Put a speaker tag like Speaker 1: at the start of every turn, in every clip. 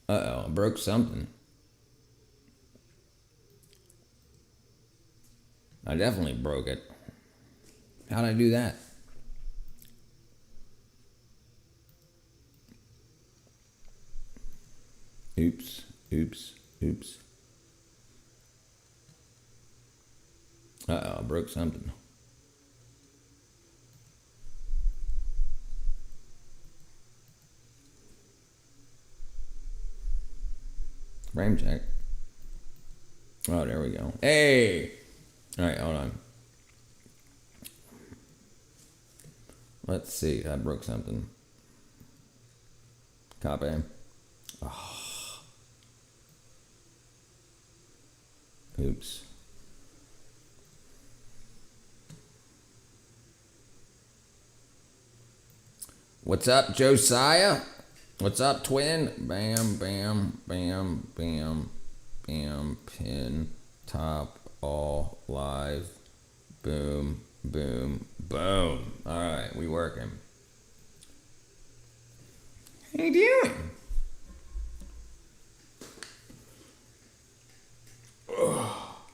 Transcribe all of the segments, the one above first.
Speaker 1: Uh-oh, I broke something. I definitely broke it. How'd I do that? Oops, oops, oops. Uh-oh, I broke something. Frame check. Oh, there we go. Hey! Alright, hold on. Let's see. I broke something. Copy. Oh. Oops. What's up, Josiah? What's up, twin? Bam, bam, bam, bam, bam, pin, top, all, live, boom, boom, boom. All right, we working. How you doing? Oh,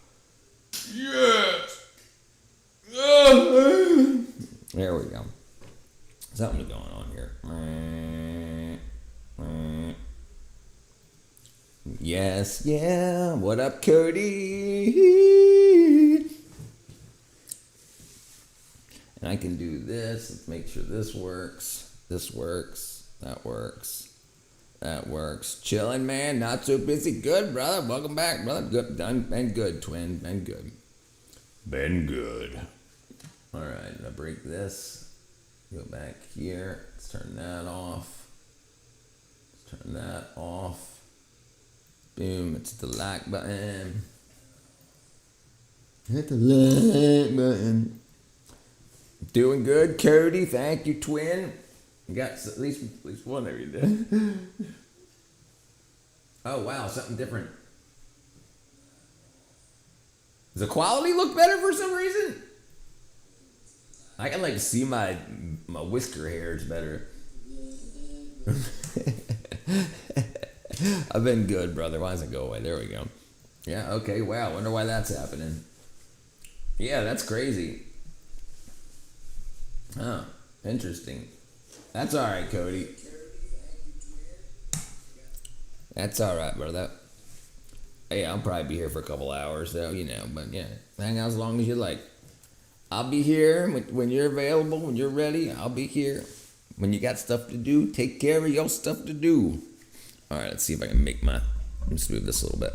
Speaker 1: yes. There we go. Something's going on here. Yes, yeah. What up, Cody? And I can do this. Let's make sure this works. This works. That works. That works. Chilling, man. Not so busy. Good, brother. Welcome back, brother. Good. Done. Been good, twin. Been good. Been good. All right. I'll break this. Go back here. Let's turn that off. Let's turn that off. Boom. It's the like button. Hit the like button. Doing good, Cody. Thank you, twin. You got at least one every day. Oh, wow. Something different. Does the quality look better for some reason? I can like see my whisker hairs better. I've been good, brother. Why does it go away? There we go. Yeah, okay, wow. Wonder why that's happening. Yeah, that's crazy. Huh, interesting. That's all right, Cody. That's all right, brother. Hey, I'll probably be here for a couple hours, though, you know. But yeah, hang out as long as you like. I'll be here when you're available, when you're ready. I'll be here. When you got stuff to do, take care of your stuff to do. All right, let's see if I can make let's move this a little bit.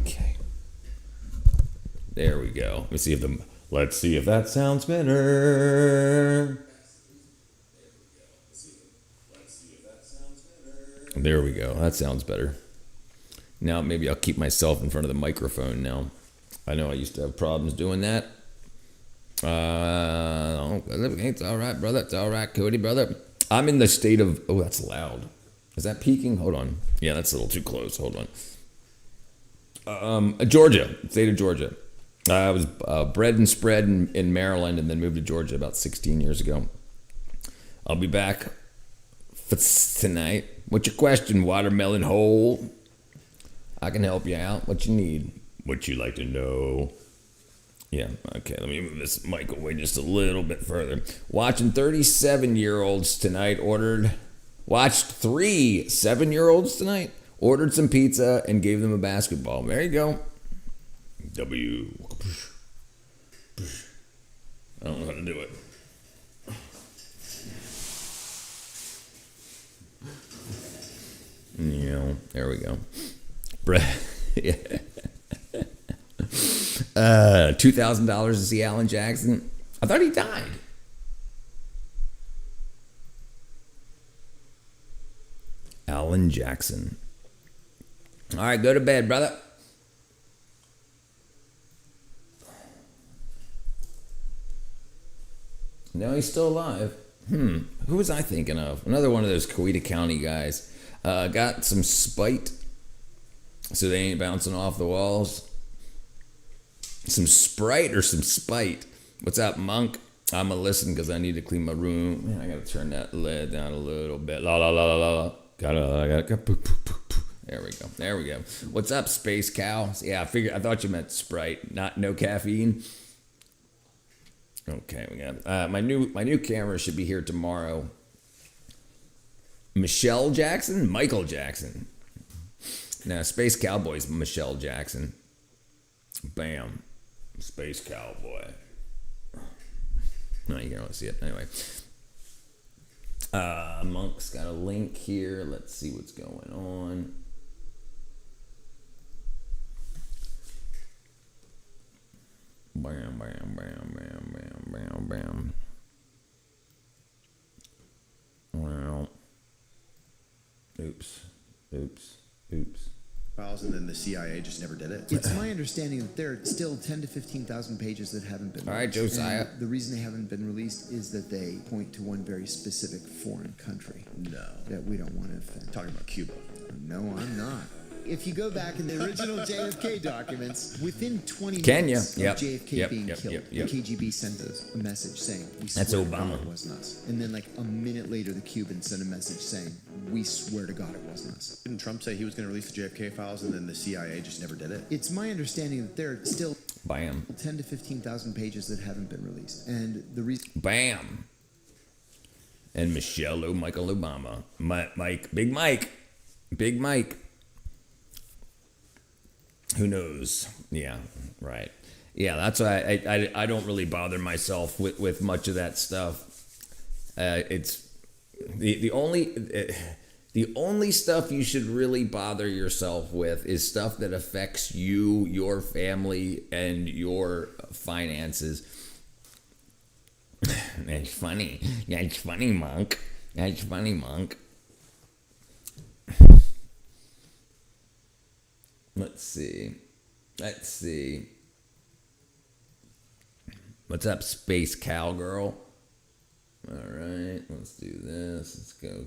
Speaker 1: Okay. There we go. Let's see if that sounds better. There we go. That sounds better. Now maybe I'll keep myself in front of the microphone now. I know I used to have problems doing that. It's all right, brother. It's all right, Cody, brother. I'm in the state of... Oh, that's loud. Is that peaking? Hold on. Yeah, that's a little too close. Hold on. Georgia. State of Georgia. I was bred and spread in Maryland and then moved to Georgia about 16 years ago. I'll be back for tonight. What's your question, watermelon hole? I can help you out. What you need? What you like to know? Yeah, okay, let me move this mic away just a little bit further. Watching 37-year-olds tonight. Watched 3 7-year-olds tonight. Ordered some pizza and gave them a basketball. There you go. W. I don't know how to do it. Yeah, there we go. Yeah. $2,000 to see Alan Jackson. I thought he died. Alan Jackson. All right, go to bed, brother. No, he's still alive. Who was I thinking of? Another one of those Coweta County guys. Got some spite, so they ain't bouncing off the walls. Some Sprite or some spite? What's up, Monk? I'm gonna listen because I need to clean my room. Man, I gotta turn that lid down a little bit. La la la la la. Gotta. There we go. There we go. What's up, Space Cow? Yeah, I thought you meant Sprite, not no caffeine. Okay, we got my new camera should be here tomorrow. Michelle Jackson, Michael Jackson. Now, Space Cowboy's Michelle Jackson. Bam, Space Cowboy. No, you can't really see it. Anyway, Monk's got a link here. Let's see what's going on. Bam, bam, bam, bam, bam, bam, bam. Well, oops.
Speaker 2: And then the CIA just never did it.
Speaker 3: It's my understanding that there are still 10 to 15,000 pages that haven't been released.
Speaker 1: All right, Josiah.
Speaker 3: And the reason they haven't been released is that they point to one very specific foreign country.
Speaker 2: No.
Speaker 3: That we don't want to offend.
Speaker 2: Talking about Cuba.
Speaker 3: No, I'm not. If you go back in the original JFK documents, within 20
Speaker 1: Kenya.
Speaker 3: minutes of
Speaker 1: Yep.
Speaker 3: JFK
Speaker 1: Yep.
Speaker 3: being
Speaker 1: Yep.
Speaker 3: killed,
Speaker 1: Yep. Yep.
Speaker 3: the KGB sent a message saying, we
Speaker 1: That's
Speaker 3: swear
Speaker 1: Obama.
Speaker 3: to God it wasn't us. And then like a minute later, the Cubans sent a message saying, we swear to God it wasn't us.
Speaker 2: Didn't Trump say he was going to release the JFK files and then the CIA just never did it?
Speaker 3: It's my understanding that there are still
Speaker 1: Bam.
Speaker 3: 10 to 15,000 pages that haven't been released. And the reason...
Speaker 1: Bam. And Michael Obama. Big Mike. Who knows? Yeah, right. Yeah, that's why I don't really bother myself with much of that stuff. It's the only stuff you should really bother yourself with is stuff that affects you, your family, and your finances. That's funny. That's funny, Monk. That's funny, Monk. Let's see. What's up, Space Cowgirl? All right, let's do this. Let's go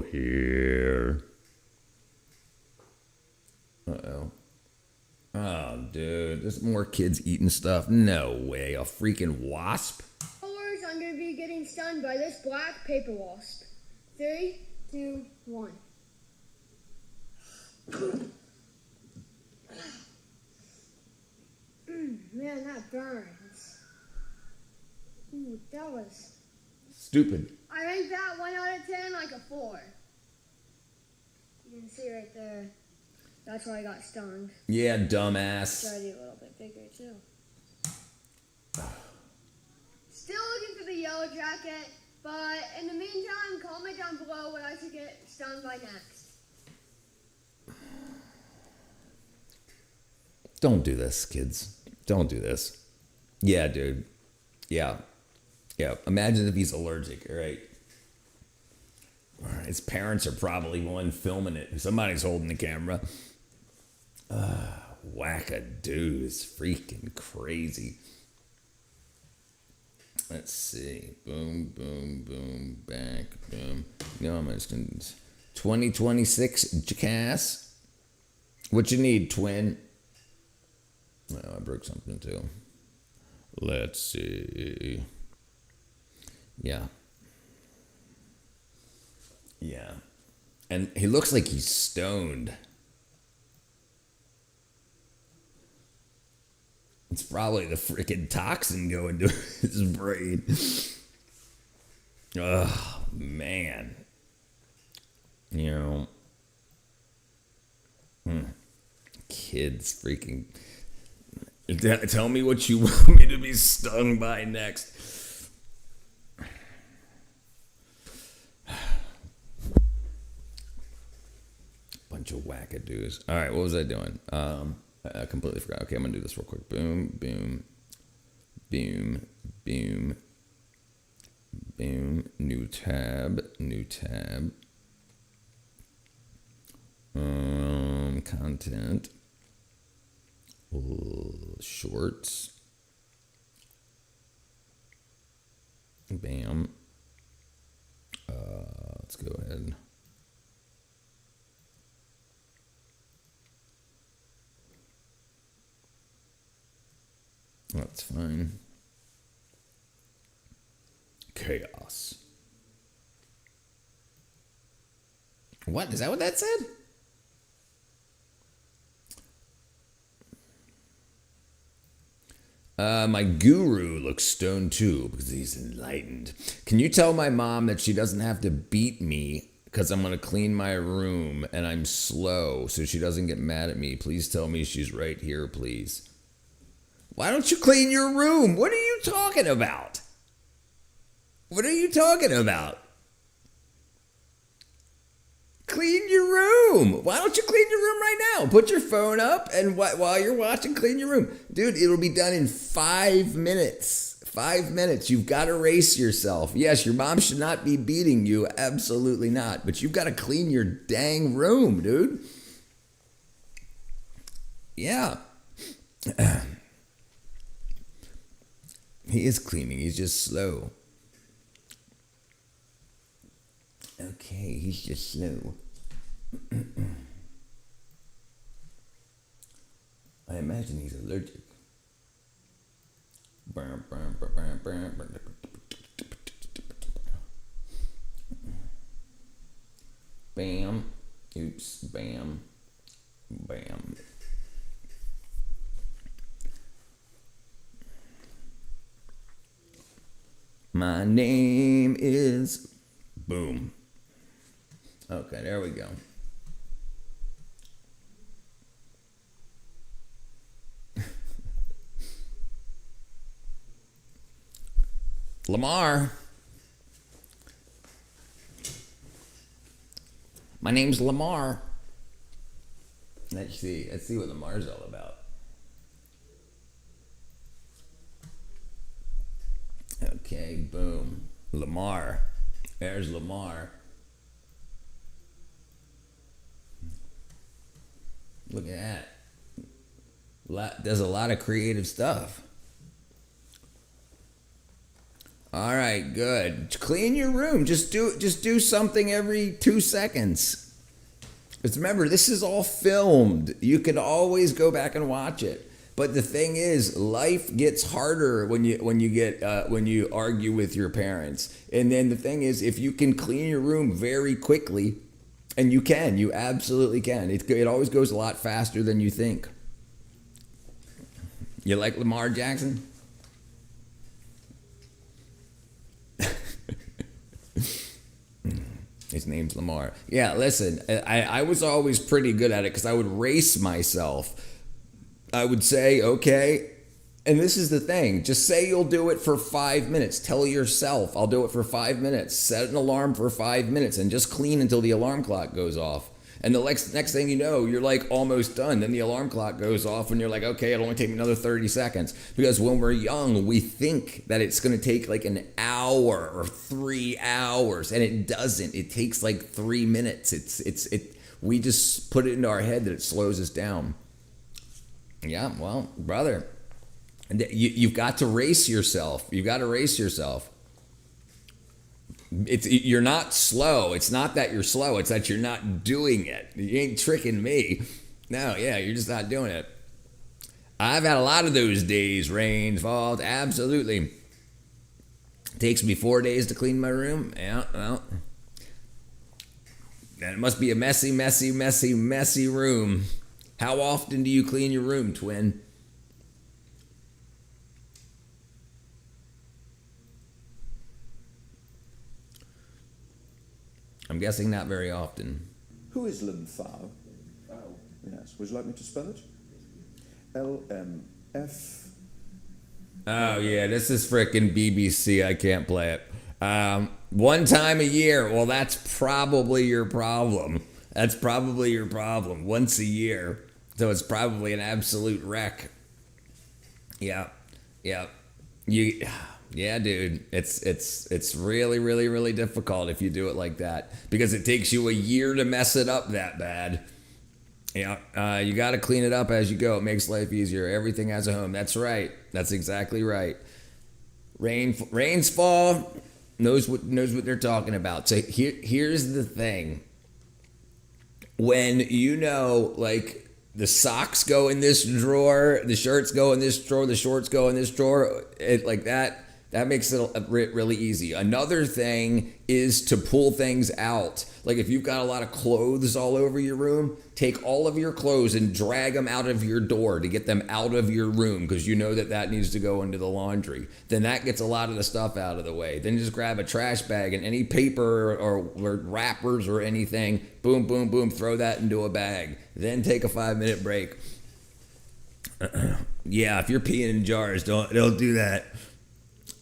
Speaker 1: here. Uh-oh. Oh, dude, there's more kids eating stuff. No way, a freaking wasp?
Speaker 4: I'm going to be getting stunned by this black paper wasp. 3, 2, 1. Man, that burns. Ooh, that was...
Speaker 1: Stupid.
Speaker 4: I think that 1 out of 10, like a 4. You can see right there. That's why I got stung.
Speaker 1: Yeah, dumbass.
Speaker 4: Try to do a little bit bigger, too. Still looking for the yellow jacket, but in the meantime, comment down below what I should get stung by next.
Speaker 1: Don't do this, kids. Don't do this. Yeah, dude. Yeah. Imagine if he's allergic, all right? His parents are probably one filming it. Somebody's holding the camera. Wackadoo is freaking crazy. Let's see. Boom, boom, boom, back, boom. No, I'm just gonna 2026 jackass. What you need, twin? Oh, I broke something too. Let's see. Yeah. And he looks like he's stoned. It's probably the freaking toxin going to his brain. Oh, man. Kids freaking... Tell me what you want me to be stung by next. Bunch of wackadoos. All right, what was I doing? I completely forgot. Okay, I'm gonna do this real quick. Boom, boom, boom, boom, boom. New tab. Content. Shorts. Bam. Let's go ahead. That's fine. Chaos. What? Is that what that said? My guru looks stoned too because he's enlightened. Can you tell my mom that she doesn't have to beat me because I'm going to clean my room and I'm slow so she doesn't get mad at me? Please tell me she's right here, please. Why don't you clean your room? What are you talking about? What are you talking about? Clean your room. Why don't you clean your room right now? Put your phone up and while you're watching, clean your room. Dude, it'll be done in 5 minutes. 5 minutes. You've got to race yourself. Yes, your mom should not be beating you. Absolutely not. But you've got to clean your dang room, dude. Yeah. He is cleaning. He's just slow. Okay, he's just slow. I imagine he's allergic. Bam. Oops. Bam. Bam. My name is... Boom. Okay, there we go. Lamar. My name's Lamar. Let's see what Lamar's all about. Okay, boom. Lamar. There's Lamar. Look at that. Does a lot of creative stuff. All right, good. Clean your room. Just do something every 2 seconds. Because remember, this is all filmed. You can always go back and watch it. But the thing is, life gets harder when you argue with your parents. And then the thing is, if you can clean your room very quickly, and you absolutely can. It always goes a lot faster than you think. You like Lamar Jackson? His name's Lamar. Yeah, listen, I was always pretty good at it because I would race myself. I would say, okay, and this is the thing, just say you'll do it for 5 minutes. Tell yourself, I'll do it for 5 minutes. Set an alarm for 5 minutes and just clean until the alarm clock goes off. And the next thing you know, you're like almost done. Then the alarm clock goes off and you're like, okay, it'll only take me another 30 seconds. Because when we're young, we think that it's going to take like an hour or 3 hours. And it doesn't. It takes like 3 minutes. We just put it into our head that it slows us down. Yeah, well, brother, you've got to race yourself. You've got to race yourself. You're not slow. It's not that you're slow. It's that you're not doing it. You ain't tricking me. No, yeah, you're just not doing it. I've had a lot of those days, rain, falls, absolutely. Takes me 4 days to clean my room. Yeah, well. And it must be a messy, messy, messy, messy room. How often do you clean your room, twin? I'm guessing not very often.
Speaker 5: Who is Lin Fao? Yes. Would you like me to spell it? LMF.
Speaker 1: Oh, yeah, this is frickin' BBC. I can't play it. 1 time a year. Well, that's probably your problem. That's probably your problem. Once a year. So it's probably an absolute wreck. Yeah. Yeah. Yeah, dude. It's really, really, really difficult if you do it like that. Because it takes you a year to mess it up that bad. Yeah. You got to clean it up as you go. It makes life easier. Everything has a home. That's right. That's exactly right. Rains fall. Knows what they're talking about. So here's the thing. When you know, like, the socks go in this drawer, the shirts go in this drawer, the shorts go in this drawer, like that. That makes it really easy. Another thing is to pull things out. Like if you've got a lot of clothes all over your room, take all of your clothes and drag them out of your door to get them out of your room because you know that that needs to go into the laundry. Then that gets a lot of the stuff out of the way. Then just grab a trash bag and any paper or wrappers or anything, boom, boom, boom, throw that into a bag. Then take a 5-minute break. Yeah, if you're peeing in jars, don't do that.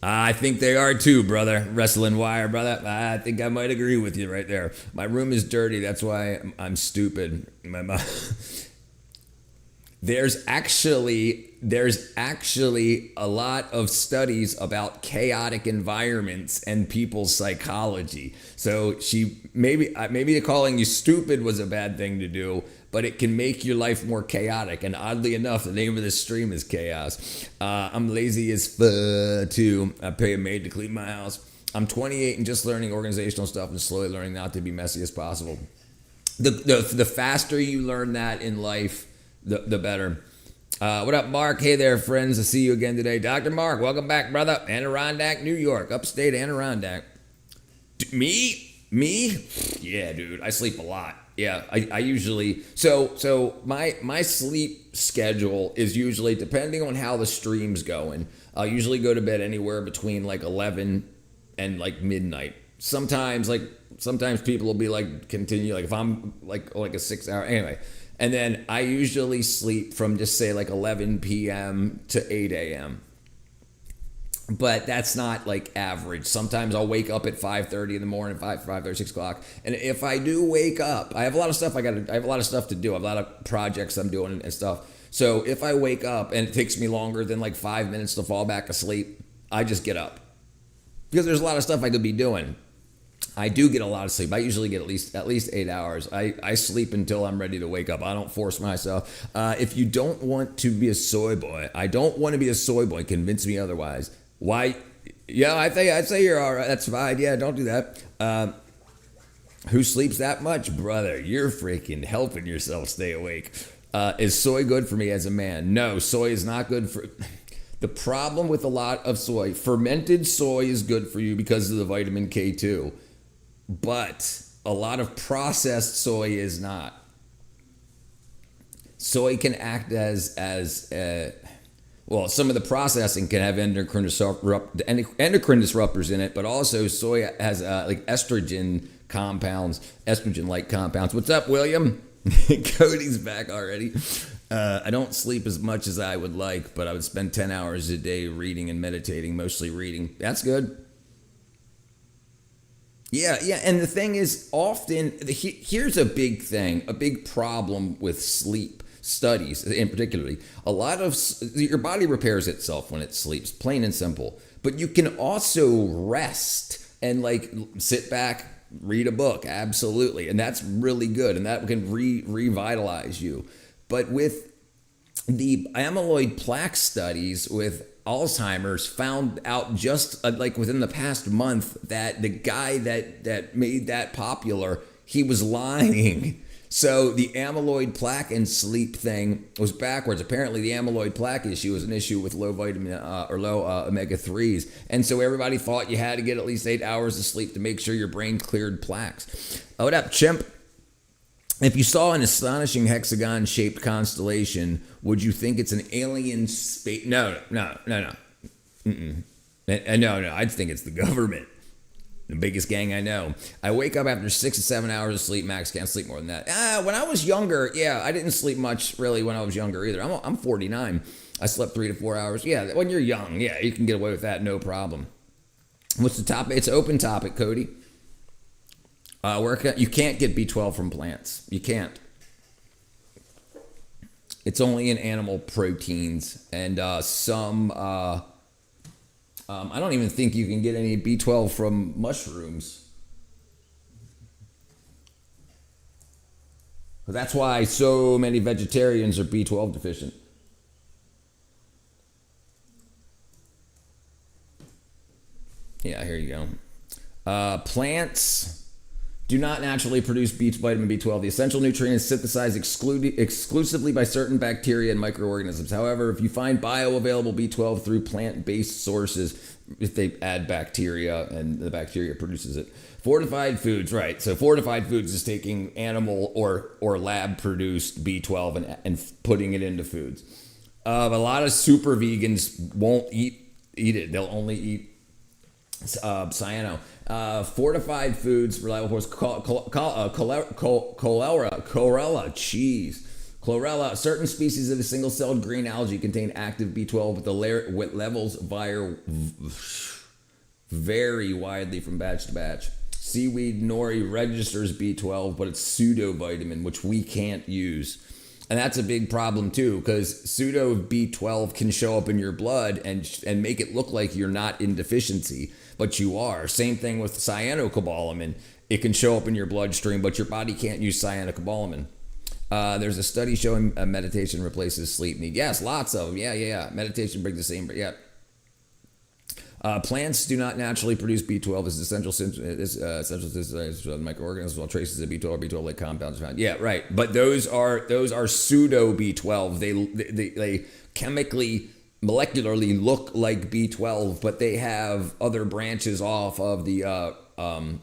Speaker 1: I think they are too, brother. Wrestling Wire, brother. I think I might agree with you right there. My room is dirty. That's why I'm stupid. My mom. There's actually a lot of studies about chaotic environments and people's psychology. So maybe calling you stupid was a bad thing to do, but it can make your life more chaotic. And oddly enough, the name of this stream is Chaos. I'm lazy as fuck too. I pay a maid to clean my house. I'm 28 and just learning organizational stuff and slowly learning not to be messy as possible. The faster you learn that in life, the better. What up, Mark? Hey there, friends. I see you again today. Dr. Mark, welcome back, brother. Adirondack, New York, upstate Adirondack. Me? Yeah, dude. I sleep a lot. Yeah, I usually my sleep schedule is usually depending on how the stream's going. I'll usually go to bed anywhere between like 11 and like midnight. Sometimes people will be like continue like if I'm like a 6 hour anyway. And then I usually sleep from just say like 11 p.m. to 8 a.m. But that's not like average. Sometimes I'll wake up at 5:30 in the morning, 5:30, 6 o'clock. And if I do wake up, I have a lot of stuff I have a lot of stuff to do. I have a lot of projects I'm doing and stuff. So if I wake up and it takes me longer than like 5 minutes to fall back asleep, I just get up. Because there's a lot of stuff I could be doing. I do get a lot of sleep. I usually get at least 8 hours. I sleep until I'm ready to wake up. I don't force myself. If you don't want to be a soy boy, I don't want to be a soy boy. Convince me otherwise. Why? Yeah, I'd say you're all right. That's fine. Yeah, don't do that. Who sleeps that much? Brother, you're freaking helping yourself stay awake. Is soy good for me as a man? No, soy is not good for... The problem with a lot of soy, fermented soy is good for you because of the vitamin K2. But a lot of processed soy is not. Soy can act as some of the processing can have endocrine disruptors in it, but also soy has like estrogen like compounds. What's up, William? Cody's back already. I don't sleep as much as I would like, but I would spend 10 hours a day reading and meditating, mostly reading. That's good. Yeah, and the thing is, often, here's a big thing, a big problem with sleep studies, in particularly. A lot of, your body repairs itself when it sleeps, plain and simple. But you can also rest and like sit back, read a book, absolutely. And that's really good, and that can revitalize you. But with the amyloid plaque studies with Alzheimer's found out just like within the past month that the guy that made that popular, he was lying. So the amyloid plaque and sleep thing was backwards. Apparently the amyloid plaque issue was an issue with low vitamin or low omega-3s. And so everybody thought you had to get at least 8 hours of sleep to make sure your brain cleared plaques. Oh, what up, chimp? If you saw an astonishing hexagon-shaped constellation, would you think it's an alien space? No. Mm-mm. No, I'd think it's the government. The biggest gang I know. I wake up after 6 to 7 hours of sleep max. Can't sleep more than that. When I was younger, yeah, I didn't sleep much really when I was younger either. I'm 49. I slept 3 to 4 hours. Yeah, when you're young, yeah, you can get away with that, no problem. What's the topic? It's an open topic, Cody. You can't get B12 from plants. You can't. It's only in animal proteins and some. I don't even think you can get any B12 from mushrooms. That's why so many vegetarians are B12 deficient. Yeah, here you go. Plants do not naturally produce vitamin B12. The essential nutrient is synthesized exclusively by certain bacteria and microorganisms. However, if you find bioavailable B12 through plant-based sources, if they add bacteria and the bacteria produces it. Fortified foods, right. So fortified foods is taking animal or lab-produced B12 and putting it into foods. A lot of super vegans won't eat it. They'll only eat cyano. Fortified foods, reliable source, chlorella. Certain species of a single-celled green algae contain active B12, but the levels vary widely from batch to batch. Seaweed nori registers B12, but it's pseudo vitamin, which we can't use. And that's a big problem too, because pseudo B12 can show up in your blood and make it look like you're not in deficiency, but you are. Same thing with cyanocobalamin. It can show up in your bloodstream, but your body can't use cyanocobalamin. There's a study showing meditation replaces sleep need. Yes, lots of them. Yeah. Meditation brings the same. Yeah. Plants do not naturally produce B12 as essential synthesis of microorganisms, while traces of B12 or B12-like compounds are found. Yeah, right. But those are pseudo B12. They chemically, molecularly look like B12, but they have other branches off of the. No,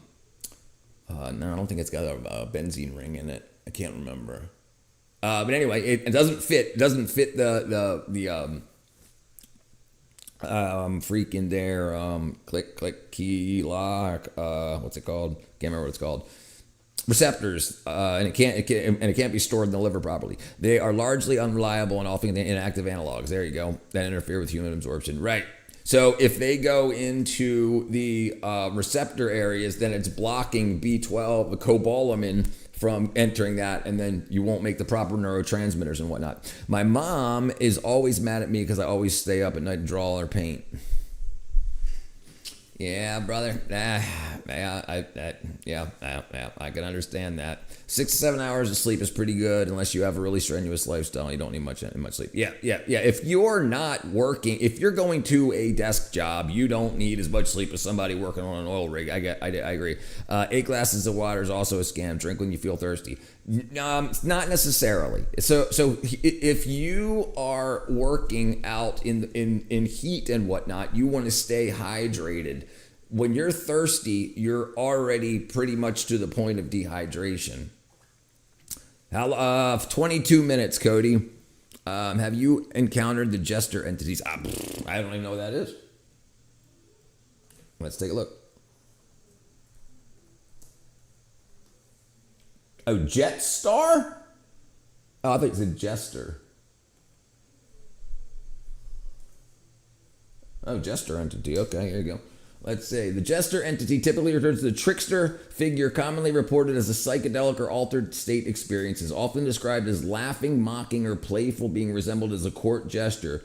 Speaker 1: I don't think it's got a benzene ring in it. I can't remember. But anyway, it doesn't fit. Doesn't fit the freaking there click key lock what's it called, can't remember what it's called, receptors, and it can't be stored in the liver properly. They are largely unreliable and often inactive analogs, there you go, that interfere with human absorption, right? So if they go into the receptor areas, then it's blocking B12, the cobalamin, from entering that, and then you won't make the proper neurotransmitters and whatnot. My mom is always mad at me because I always stay up at night and draw all her paint. Yeah, brother. I can understand that. 6 to 7 hours of sleep is pretty good unless you have a really strenuous lifestyle. You don't need much sleep. Yeah. If you're not working, if you're going to a desk job, you don't need as much sleep as somebody working on an oil rig. I agree. 8 glasses of water is also a scam. Drink when you feel thirsty. Not necessarily. So if you are working out in heat and whatnot, you want to stay hydrated. When you're thirsty, you're already pretty much to the point of dehydration. 22 minutes, Cody. Have you encountered the Jester entities? I don't even know what that is. Let's take a look. Oh, Jetstar? Oh, I think it's a Jester. Oh, Jester entity. Okay, here you go. Let's see. The Jester entity typically refers to the trickster figure commonly reported as a psychedelic or altered state experiences, often described as laughing, mocking, or playful, being resembled as a court jester.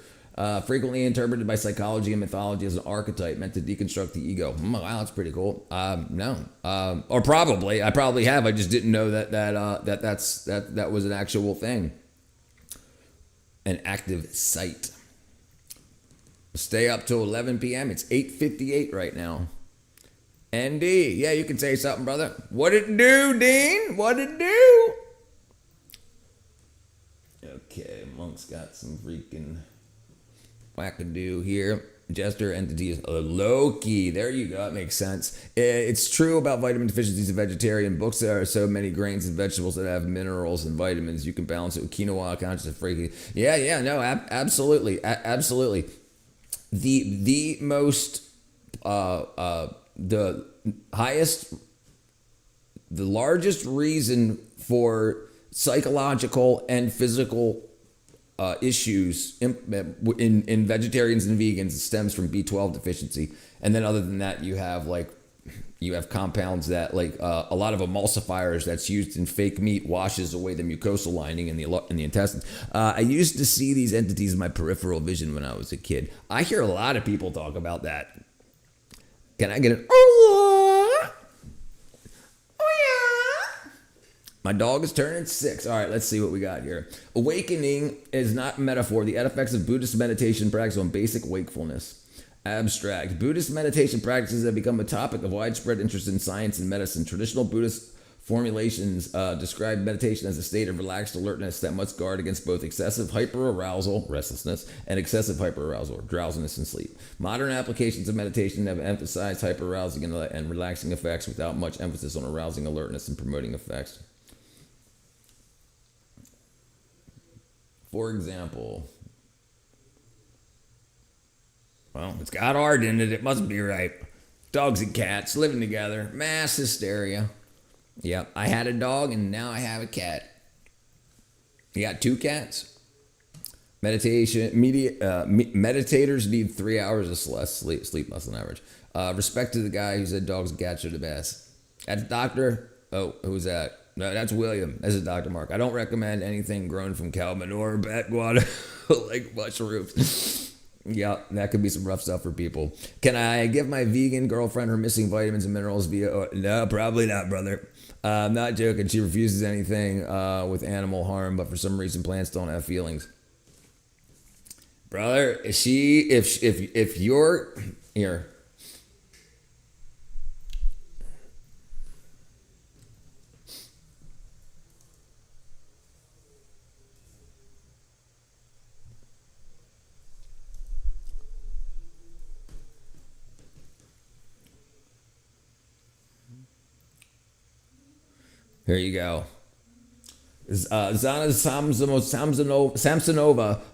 Speaker 1: Frequently interpreted by psychology and mythology as an archetype meant to deconstruct the ego. Wow, that's pretty cool. No, or probably I probably have. I just didn't know that was an actual thing. An active site. Stay up till 11 p.m. It's 8:58 right now. ND, yeah, you can say something, brother. What it do, Dean? What it do? Okay, Monk's got some freaking wackadoo here. Jester entity is Loki. There you go. That makes sense. It's true about vitamin deficiencies in vegetarian books. There are so many grains and vegetables that have minerals and vitamins. You can balance it with quinoa, conscious of freaking. Yeah. No, absolutely, absolutely. The most the largest reason for psychological and physical issues in vegetarians and vegans stems from B12 deficiency. And then other than that, you have compounds that a lot of emulsifiers that's used in fake meat washes away the mucosal lining in the intestines. I used to see these entities in my peripheral vision when I was a kid. I hear a lot of people talk about that. Can I get an oh yeah? My dog is turning 6. All right, let's see what we got here. Awakening is not a metaphor. The effects of Buddhist meditation practice on basic wakefulness. Abstract. Buddhist meditation practices have become a topic of widespread interest in science and medicine. Traditional Buddhist Formulations describe meditation as a state of relaxed alertness that must guard against both excessive hyperarousal, restlessness, and excessive hyperarousal, drowsiness and sleep. Modern applications of meditation have emphasized hyperarousing and relaxing effects without much emphasis on arousing alertness and promoting effects. For example, well, it's got art in it. It must be right. Dogs and cats living together. Mass hysteria. Yep, I had a dog and now I have a cat. You got 2 cats? Meditators need 3 hours of less sleep less than average. Respect to the guy who said dogs and cats are the best. That's Doctor. Oh, who's that? No, that's William. This is Dr. Mark. I don't recommend anything grown from cow manure or bat guano like mushrooms. Yeah, that could be some rough stuff for people. Can I give my vegan girlfriend her missing vitamins and minerals via... No, probably not, brother. I'm not joking. She refuses anything with animal harm, but for some reason plants don't have feelings. Brother, if you're... Here. Here you go. Zana Samsonova,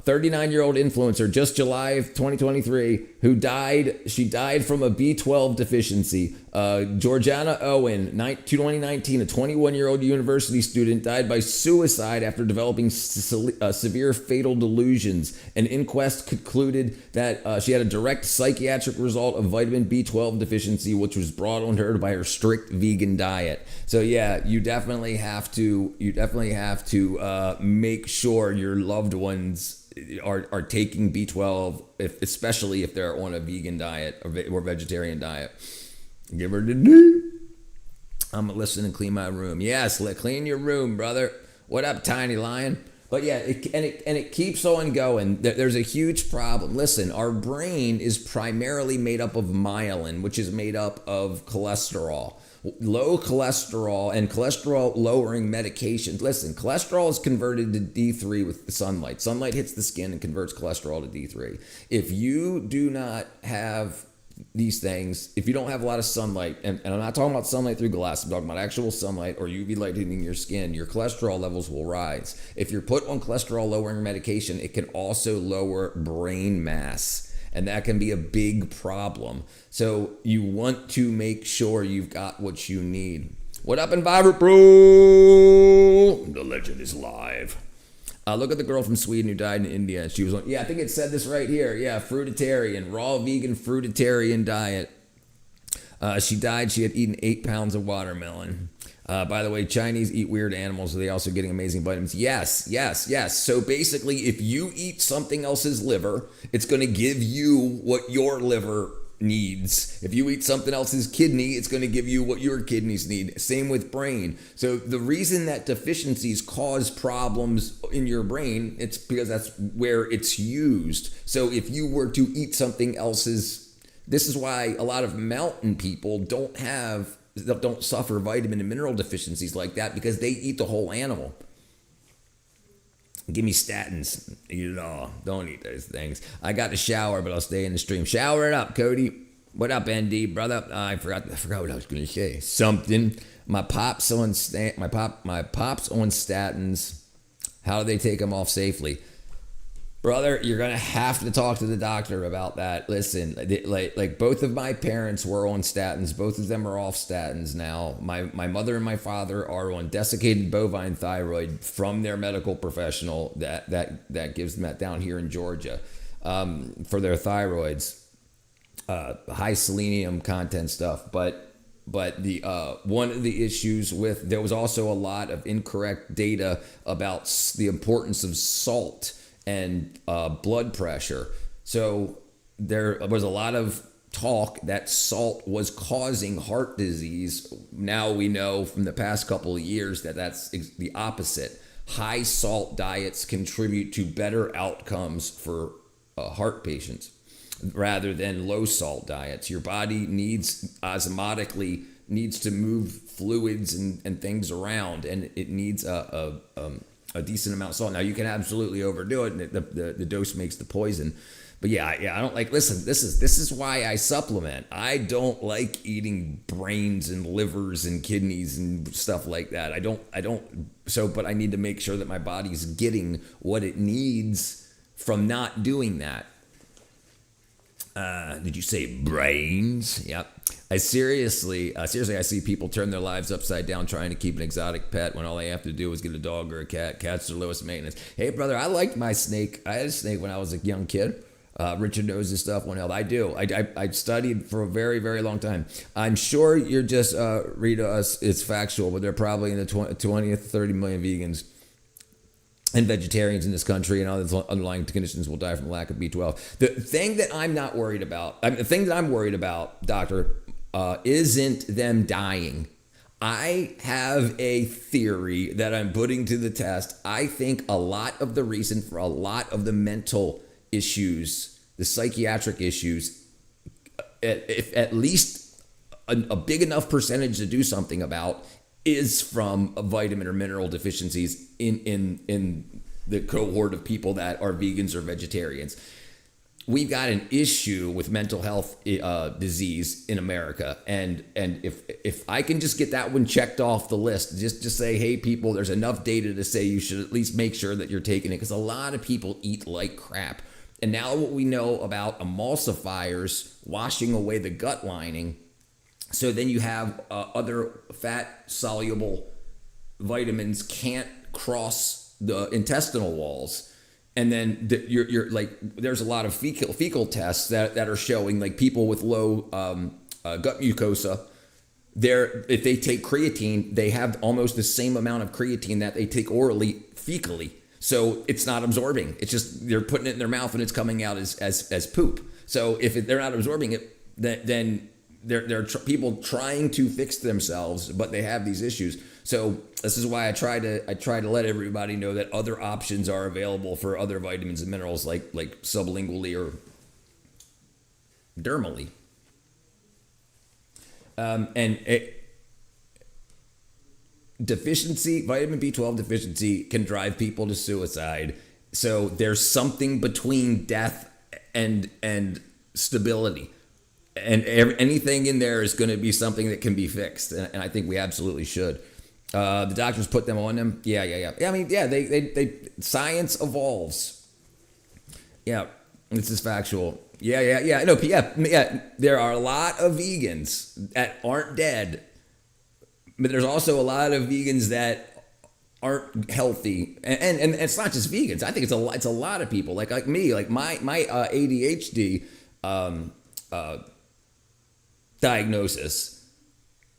Speaker 1: 39-year-old influencer, just July of 2023, who died. She died from a B12 deficiency. Georgiana Owen, 2019, a 21-year-old university student, died by suicide after developing severe fatal delusions. An inquest concluded that she had a direct psychiatric result of vitamin B12 deficiency, which was brought on her by her strict vegan diet. So yeah, you definitely have to make sure your loved ones are taking B12, especially if they're on a vegan diet or vegetarian diet. Give her the knee. I'm gonna listen and clean my room. Yes, clean your room, brother. What up, tiny lion? But yeah, it keeps on going. There's a huge problem. Listen, our brain is primarily made up of myelin, which is made up of cholesterol. Low cholesterol and cholesterol lowering medications. Listen, cholesterol is converted to D3 with the sunlight. Sunlight hits the skin and converts cholesterol to D3. If you do not have these things, if you don't have a lot of sunlight, and I'm not talking about sunlight through glass, I'm talking about actual sunlight or UV light hitting your skin, your cholesterol levels will rise. If you're put on cholesterol lowering medication, it can also lower brain mass. And that can be a big problem. So you want to make sure you've got what you need. What up, Enviro Bro? The legend is live. Look at the girl from Sweden who died in India. She was on, I think it said this right here. Yeah, fruitarian, raw vegan fruitarian diet. She died. She had eaten 8 pounds of watermelon. By the way, Chinese eat weird animals, so they also getting amazing vitamins. Yes. So basically, if you eat something else's liver, it's going to give you what your liver needs. If you eat something else's kidney, it's going to give you what your kidneys need. Same with brain. So the reason that deficiencies cause problems in your brain, it's because that's where it's used. So if you were to eat something else's, this is why a lot of mountain people don't suffer vitamin and mineral deficiencies like that, because they eat the whole animal. Give me statins. Eat it all. Don't eat those things. I got to shower, but I'll stay in the stream. Shower it up, Cody. What up, ND, brother? I forgot what I was going to say. Something. My pops on statins. How do they take them off safely? Brother, you're going to have to talk to the doctor about that. Listen, like both of my parents were on statins. Both of them are off statins now. My mother and my father are on desiccated bovine thyroid from their medical professional that gives them that down here in Georgia for their thyroids. High selenium content stuff. But the one of the issues there was also a lot of incorrect data about the importance of salt and blood pressure. So there was a lot of talk that salt was causing heart disease. Now we know from the past couple of years that that's the opposite. High salt diets contribute to better outcomes for heart patients rather than low salt diets. Your body needs osmotically needs to move fluids and things around, and it needs a decent amount of salt. Now you can absolutely overdo it, and the dose makes the poison. But yeah, I don't like. Listen, this is why I supplement. I don't like eating brains and livers and kidneys and stuff like that. I don't. So, but I need to make sure that my body's getting what it needs from not doing that. Did you say brains? Yep. I seriously, I see people turn their lives upside down trying to keep an exotic pet when all they have to do is get a dog or a cat. Cats are lowest maintenance. Hey, brother, I liked my snake. I had a snake when I was a young kid. Richard knows this stuff. One held. I do. I studied for a very, very long time. I'm sure you're just read us. It's factual, but they're probably in the 20 to 30 million vegans and vegetarians in this country, and all the underlying conditions will die from lack of B12. The thing that I'm not worried about, the thing that I'm worried about, doctor, isn't them dying. I have a theory that I'm putting to the test. I think a lot of the reason for a lot of the mental issues, the psychiatric issues, if at least a big enough percentage to do something about, is from a vitamin or mineral deficiencies in the cohort of people that are vegans or vegetarians. We've got an issue with mental health disease in America, and if I can just get that one checked off the list, just say, hey, people, there's enough data to say you should at least make sure that you're taking it, because a lot of people eat like crap. And now what we know about emulsifiers washing away the gut lining, so then you have other fat-soluble vitamins can't cross the intestinal walls. And then you're like, there's a lot of fecal tests that are showing, like, people with low gut mucosa, if they take creatine, they have almost the same amount of creatine that they take orally fecally. So it's not absorbing. It's just they're putting it in their mouth and it's coming out as poop. So if they're not absorbing it, then they're people trying to fix themselves, but they have these issues. So this is why I try to let everybody know that other options are available for other vitamins and minerals, like sublingually or dermally. Vitamin B12 deficiency can drive people to suicide. So there's something between death and stability. And anything in there is going to be something that can be fixed. And I think we absolutely should. The doctors put them on them. Yeah. I mean, yeah, they science evolves. Yeah, this is factual. Yeah. No, yeah. There are a lot of vegans that aren't dead. But there's also a lot of vegans that aren't healthy, and it's not just vegans. I think it's a lot of people like me, like my ADHD diagnosis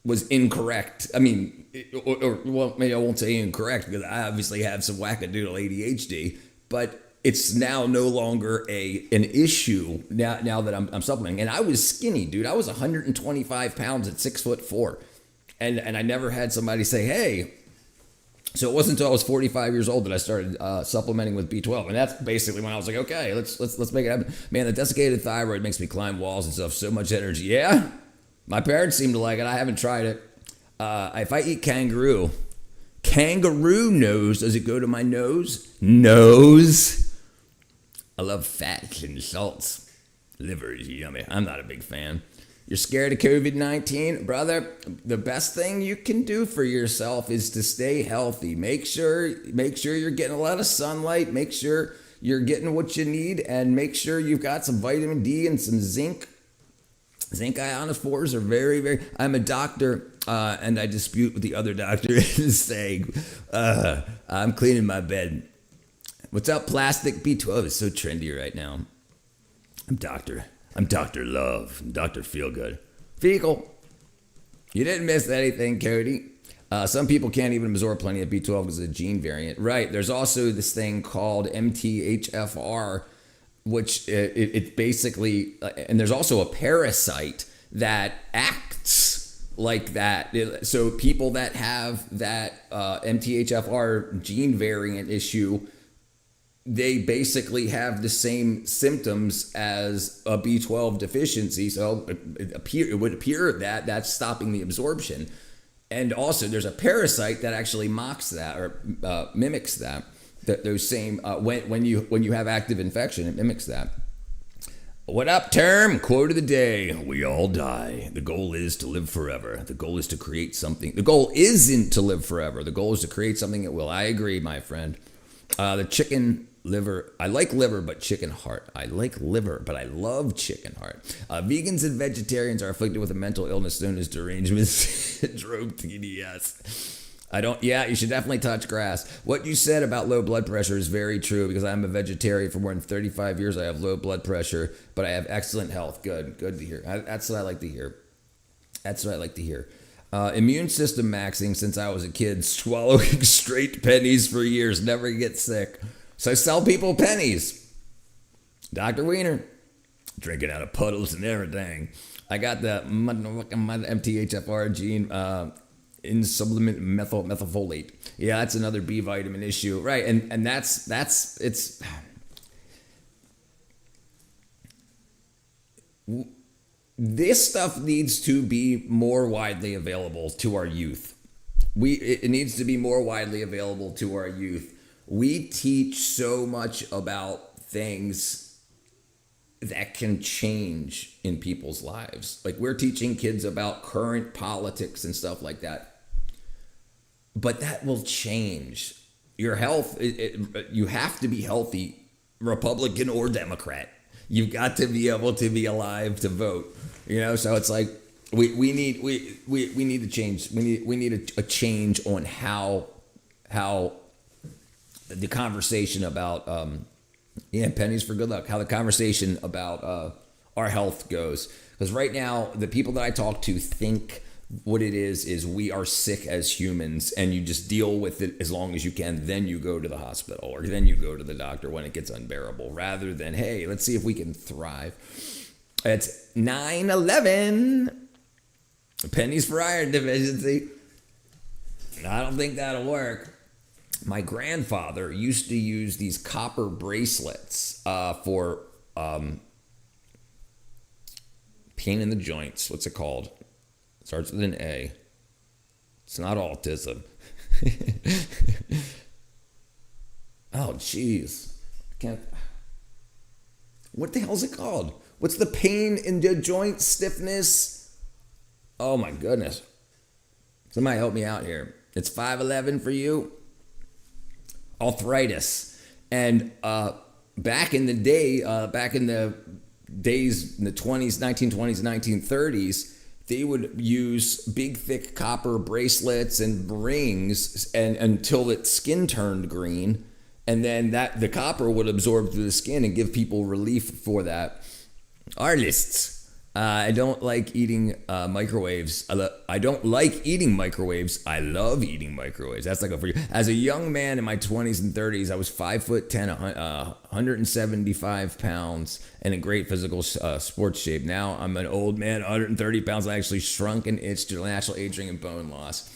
Speaker 1: was incorrect. I mean, well, maybe I won't say incorrect because I obviously have some wackadoodle ADHD, but it's now no longer an issue now that I'm supplementing. And I was skinny, dude. I was 125 pounds at 6'4". And I never had somebody say, hey. So it wasn't until I was 45 years old that I started supplementing with B12. And that's basically when I was like, okay, let's make it happen. Man, the desiccated thyroid makes me climb walls and stuff. So much energy. Yeah. My parents seem to like it. I haven't tried it. If I eat kangaroo nose, does it go to my nose? Nose. I love fats and salts. Liver is yummy. I'm not a big fan. You're scared of COVID-19? Brother, the best thing you can do for yourself is to stay healthy. Make sure you're getting a lot of sunlight. Make sure you're getting what you need, and make sure you've got some vitamin D and some zinc. Zinc ionophores are very, very... I'm a doctor, and I dispute with the other doctor saying, I'm cleaning my bed. What's up, plastic? B12 is so trendy right now. I'm Dr. Love, Dr. Feelgood. Fecal. You didn't miss anything, Cody. Some people can't even absorb plenty of B12 because of the gene variant. Right. There's also this thing called MTHFR, which it basically, and there's also a parasite that acts like that. So people that have that MTHFR gene variant issue, they basically have the same symptoms as a B12 deficiency. So it would appear that that's stopping the absorption. And also, there's a parasite that actually mocks that or mimics that. Those same when you have active infection, it mimics that. What up, term? Quote of the day: we all die. The goal is to live forever. The goal is to create something. The goal isn't to live forever. The goal is to create something that will. I agree, my friend. The chicken liver. I like liver, but chicken heart. I like liver, but I love chicken heart. Vegans and vegetarians are afflicted with a mental illness known as derangement syndrome, TDS. Yeah, you should definitely touch grass. What you said about low blood pressure is very true because I'm a vegetarian for more than 35 years. I have low blood pressure, but I have excellent health. Good to hear. That's what I like to hear. Immune system maxing since I was a kid, swallowing straight pennies for years, never get sick. So I sell people pennies. Dr. Wiener, drinking out of puddles and everything. I got the MTHFR gene in supplement methylfolate. Yeah, that's another B vitamin issue, right? And that's it's. This stuff needs to be more widely available to our youth. It needs to be more widely available to our youth. We teach so much about things that can change in people's lives. Like we're teaching kids about current politics and stuff like that. But that will change. Your health, you have to be healthy, Republican or Democrat. You've got to be able to be alive to vote. So it's like we need to change. We need a change on how the conversation about pennies for good luck. How the conversation about our health goes. Because right now the people that I talk to think what it is we are sick as humans and you just deal with it as long as you can. Then you go to the hospital or then you go to the doctor when it gets unbearable rather than, hey, let's see if we can thrive. It's 9/11. Pennies for iron deficiency. I don't think that'll work. My grandfather used to use these copper bracelets for pain in the joints. What's it called? Starts with an A. It's not autism. Oh, jeez. What the hell's it called? What's the pain in the joint stiffness? Oh, my goodness. Somebody help me out here. It's 5/11 for you. Arthritis. And back in the day, in the 1920s, 1930s, they would use big, thick copper bracelets and rings and until its skin turned green. And then the copper would absorb through the skin and give people relief for that. Artists. I don't like eating microwaves. I don't like eating microwaves. I love eating microwaves. That's like as a young man in my 20s and 30s, I was 5'10", 175 pounds, and in great physical sports shape. Now I'm an old man, 130 pounds. I actually shrunk and itched due to natural aging and bone loss.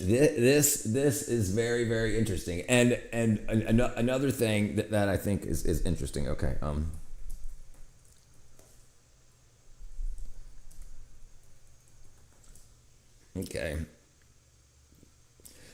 Speaker 1: This is very, very interesting. And another thing that I think is interesting. Okay. Okay.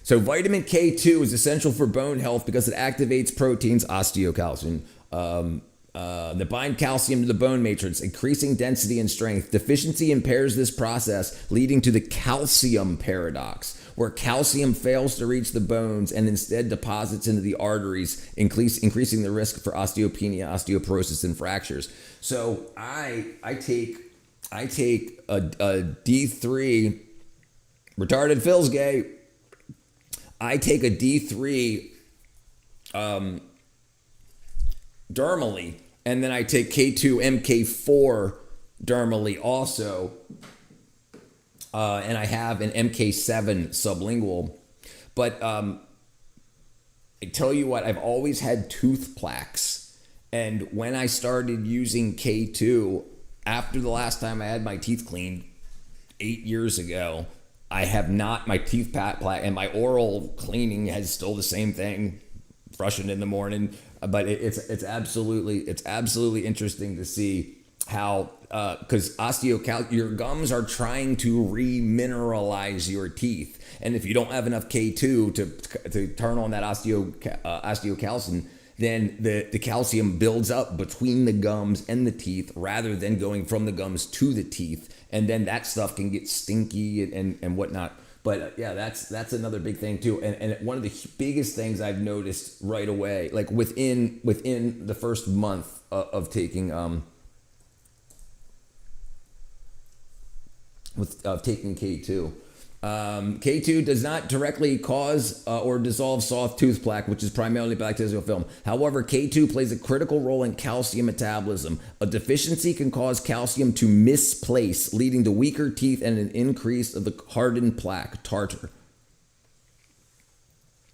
Speaker 1: So vitamin K2 is essential for bone health because it activates proteins, osteocalcin, that bind calcium to the bone matrix, increasing density and strength. Deficiency impairs this process, leading to the calcium paradox, where calcium fails to reach the bones and instead deposits into the arteries, increasing the risk for osteopenia, osteoporosis, and fractures. So I take a D3, retarded Phil's gay. I take a D3 dermally, and then I take K2 MK4 dermally also, and I have an MK7 sublingual. But I tell you what, I've always had tooth plaques, and when I started using K2 after the last time I had my teeth cleaned 8 years ago, I have not. My teeth plaque and my oral cleaning has still the same thing, brushing in the morning. But it's absolutely interesting to see how because your gums are trying to remineralize your teeth, and if you don't have enough K2 to turn on that osteocalcin, then the calcium builds up between the gums and the teeth rather than going from the gums to the teeth, and then that stuff can get stinky and whatnot. But yeah, that's another big thing too. And one of the biggest things I've noticed right away, like within the first month of taking taking K2. K2 does not directly cause or dissolve soft tooth plaque, which is primarily bacterial film. However, K2 plays a critical role in calcium metabolism. A deficiency can cause calcium to misplace, leading to weaker teeth and an increase of the hardened plaque, tartar.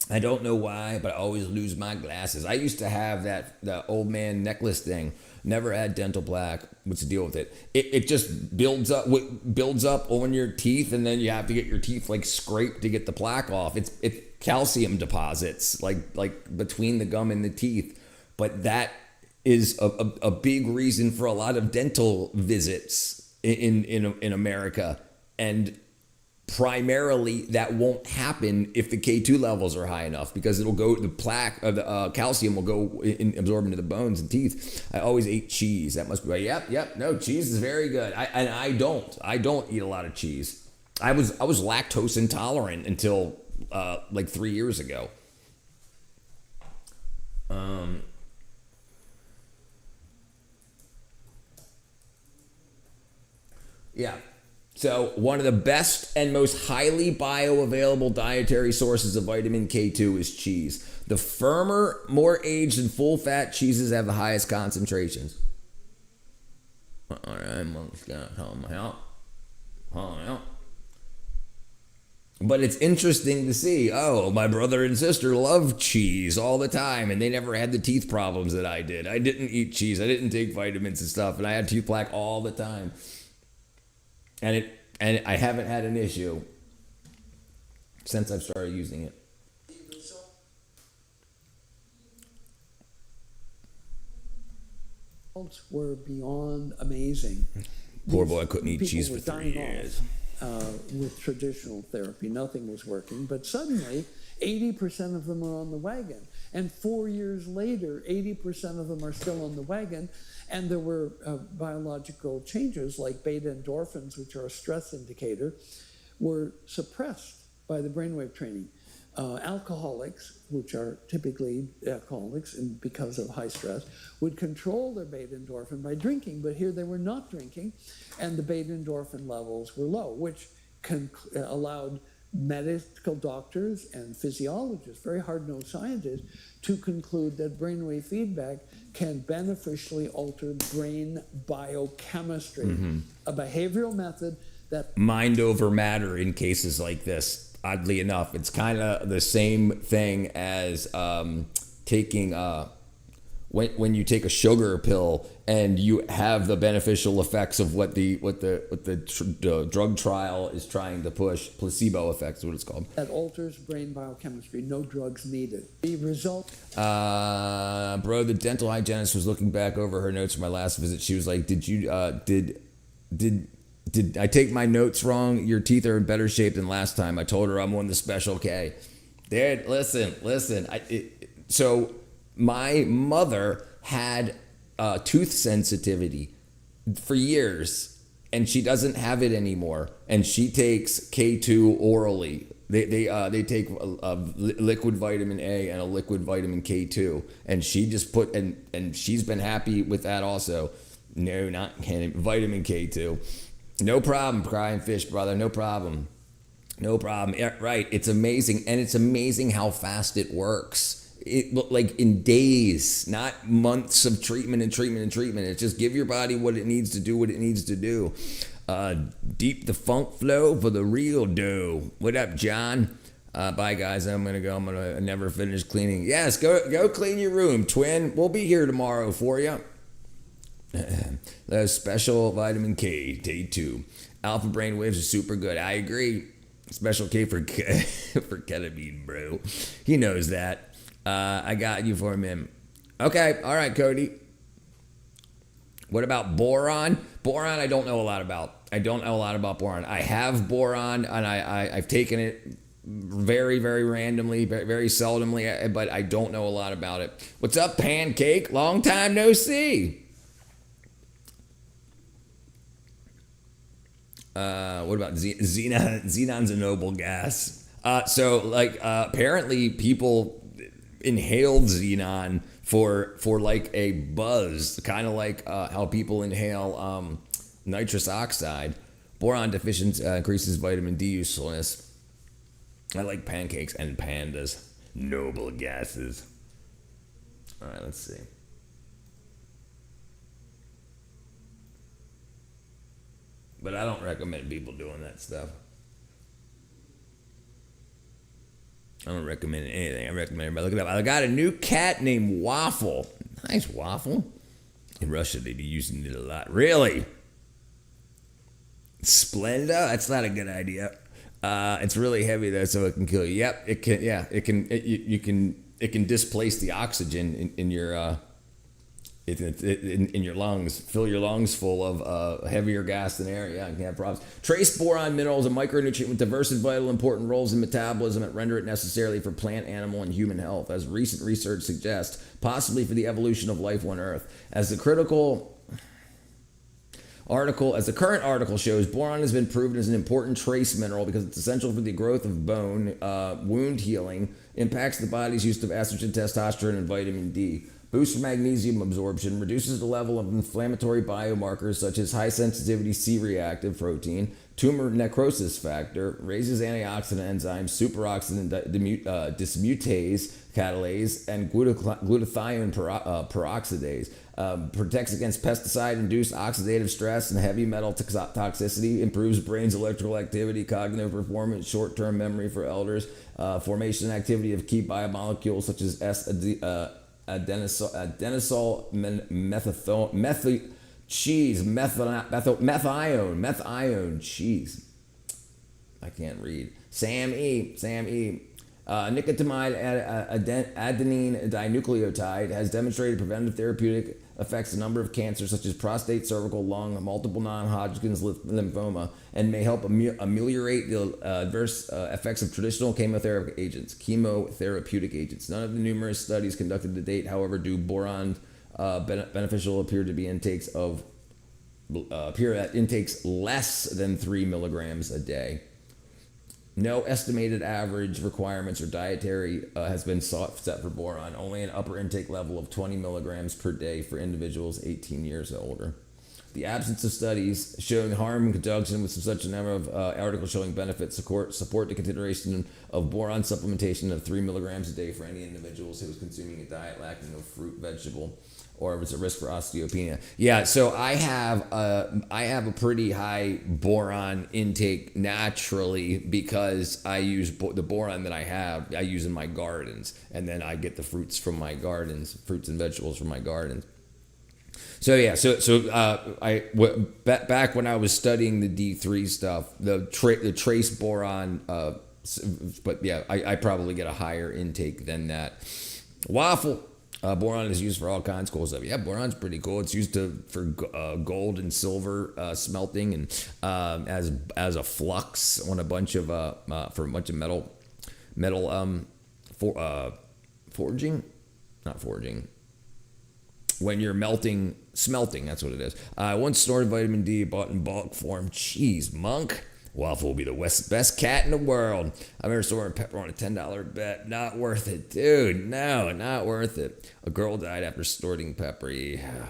Speaker 1: I don't know why, but I always lose my glasses. I used to have the old man necklace thing. Never had dental plaque. What's the deal with it? It just builds up on your teeth, and then you have to get your teeth like scraped to get the plaque off. It's calcium deposits like between the gum and the teeth. But that is a big reason for a lot of dental visits in America, and primarily that won't happen if the K2 levels are high enough, because the plaque or the calcium will go absorb into the bones and teeth. I always ate cheese. That must be right. Yep. No, cheese is very good. I don't eat a lot of cheese. I was lactose intolerant until like 3 years ago. Yeah. So one of the best and most highly bioavailable dietary sources of vitamin K2 is cheese. The firmer, more aged and full-fat cheeses have the highest concentrations. All right, but it's interesting to see, my brother and sister love cheese all the time, and they never had the teeth problems that I did. I didn't eat cheese. I didn't take vitamins and stuff, and I had tooth plaque all the time. And I haven't had an issue since I've started using it.
Speaker 6: Results were beyond amazing.
Speaker 1: Poor boy, I couldn't eat
Speaker 6: People
Speaker 1: cheese for
Speaker 6: were
Speaker 1: 3
Speaker 6: dying
Speaker 1: years.
Speaker 6: With traditional therapy, nothing was working. But suddenly, 80% of them are on the wagon. And 4 years later, 80% of them are still on the wagon. And there were biological changes like beta endorphins, which are a stress indicator, were suppressed by the brainwave training. Alcoholics, which are typically alcoholics and because of high stress, would control their beta endorphin by drinking, but here they were not drinking, and the beta endorphin levels were low, which allowed medical doctors and physiologists, very hard-nosed scientists, to conclude that brainwave feedback can beneficially alter brain biochemistry, a behavioral method that...
Speaker 1: Mind over matter in cases like this. Oddly enough, it's kind of the same thing as taking when you take a sugar pill and you have the beneficial effects of what the drug trial is trying to push. Placebo effect is what it's called.
Speaker 6: That alters brain biochemistry. No drugs needed. The result...
Speaker 1: Bro, the dental hygienist was looking back over her notes from my last visit. She was like, Did I take my notes wrong? Your teeth are in better shape than last time. I told her I'm on the special K. Dude, listen. So my mother had tooth sensitivity for years, and she doesn't have it anymore. And she takes K2 orally. They take a liquid vitamin A and a liquid vitamin K2, and she just and she's been happy with that also. No, not vitamin K2. No problem, crying fish, brother. No problem. Yeah, right. It's amazing. And it's amazing how fast it works. Like in days, not months of treatment. It's just give your body what it needs to do, what it needs to do. Deep the funk flow for the real dough. What up, John? Bye, guys. I'm going to go. I'm going to never finish cleaning. Yes, go clean your room, twin. We'll be here tomorrow for you. The special vitamin K, day 2. Alpha brain waves are super good. I agree. Special K for for ketamine, bro. He knows that. I got you for him. Okay, all right, Cody. What about boron? Boron, I don't know a lot about. I don't know a lot about boron. I have boron, and I've taken it very, very randomly, very, very seldomly, but I don't know a lot about it. What's up, Pancake? Long time no see. What about xenon? Xenon's a noble gas. Apparently people inhaled xenon for like a buzz, kind of like how people inhale nitrous oxide. Boron deficiency increases vitamin D usefulness. I like pancakes and pandas. Noble gases. All right, let's see. But I don't recommend people doing that stuff. I don't recommend anything. I recommend everybody look it up. I got a new cat named Waffle. Nice, Waffle. In Russia, they'd be using it a lot. Really? Splenda? That's not a good idea. It's really heavy though, so it can kill you. Yep, it can. Yeah, it can. It can displace the oxygen in your in your lungs, fill your lungs full of heavier gas than air. Yeah, you can have problems. Trace boron minerals, a micronutrient with diverse and vital important roles in metabolism that render it necessary for plant, animal, and human health, as recent research suggests, possibly for the evolution of life on Earth. As the current article shows, boron has been proven as an important trace mineral because it's essential for the growth of bone, wound healing, impacts the body's use of estrogen, testosterone, and vitamin D. Boosts magnesium absorption, reduces the level of inflammatory biomarkers such as high-sensitivity C-reactive protein, tumor necrosis factor, raises antioxidant enzymes, superoxidant dismutase catalase, and glutathione peroxidase. Protects against pesticide-induced oxidative stress and heavy metal toxicity, improves brain's electrical activity, cognitive performance, short-term memory for elders, formation and activity of key biomolecules such as adenosol methione, cheese. I can't read. Sam E. Nicotinamide adenine dinucleotide has demonstrated preventative therapeutic effects in a number of cancers such as prostate, cervical, lung, multiple non-Hodgkin's lymphoma, and may help ameliorate the adverse effects of traditional chemotherapeutic agents. None of the numerous studies conducted to date, however, do boron beneficial appear at intakes less than 3 milligrams a day. No estimated average requirements or dietary has been set for boron. Only an upper intake level of 20 milligrams per day for individuals 18 years or older. The absence of studies showing harm in conjunction with such a number of articles showing benefits support the consideration of boron supplementation of 3 milligrams a day for any individuals who is consuming a diet lacking of fruit, vegetable, or if it's a risk for osteopenia. Yeah, so I have a pretty high boron intake naturally because I use the boron that I use in my gardens, and then I get the fruits from my gardens, fruits and vegetables from my gardens. So yeah, back when I was studying the D3 stuff, the trace boron, but yeah, I probably get a higher intake than that. Waffle. Boron is used for all kinds of cool stuff. Yeah, boron's pretty cool. It's used for gold and silver smelting and as a flux on a bunch of for a bunch of metal forging, not forging. When you're smelting, that's what it is. I once stored vitamin D bought in bulk form. Jeez, Monk. Waffle will be the best cat in the world. I've ever stored pepper on a $10 bet. Not worth it, dude. No, not worth it. A girl died after storing pepper. Yeah.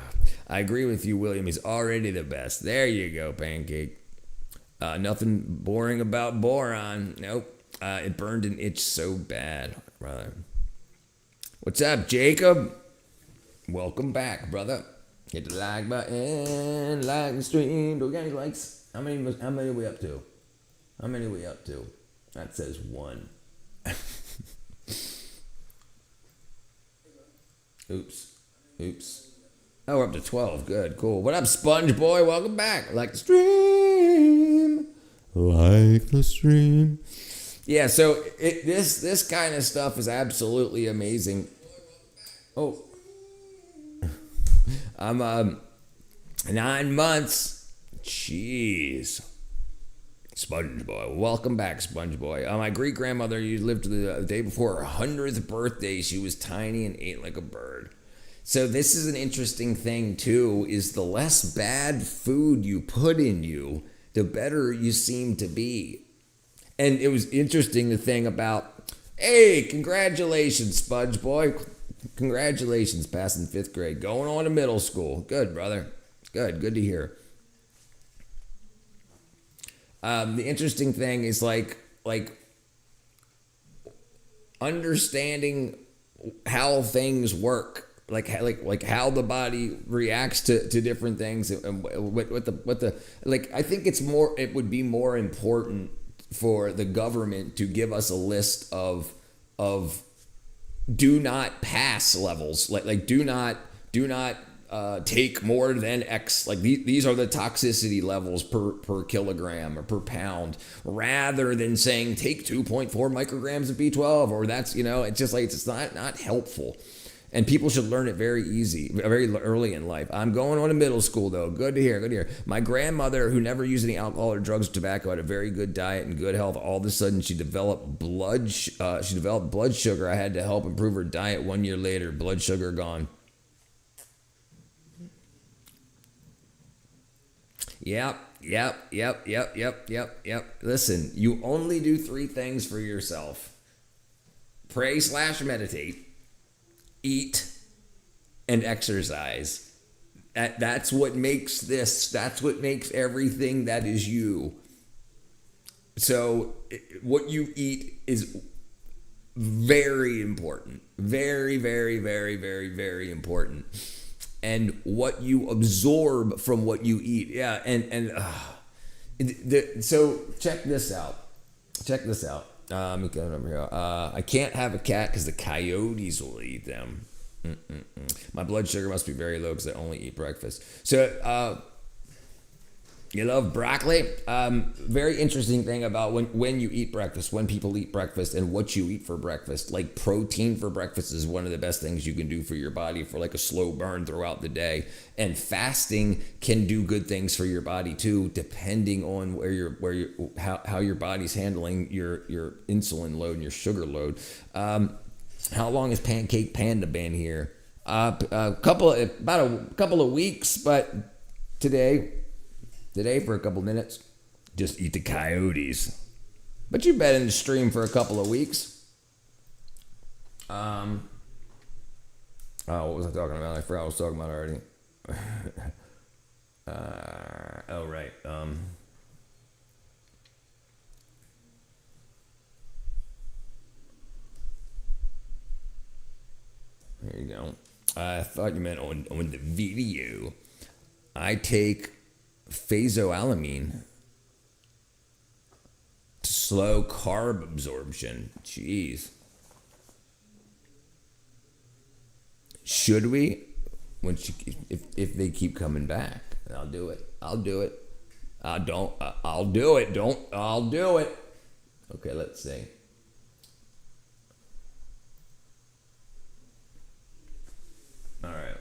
Speaker 1: I agree with you, William. He's already the best. There you go, Pancake. Nothing boring about boron. Nope. It burned an itch so bad, brother. What's up, Jacob? Welcome back, brother. Hit the like button, like the stream. Do we got any likes? How many are we up to? How many are we up to? That says 1. Oops. Oh, we're up to 12. Good, cool. What up, Sponge Boy? Welcome back. Like the stream. like the stream. Yeah, so this kind of stuff is absolutely amazing. Oh, I'm 9 months. Jeez. Sponge Boy. Welcome back, Sponge Boy. My great grandmother lived to the day before her 100th birthday. She was tiny and ate like a bird. So this is an interesting thing too, is the less bad food you put in you, the better you seem to be. And it was interesting the thing about, hey, congratulations, Sponge Boy. Congratulations, passing 5th grade. Going on to middle school. Good, brother. Good to hear. The interesting thing is like understanding how things work, like how the body reacts to different things, and what the like. I think it would be more important for the government to give us a list of do not pass levels, like do not take more than X, like these are the toxicity levels per kilogram or per pound, rather than saying take 2.4 micrograms of B12, or that's, it's just like, it's not helpful. And people should learn it very early in life. I'm going on to middle school though. Good to hear. My grandmother, who never used any alcohol or drugs or tobacco, had a very good diet and good health. All of a sudden, she developed blood sugar. I had to help improve her diet. 1 year later, blood sugar gone. Yep. Listen, you only do 3 things for yourself: pray / meditate, eat, and exercise. That's what makes this. That's what makes everything that is you. So what you eat is very important. Very, very, very, very, very important. And what you absorb from what you eat. Yeah, so check this out. Let me go over here. I can't have a cat because the coyotes will eat them. My blood sugar must be very low because I only eat breakfast. So, you love broccoli? Very interesting thing about when you eat breakfast, when people eat breakfast, and what you eat for breakfast. Like protein for breakfast is one of the best things you can do for your body for like a slow burn throughout the day. And fasting can do good things for your body too, depending on how your body's handling your insulin load and your sugar load. How long has Pancake Panda been here? About a couple of weeks, but today for a couple minutes, just eat the coyotes. But you've been in the stream for a couple of weeks. What was I talking about? I forgot what I was talking about already. Oh, right. There you go. I thought you meant on the video. I take phazoalamine to slow carb absorption. Jeez. Should we? If they keep coming back, I'll do it. I'll do it. Okay, let's see. All right.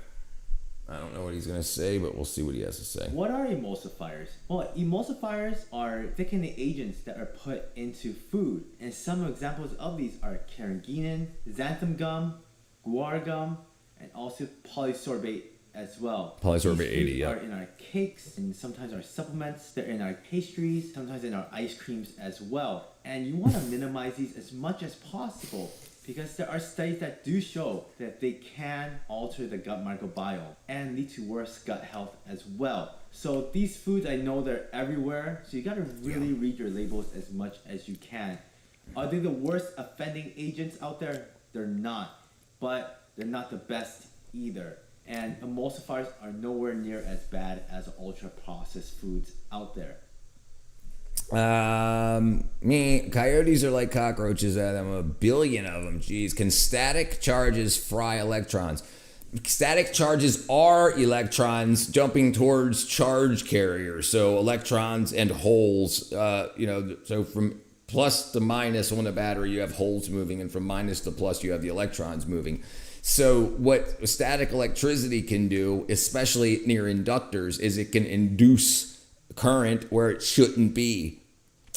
Speaker 1: I don't know what he's going to say, but we'll see what he has to say.
Speaker 7: What are emulsifiers? Well, emulsifiers are thickening agents that are put into food. And some examples of these are carrageenan, xanthan gum, guar gum, and also polysorbate as well.
Speaker 1: Polysorbate 80, yeah.
Speaker 7: Are in our cakes and sometimes our supplements. They're in our pastries, sometimes in our ice creams as well. And you want to minimize these as much as possible, because there are studies that do show that they can alter the gut microbiome and lead to worse gut health as well. So these foods, I know they're everywhere, so you gotta really read your labels as much as you can. Are they the worst offending agents out there? They're not, but they're not the best either. And emulsifiers are nowhere near as bad as ultra-processed foods out there.
Speaker 1: Coyotes are like cockroaches. I'm a billion of them. Jeez. Can static charges fry electrons? static charges are electrons jumping towards charge carriers. So electrons and holes, so from plus to minus on a battery, you have holes moving, and from minus to plus, you have the electrons moving. So what static electricity can do, especially near inductors, is it can induce current where it shouldn't be.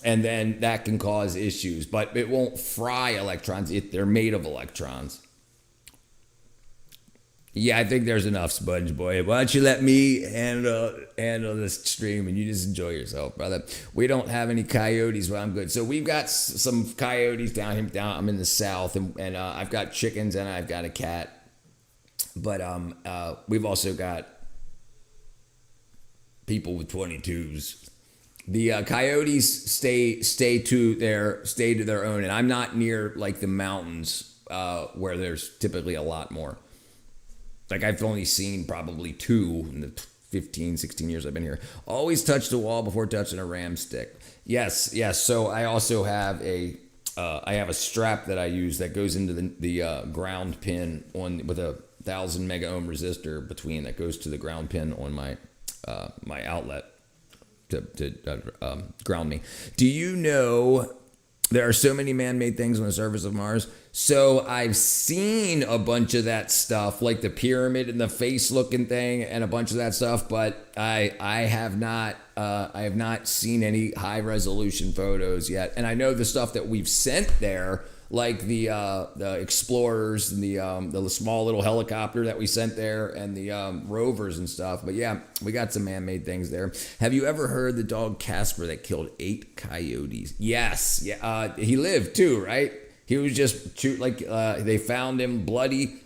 Speaker 1: And then that can cause issues, but it won't fry electrons if they're made of electrons. Yeah, I think there's enough, Sponge Boy. Why don't you let me handle this stream and you just enjoy yourself, brother? We don't have any coyotes, but I'm good. So we've got some coyotes down here. I'm in the south, and I've got chickens and I've got a cat. But we've also got people with 22s. The coyotes stay to their own, and I'm not near like the mountains where there's typically a lot more. Like I've only seen probably 2 in the 15, 16 years I've been here. Always touch the wall before touching a ram stick. Yes. So I also have a strap that I use that goes into the ground pin with a 1,000 mega ohm resistor between that goes to the ground pin on my outlet to ground me. Do you know there are so many man-made things on the surface of Mars? So I've seen a bunch of that stuff, like the pyramid and the face-looking thing, and a bunch of that stuff. But I have not seen any high-resolution photos yet. And I know the stuff that we've sent there, like the explorers and the small little helicopter that we sent there, and the rovers and stuff. But yeah, we got some man-made things there. Have you ever heard the dog Casper that killed 8 coyotes? Yes. Yeah. He lived too, right? He was just they found him bloody,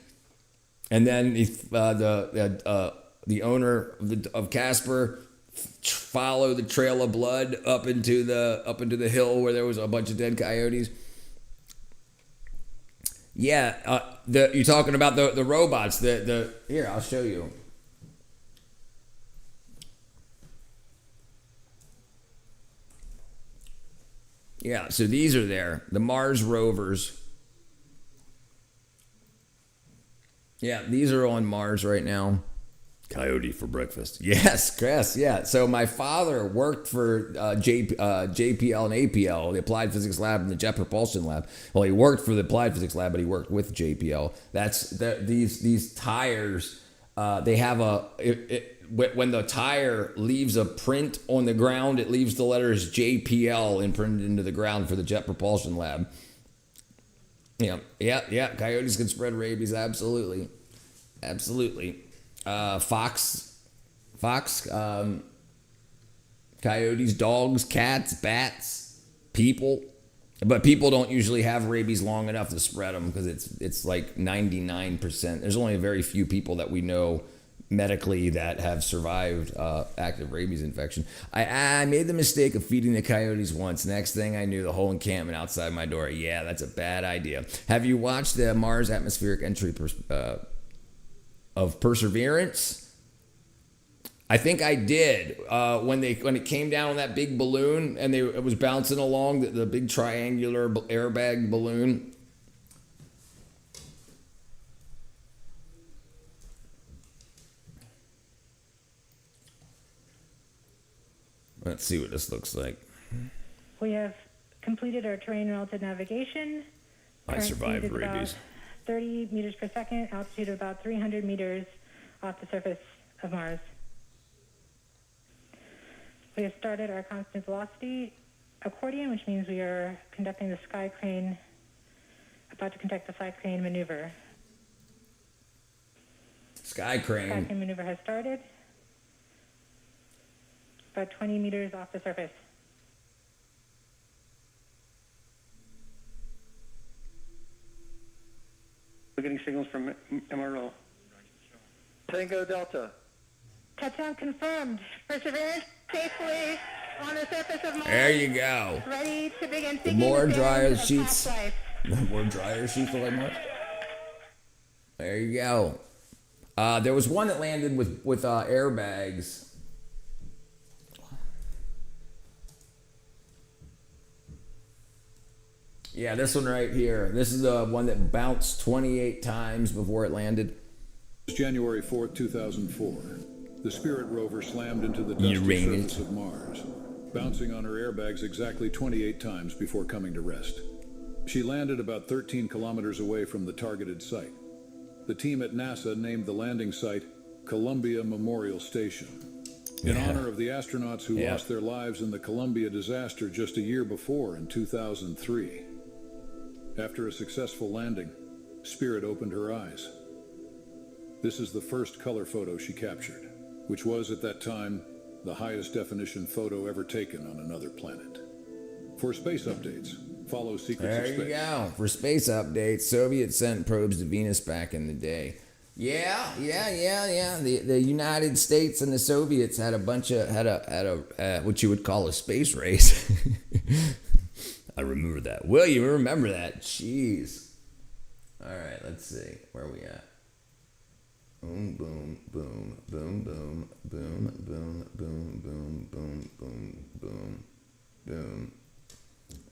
Speaker 1: and then the owner of Casper followed the trail of blood up into the hill where there was a bunch of dead coyotes. Yeah, you're talking about the robots. Here, I'll show you. Yeah, so these are there, the Mars rovers. Yeah, these are on Mars right now. Coyote for breakfast. Yes, Chris. Yeah. So my father worked for JPL and APL, the Applied Physics Lab and the Jet Propulsion Lab. Well, he worked for the Applied Physics Lab, but he worked with JPL. These tires. They have when the tire leaves a print on the ground, it leaves the letters JPL imprinted into the ground for the Jet Propulsion Lab. Yeah. Coyotes can spread rabies. Absolutely. Fox, coyotes, dogs, cats, bats, people. But people don't usually have rabies long enough to spread them because it's like 99%. There's only a very few people that we know medically that have survived active rabies infection. I made the mistake of feeding the coyotes once. Next thing I knew, the whole encampment outside my door. Yeah, that's a bad idea. Have you watched the Mars atmospheric entry of Perseverance? I think I did when it came down on that big balloon and it was bouncing along the big triangular airbag balloon. Let's see what this looks like.
Speaker 8: We have completed our terrain relative navigation.
Speaker 1: I survived rabies.
Speaker 8: 30 meters per second, altitude of about 300 meters off the surface of Mars. We have started our constant velocity accordion, which means we are conducting the sky crane, about to conduct the sky crane maneuver.
Speaker 1: Sky crane.
Speaker 8: Sky crane maneuver has started. About 20 meters off the surface.
Speaker 9: We're getting signals from MRO.
Speaker 5: Tango Delta.
Speaker 8: Touchdown confirmed. Perseverance safely on the surface of Mars.
Speaker 1: There you go.
Speaker 8: Ready to begin
Speaker 1: The more dryer sheets. The more dryer sheets like Mars. There you go. There was one that landed with airbags. Yeah, this one right here. This is the one that bounced 28 times before it landed.
Speaker 10: January 4th, 2004. The Spirit rover slammed into the dusty
Speaker 1: Uranus.
Speaker 10: surface of Mars, bouncing on her airbags exactly 28 times before coming to rest. She landed about 13 kilometers away from the targeted site. The team at NASA named the landing site Columbia Memorial Station, in
Speaker 1: Yeah.
Speaker 10: honor of the astronauts who
Speaker 1: Yeah.
Speaker 10: lost their lives in the Columbia disaster just a year before in 2003. After a successful landing, Spirit opened her eyes. This is the first color photo she captured, which was at that time the highest definition photo ever taken on another planet. For space updates, follow Secrets
Speaker 1: There
Speaker 10: of
Speaker 1: you
Speaker 10: Space.
Speaker 1: go. For space updates, Soviets sent probes to Venus back in the day. Yeah. The United States and the Soviets had a bunch of what you would call a space race. I remember that. Will you remember that? Jeez. All right, let's see where are we at. Boom, boom, boom, boom, boom, boom, boom, boom, boom, boom, boom, boom, boom.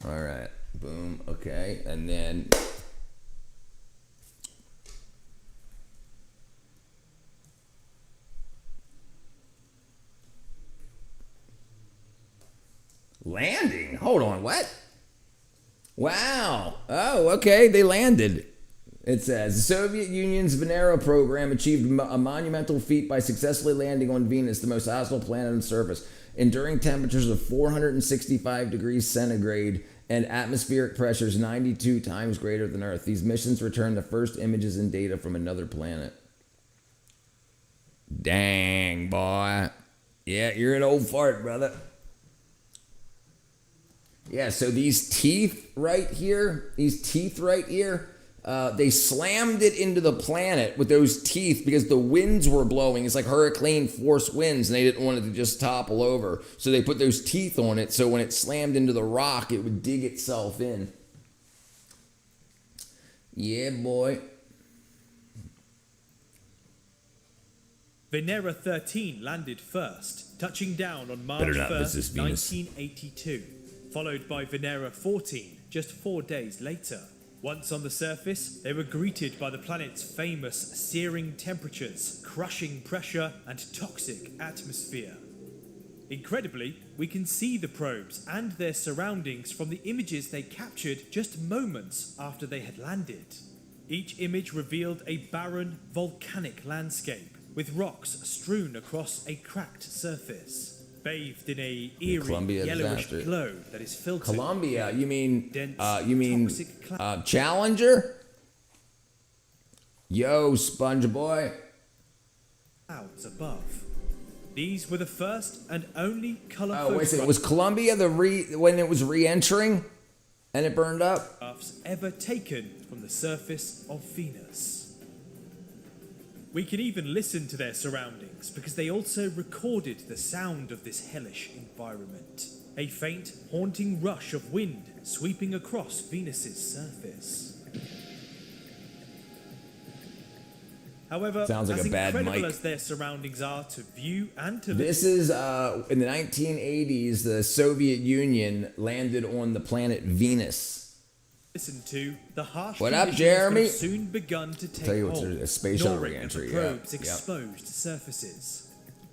Speaker 1: All right, boom. Okay, and then. Landing? Hold on, what? Wow. Oh, okay, they landed. It says the Soviet Union's Venera program achieved a monumental feat by successfully landing on Venus, the most hostile planet on the surface, enduring temperatures of 465 degrees centigrade and atmospheric pressures 92 times greater than Earth. These missions returned the first images and data from another planet. Dang, boy. Yeah, you're an old fart, brother. Yeah, so these teeth right here, they slammed it into the planet with those teeth because the winds were blowing. It's like hurricane force winds, and they didn't want it to just topple over. So they put those teeth on it, so when it slammed into the rock, it would dig itself in. Yeah, boy.
Speaker 11: Venera 13 landed first, touching down on March
Speaker 1: Better not miss this
Speaker 11: 1st,
Speaker 1: Venus.
Speaker 11: 1982, followed by Venera 14 just 4 days later. Once on the surface, they were greeted by the planet's famous searing temperatures, crushing pressure, and toxic atmosphere. Incredibly, we can see the probes and their surroundings from the images they captured just moments after they had landed. Each image revealed a barren, volcanic landscape, with rocks strewn across a cracked surface, bathed in a eerie
Speaker 1: Columbia
Speaker 11: yellowish
Speaker 1: disaster.
Speaker 11: glow that is filtered.
Speaker 1: Columbia, you mean
Speaker 11: dense, toxic
Speaker 1: Challenger? Yo, Sponge Boy.
Speaker 11: clouds above. These were the first and only color
Speaker 1: Oh, wait a second. Was Columbia when it was re-entering and it burned up?
Speaker 11: photographs ever taken from the surface of Venus. We can even listen to their surroundings because they also recorded the sound of this hellish environment. A faint, haunting rush of wind sweeping across Venus's surface. However,
Speaker 1: Sounds like
Speaker 11: as
Speaker 1: a bad
Speaker 11: incredible
Speaker 1: mic.
Speaker 11: as their surroundings are to view and to
Speaker 1: This is in the 1980s. The Soviet Union landed on the planet Venus.
Speaker 11: listen to, the harsh
Speaker 1: What up,
Speaker 11: conditions
Speaker 1: Jeremy?
Speaker 11: have soon begun to take
Speaker 1: Tell you what,
Speaker 11: hold,
Speaker 1: a space shuttle
Speaker 11: gnawing at
Speaker 1: re-entry,
Speaker 11: the
Speaker 1: yeah,
Speaker 11: probe's
Speaker 1: yep.
Speaker 11: exposed surfaces.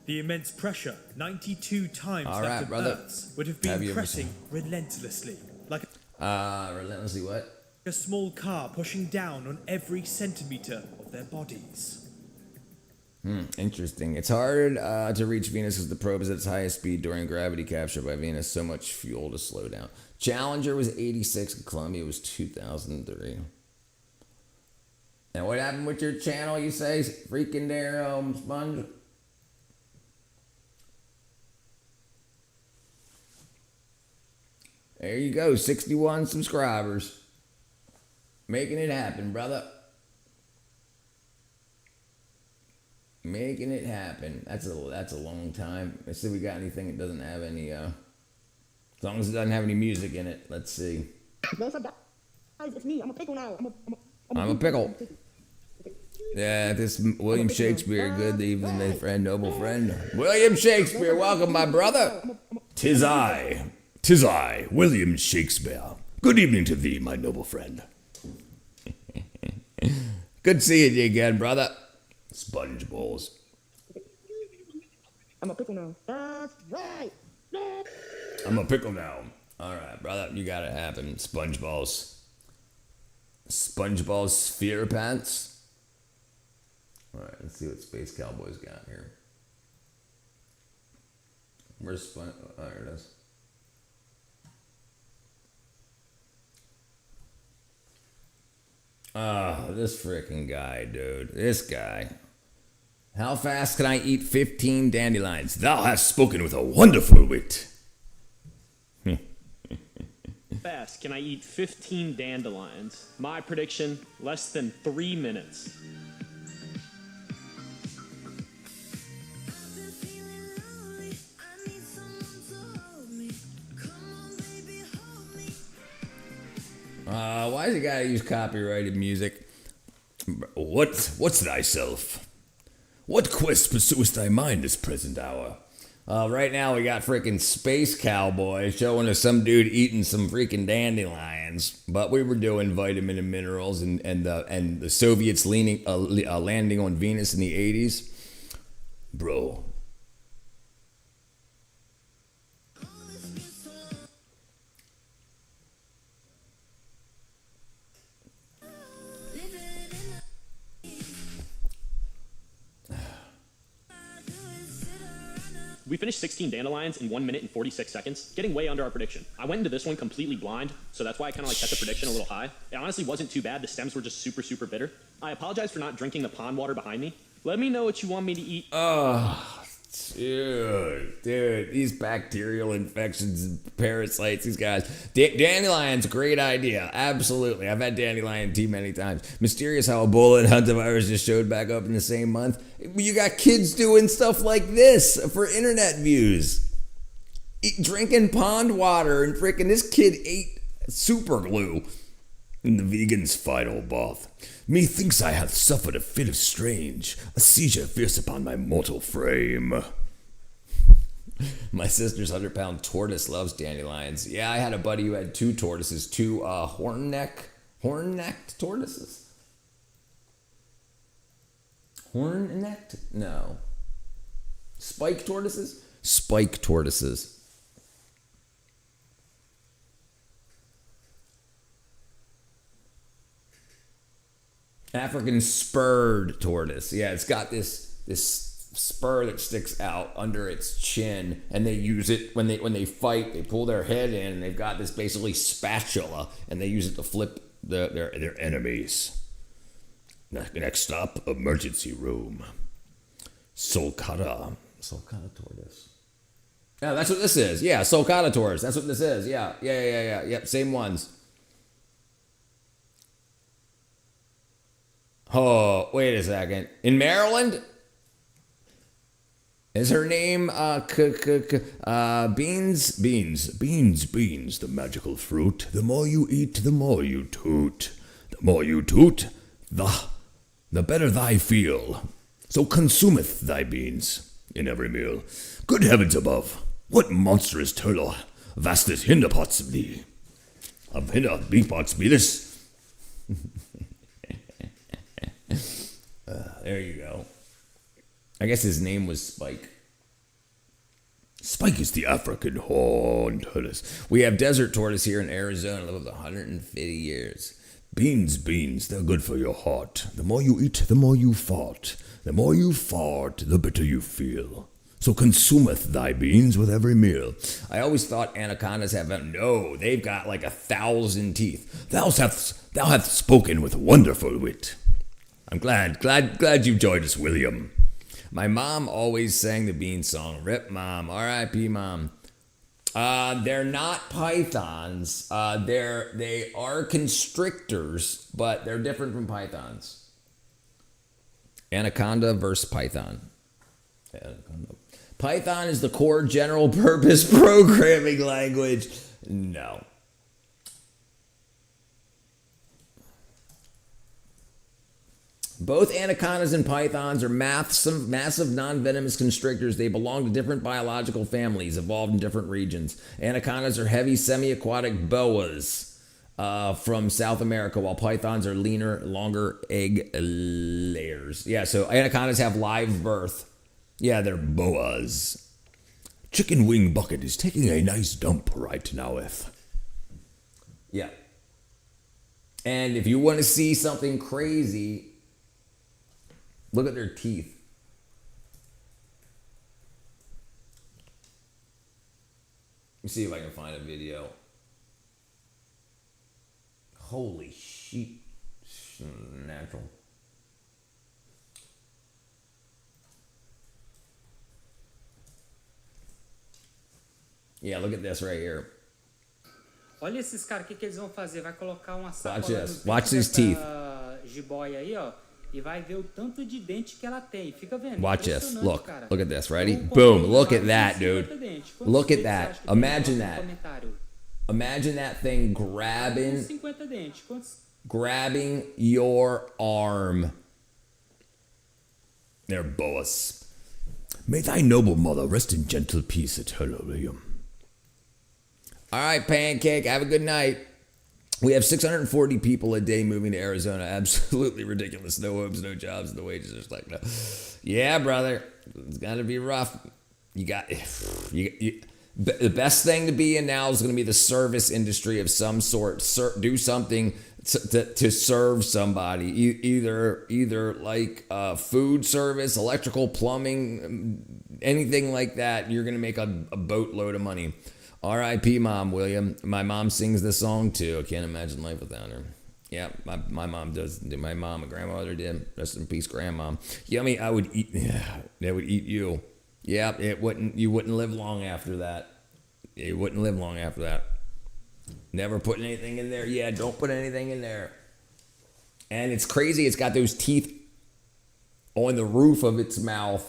Speaker 11: The immense pressure, 92 times
Speaker 1: All
Speaker 11: that
Speaker 1: right,
Speaker 11: of
Speaker 1: brother.
Speaker 11: Earth's, would have
Speaker 1: Have
Speaker 11: been
Speaker 1: you ever
Speaker 11: pressing relentlessly, like
Speaker 1: Relentlessly what?
Speaker 11: a small car pushing down on every centimeter of their bodies.
Speaker 1: Interesting. It's hard to reach Venus because the probe is at its highest speed during gravity capture by Venus. So much fuel to slow down. Challenger was 86 and Columbia was 2003. And what happened with your channel, you say? Freaking there, Sponge? There you go, 61 subscribers. Making it happen, brother. Making it happen. That's a long time. Let's see if we got anything that doesn't have any as long as it doesn't have any music in it. Let's see.
Speaker 12: What's up, guys? It's me. I'm a pickle now.
Speaker 1: I'm a pickle. Yeah, this William Shakespeare, good evening, my friend, noble friend. William Shakespeare, welcome, my brother. 'Tis I, William Shakespeare. Good evening to thee, my noble friend. Good seeing you again, brother. Sponge balls.
Speaker 12: I'm a pickle now. That's right.
Speaker 1: I'm a pickle now. All right, brother, you got it happen. Sponge balls. Sponge balls sphere pants. All right, let's see what Space Cowboys got here. Where's Sponge? Oh, there it is. Oh, this freaking guy, dude. This guy. How fast can I eat 15 dandelions? Thou hast spoken with a wonderful wit.
Speaker 13: Fast can I eat 15 dandelions? My prediction, less than 3 minutes.
Speaker 1: Why does you gotta use copyrighted music? What's thyself? What quest pursuest thy mind this present hour? Right now we got freaking Space Cowboy showing us some dude eating some freaking dandelions, but we were doing vitamin and minerals and the Soviets landing on Venus in the 80s. Bro.
Speaker 13: We finished 16 dandelions in 1 minute and 46 seconds, getting way under our prediction. I went into this one completely blind, so that's why I kind of like set the prediction a little high. It honestly wasn't too bad. The stems were just super, super bitter. I apologize for not drinking the pond water behind me. Let me know what you want me to eat.
Speaker 1: Oh, dude, these bacterial infections and parasites, these guys. Dandelion's a great idea. Absolutely. I've had dandelion tea many times. Mysterious how Ebola and hantavirus just showed back up in the same month. You got kids doing stuff like this for internet views. Drinking pond water, and freaking this kid ate super glue in the vegan's final bath. Methinks I have suffered a fit of strange, a seizure fierce upon my mortal frame. My sister's 100-pound tortoise loves dandelions. Yeah, I had a buddy who had two tortoises, two horn-necked tortoises. Horn-necked? No. Spike tortoises? Spike tortoises. African spurred tortoise. Yeah, it's got this spur that sticks out under its chin, and they use it when they fight. They pull their head in, and they've got this basically spatula, and they use it to flip their enemies. Next stop, emergency room. Sulcata tortoise. Yeah, that's what this is. Yeah, sulcata tortoise. That's what this is. Yeah. Yep, same ones. Oh, wait a second. In Maryland? Is her name Beans? Beans, the magical fruit. The more you eat, the more you toot. The more you toot, the better thy feel. So consumeth thy beans in every meal. Good heavens above, what monstrous turtle vastest hinder pots of thee? Of hinder beef pots be this? There you go. I guess his name was Spike. Spike is the African horned tortoise. We have desert tortoise here in Arizona, live 150 years. Beans, they're good for your heart. The more you eat, the more you fart. The more you fart, the better you feel. So consumeth thy beans with every meal. I always thought anacondas have no, they've got like 1,000 teeth. Thou hast spoken with wonderful wit. I'm glad you joined us, William. My mom always sang the Bean song. Rip Mom, R.I.P. Mom. They're not pythons. They are constrictors, but they're different from pythons. Anaconda versus python. Anaconda. Python is the core general purpose programming language. No. Both anacondas and pythons are massive non-venomous constrictors. They belong to different biological families, evolved in different regions. Anacondas are heavy semi-aquatic boas. from South America, while pythons are leaner, longer egg layers. Yeah, so anacondas have live birth. Yeah, they're boas. Chicken Wing Bucket is taking a nice dump right now, Yeah. And if you want to see something crazy, look at their teeth. Let me see if I can find a video. Holy sheep. Natural. Yeah, look at this right here.
Speaker 14: Olha esses caras, o que eles vão fazer? Vai colocar uma sacola
Speaker 1: Watch this.
Speaker 14: no
Speaker 1: Watch
Speaker 14: dente
Speaker 1: these teeth.
Speaker 14: dessa jiboia aí, ó. E vai ver o tanto de dente que ela tem. Fica vendo?
Speaker 1: Watch this.
Speaker 14: Impressionante,
Speaker 1: Look.
Speaker 14: cara.
Speaker 1: Look at this. Ready?
Speaker 14: Eu
Speaker 1: Boom.
Speaker 14: contei
Speaker 1: Look at
Speaker 14: vários
Speaker 1: that,
Speaker 14: 50
Speaker 1: dude.
Speaker 14: dentes. Quantos
Speaker 1: Look at
Speaker 14: dentes você
Speaker 1: that.
Speaker 14: acha que tem?
Speaker 1: Imagine
Speaker 14: Bota no
Speaker 1: that.
Speaker 14: comentário.
Speaker 1: Imagine that thing grabbing
Speaker 14: 50 dentes. Quantos?
Speaker 1: grabbing your arm. They're boas. May thy noble mother rest in gentle peace eternally. All right, Pancake. Have a good night. We have 640 people a day moving to Arizona. Absolutely ridiculous. No homes, no jobs, and the wages are just like, no. Yeah, brother. It's got to be rough. You got the best thing to be in now is going to be the service industry of some sort. Do something to serve somebody. Either like food service, electrical, plumbing, anything like that. You're going to make a boatload of money. R.I.P. Mom, William. My mom sings this song too. I can't imagine life without her. Yeah, my mom does. My mom, my grandmother did. Rest in peace, grandmom. Yummy. I would eat. Yeah, they would eat you. Yeah, it wouldn't. You wouldn't live long after that. You wouldn't live long after that. Never put anything in there. Yeah, don't put anything in there. And it's crazy. It's got those teeth on the roof of its mouth,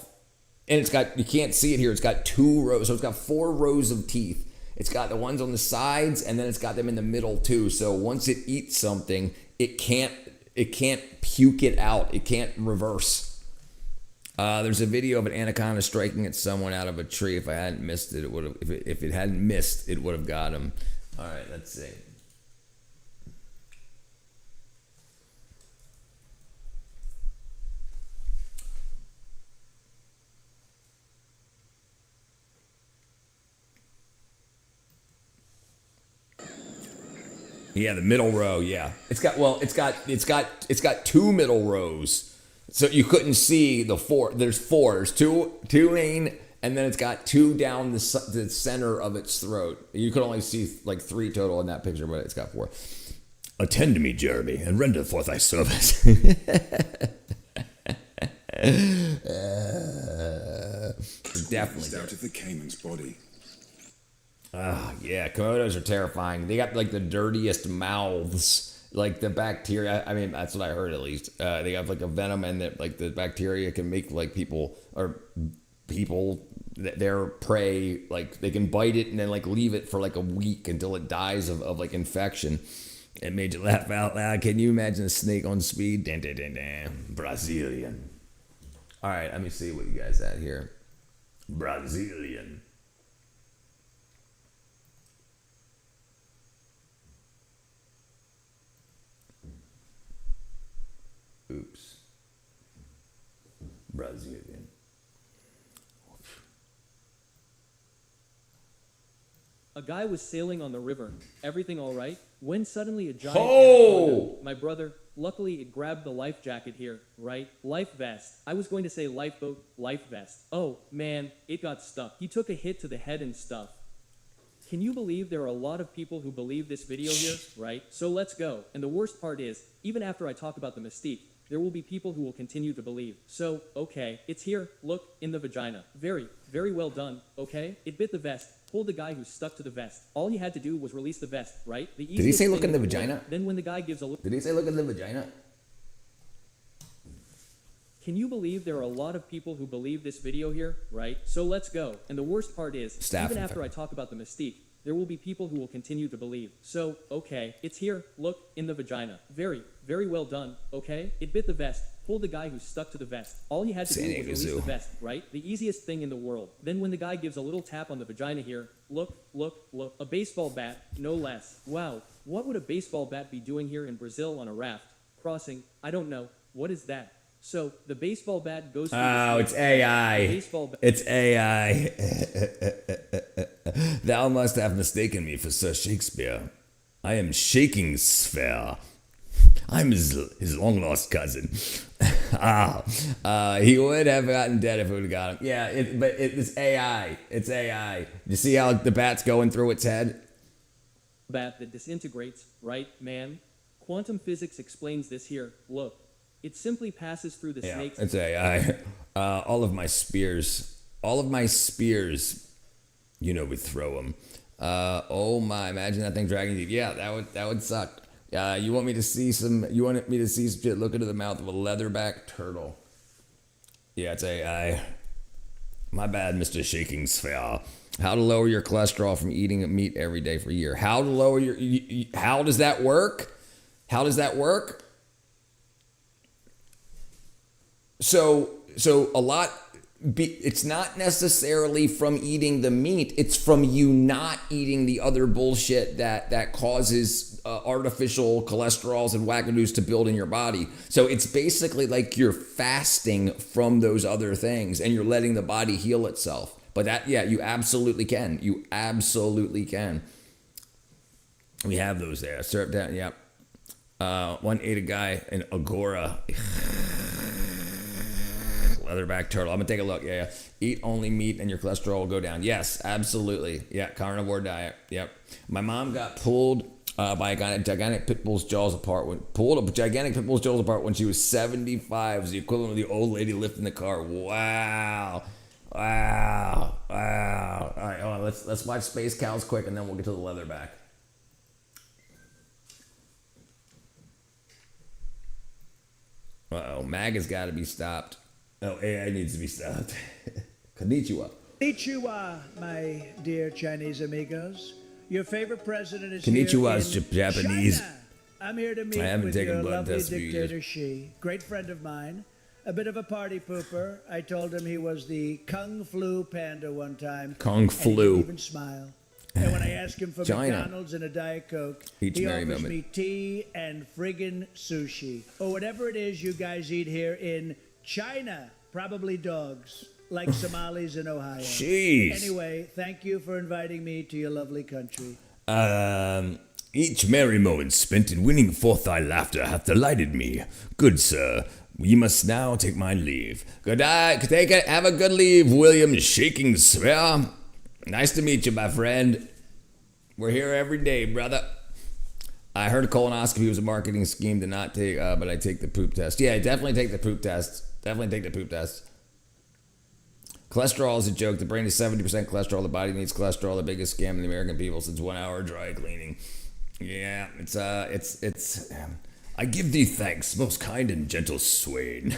Speaker 1: and it's got. You can't see it here. It's got 2 rows. So it's got 4 rows of teeth. It's got the ones on the sides, and then it's got them in the middle too. So once it eats something, it can't puke it out. It can't reverse. There's a video of an anaconda striking at someone out of a tree. If I hadn't missed it, it would have. If it hadn't missed, it would have got him. All right, let's see. Yeah, the middle row. Yeah, it's got 2 middle rows, so you couldn't see the 4. There's 4. There's two in, and then it's got 2 down the center of its throat. You could only see like 3 total in that picture, but it's got 4. Attend to me, Jeremy, and render forth thy service. Definitely.
Speaker 15: Out of the caiman's body.
Speaker 1: Yeah, Komodos are terrifying. They got like the dirtiest mouths, like the bacteria. I mean, that's what I heard at least. They have like a venom, and that like the bacteria can make like people their prey, like they can bite it and then like leave it for like a week until it dies of like infection. It made you laugh out loud. Can you imagine a snake on speed? Dan, dan, dan, dan. Brazilian. All right, let me see what you guys had here. Brazilian. Oops. Brazilian.
Speaker 16: A guy was sailing on the river, everything all right, when suddenly a giant
Speaker 1: Oh!
Speaker 16: My brother, luckily it grabbed the life jacket here, right? Life vest. I was going to say lifeboat, life vest. Oh, man, it got stuck. He took a hit to the head and stuff. Can you believe there are a lot of people who believe this video here, right? So let's go. And the worst part is, even after I talk about the mystique, there will be people who will continue to believe. So, okay, it's here, look, in the vagina. Very, very well done, okay? It bit the vest. Pulled the guy who stuck to the vest. All he had to do was release the vest, right? The
Speaker 1: Did he say look in the
Speaker 16: world.
Speaker 1: vagina?
Speaker 16: Then when the guy gives a look...
Speaker 1: Did he say look in the vagina?
Speaker 16: Can you believe there are a lot of people who believe this video here, right? So let's go. And the worst part is, even after I talk about the mystique, there will be people who will continue to believe. So, okay, it's here, look, in the vagina. Very, very well done, okay? It bit the vest, pulled the guy who stuck to the vest. All you had to do was release the vest, right? The easiest thing in the world. Then when the guy gives a little tap on the vagina here, look, look, look, a baseball bat, no less. Wow, What would a baseball bat be doing here in Brazil on a raft? Crossing, I don't know. What is that? So, the baseball bat goes through
Speaker 1: Oh,
Speaker 16: the
Speaker 1: it's AI.
Speaker 16: baseball bat.
Speaker 1: It's AI. Thou must have mistaken me for Sir Shakespeare. I am Shaking Sphere. I'm his long lost cousin. He would have gotten dead if we would have got him. Yeah, it's AI. It's AI. You see how the bat's going through its head?
Speaker 16: Bat that disintegrates, right, man? Quantum physics explains this here. Look, it simply passes through the
Speaker 1: Yeah,
Speaker 16: snake's...
Speaker 1: it's AI. All of my spears, you know, we throw them. Oh my! Imagine that thing dragging you. Yeah, that would suck. You want me to see some? You want me to see some shit? Look into the mouth of a leatherback turtle. Yeah, it's AI. My bad, Mr. Shaking Sphere. How to lower your cholesterol from eating meat every day for a year? How to lower your? How does that work? How does that work? So a lot. It's not necessarily from eating the meat. It's from you not eating the other bullshit that causes artificial cholesterols and wackadoos to build in your body. So it's basically like you're fasting from those other things and you're letting the body heal itself. But that, yeah, you absolutely can. You absolutely can. We have those there. Served down, yep. One ate a guy in Agora. Leatherback turtle. I'm gonna take a look. Yeah. Eat only meat and your cholesterol will go down. Yes, absolutely. Yeah, carnivore diet. Yep. My mom got pulled by a gigantic pit bull's jaws apart. Pulled a gigantic pit bull's jaws apart when she was 75. It was the equivalent of the old lady lifting the car. Wow. Wow. Wow. All right, hold on. Let's watch Space Cows quick, and then we'll get to the leatherback. Uh-oh. MAG has got to be stopped. Oh, AI needs to be stopped. Konnichiwa.
Speaker 15: Konnichiwa, my dear Chinese amigos. Your favorite president is
Speaker 1: Konnichiwa is
Speaker 15: here in
Speaker 1: Japanese.
Speaker 15: China. I'm here to meet
Speaker 1: I haven't
Speaker 15: with
Speaker 1: taken
Speaker 15: your
Speaker 1: blood
Speaker 15: lovely
Speaker 1: tests for
Speaker 15: dictator
Speaker 1: years.
Speaker 15: Xi. Great friend of mine. A bit of a party pooper. I told him he was the Kung Flu Panda one time.
Speaker 1: Kung
Speaker 15: and he
Speaker 1: Flu.
Speaker 15: didn't even smile. And when I asked him for
Speaker 1: China.
Speaker 15: McDonald's and a Diet Coke,
Speaker 1: Each
Speaker 15: he
Speaker 1: merry
Speaker 15: offers
Speaker 1: moment.
Speaker 15: me tea and friggin' sushi. Or whatever it is you guys eat here in China. Probably dogs, like Somalis in Ohio.
Speaker 1: Jeez.
Speaker 15: Anyway, thank you for inviting me to your lovely country.
Speaker 1: Each merry moment spent in winning forth thy laughter hath delighted me. Good sir, we must now take my leave. Good night. Have a good leave, William Shaking Sphere. Nice to meet you, my friend. We're here every day, brother. I heard a colonoscopy was a marketing scheme to not take, but I take the poop test. Yeah, definitely take the poop test. Definitely take the poop test. Cholesterol is a joke. The brain is 70% cholesterol. The body needs cholesterol. The biggest scam in the American people since 1 hour dry cleaning. Yeah, it's. I give thee thanks, most kind and gentle swain.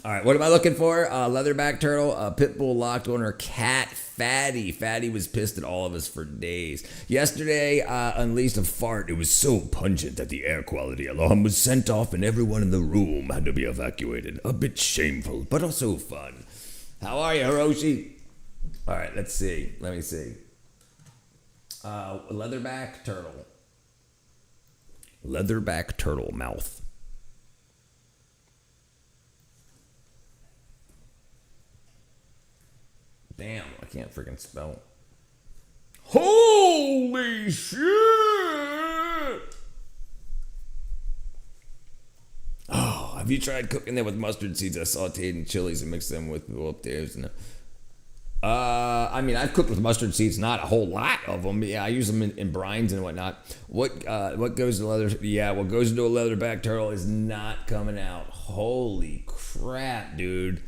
Speaker 1: All right, what am I looking for? Leatherback turtle, a pit bull locked owner, cat, Fatty. Fatty was pissed at all of us for days. Yesterday, unleashed a fart. It was so pungent that the air quality alarm was sent off and everyone in the room had to be evacuated. A bit shameful, but also fun. How are you, Hiroshi? All right, let's see. Let me see. Leatherback turtle. Leatherback turtle mouth. Damn, I can't freaking spell. Holy shit! Oh, have you tried cooking them with mustard seeds I sauteed in chilies and mixed them with potatoes? I mean, I've cooked with mustard seeds, not a whole lot of them. Yeah, I use them in brines and whatnot. What goes to leather? Yeah, what goes into a leatherback turtle is not coming out. Holy crap, dude!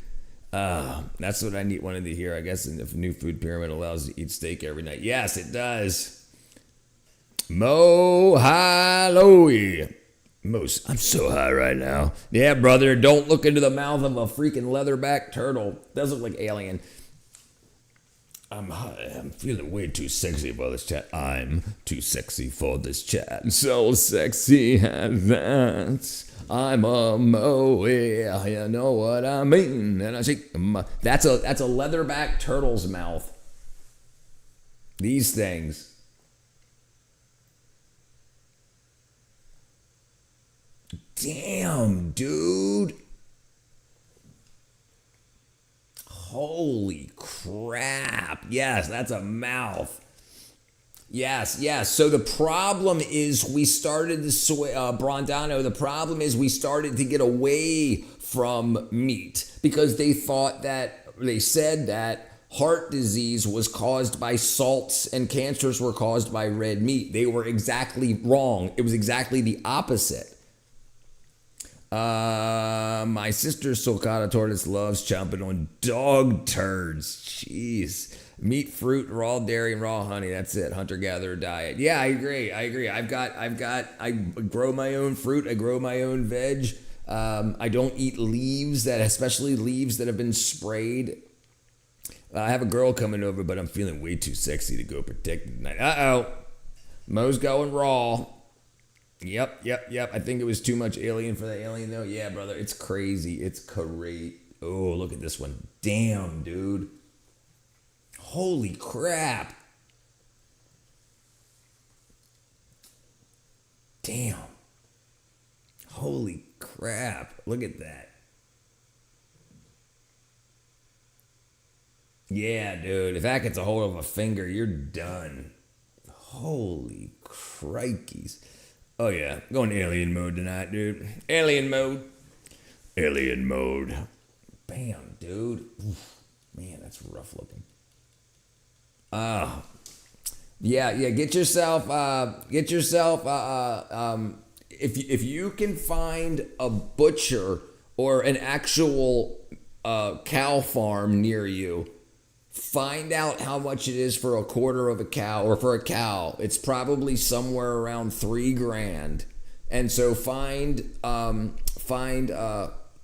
Speaker 1: That's what I wanted to hear. I guess if New Food Pyramid allows you to eat steak every night. Yes, it does. Mohaloe. I'm so high right now. Yeah, brother, don't look into the mouth of a freaking leatherback turtle. Does look like alien. I'm high. I'm feeling way too sexy for this chat. I'm too sexy for this chat. So sexy at that. I'm a moe, you know what I mean. And I say, that's a leatherback turtle's mouth. These things. Damn, dude. Holy crap. Yes, that's a mouth. Yes. So the problem is we started Brondano, the problem is we started to get away from meat because they said that heart disease was caused by salts and cancers were caused by red meat. They were exactly wrong. It was exactly the opposite. My sister Sulcata Tortoise loves chomping on dog turds. Jeez. Meat, fruit, raw dairy, and raw honey. That's it. Hunter-gatherer diet. Yeah, I agree. I grow my own fruit. I grow my own veg. I don't eat leaves, especially leaves that have been sprayed. I have a girl coming over, but I'm feeling way too sexy to go protected tonight. Uh-oh. Mo's going raw. Yep. I think it was too much alien for the alien, though. Yeah, brother. It's crazy. It's great. Oh, look at this one. Damn, dude. Holy crap. Damn. Holy crap. Look at that. Yeah, dude. If that gets a hold of a finger, you're done. Holy crikeys. Oh, yeah. Going alien mode tonight, dude. Alien mode. Bam, dude. Oof. Man, that's rough looking. Yeah. Get yourself. If you can find a butcher or an actual cow farm near you, find out how much it is for a quarter of a cow, or for a cow. It's probably somewhere around $3,000. And so find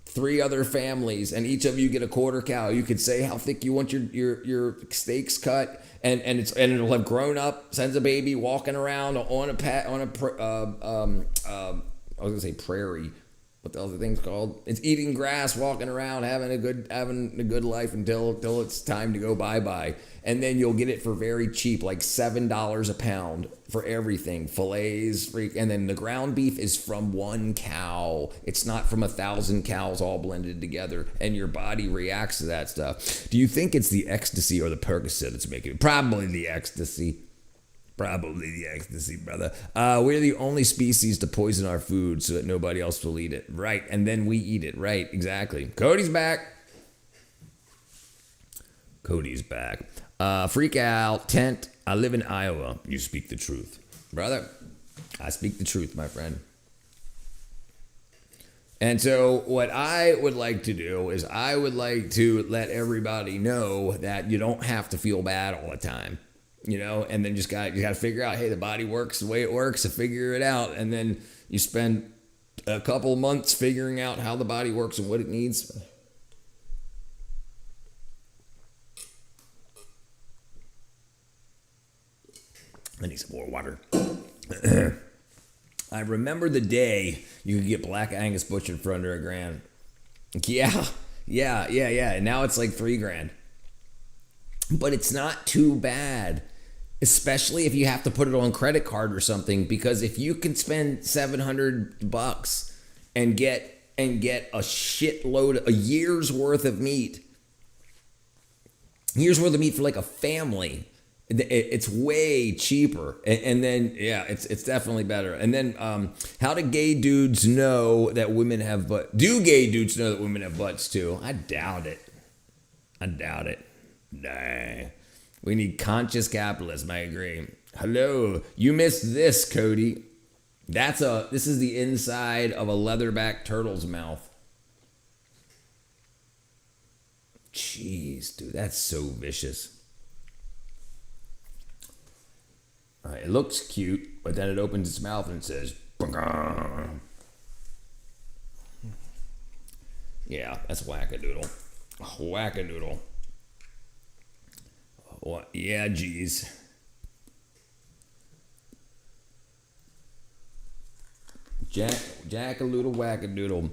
Speaker 1: 3 other families, and each of you get a quarter cow. You could say how thick you want your steaks cut, and it'll have grown up, sends a baby walking around on a prairie. What the hell are the things called? It's eating grass, walking around, having a good life until it's time to go bye-bye. And then you'll get it for very cheap, like $7 a pound for everything. Fillets, and then the ground beef is from 1 cow. It's not from 1,000 cows all blended together, and your body reacts to that stuff. Do you think it's the ecstasy or the Percocet that's making it? Probably the ecstasy. Brother. We're the only species to poison our food so that nobody else will eat it. Right. And then we eat it. Right. Exactly. Cody's back. Freak out. Tent. I live in Iowa. You speak the truth. Brother, I speak the truth, my friend. And so what I would like to do is I would like to let everybody know that you don't have to feel bad all the time. And then you got to figure out, hey, the body works the way it works, so figure it out. And then you spend a couple months figuring out how the body works and what it needs. I need some more water. I remember the day you could get Black Angus butchered for under $1,000. Yeah. And now it's like $3,000. But it's not too bad, especially if you have to put it on credit card or something, because if you can spend $700 and get a shitload, a year's worth of meat for like a family, it's way cheaper. And then, yeah, it's definitely better. And then, how do gay dudes know that women have butts? Do gay dudes know that women have butts too? I doubt it. Nah. We need conscious capitalism, I agree. Hello. You missed this, Cody. This is the inside of a leatherback turtle's mouth. Jeez, dude, that's so vicious. All right, it looks cute, but then it opens its mouth and it says, "Bah." Yeah, that's wackadoodle. What? Yeah, geez. Jack-a-loodle, wackadoodle.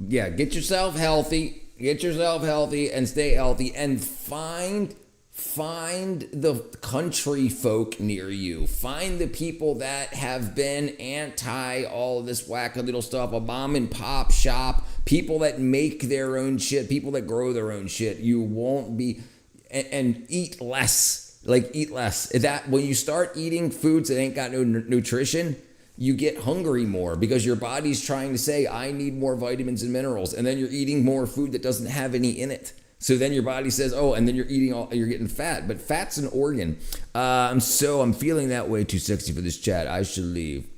Speaker 1: Yeah, get yourself healthy and stay healthy, and find Find the country folk near you. Find the people that have been anti all of this wackadoodle stuff, a mom and pop shop, people that make their own shit, people that grow their own shit. You won't be, and eat less. Like, eat less. That when you start eating foods that ain't got no nutrition, you get hungry more because your body's trying to say, I need more vitamins and minerals. And then you're eating more food that doesn't have any in it. So then your body says, oh, and then you're getting fat. But fat's an organ. I'm feeling that way too sexy for this chat. I should leave.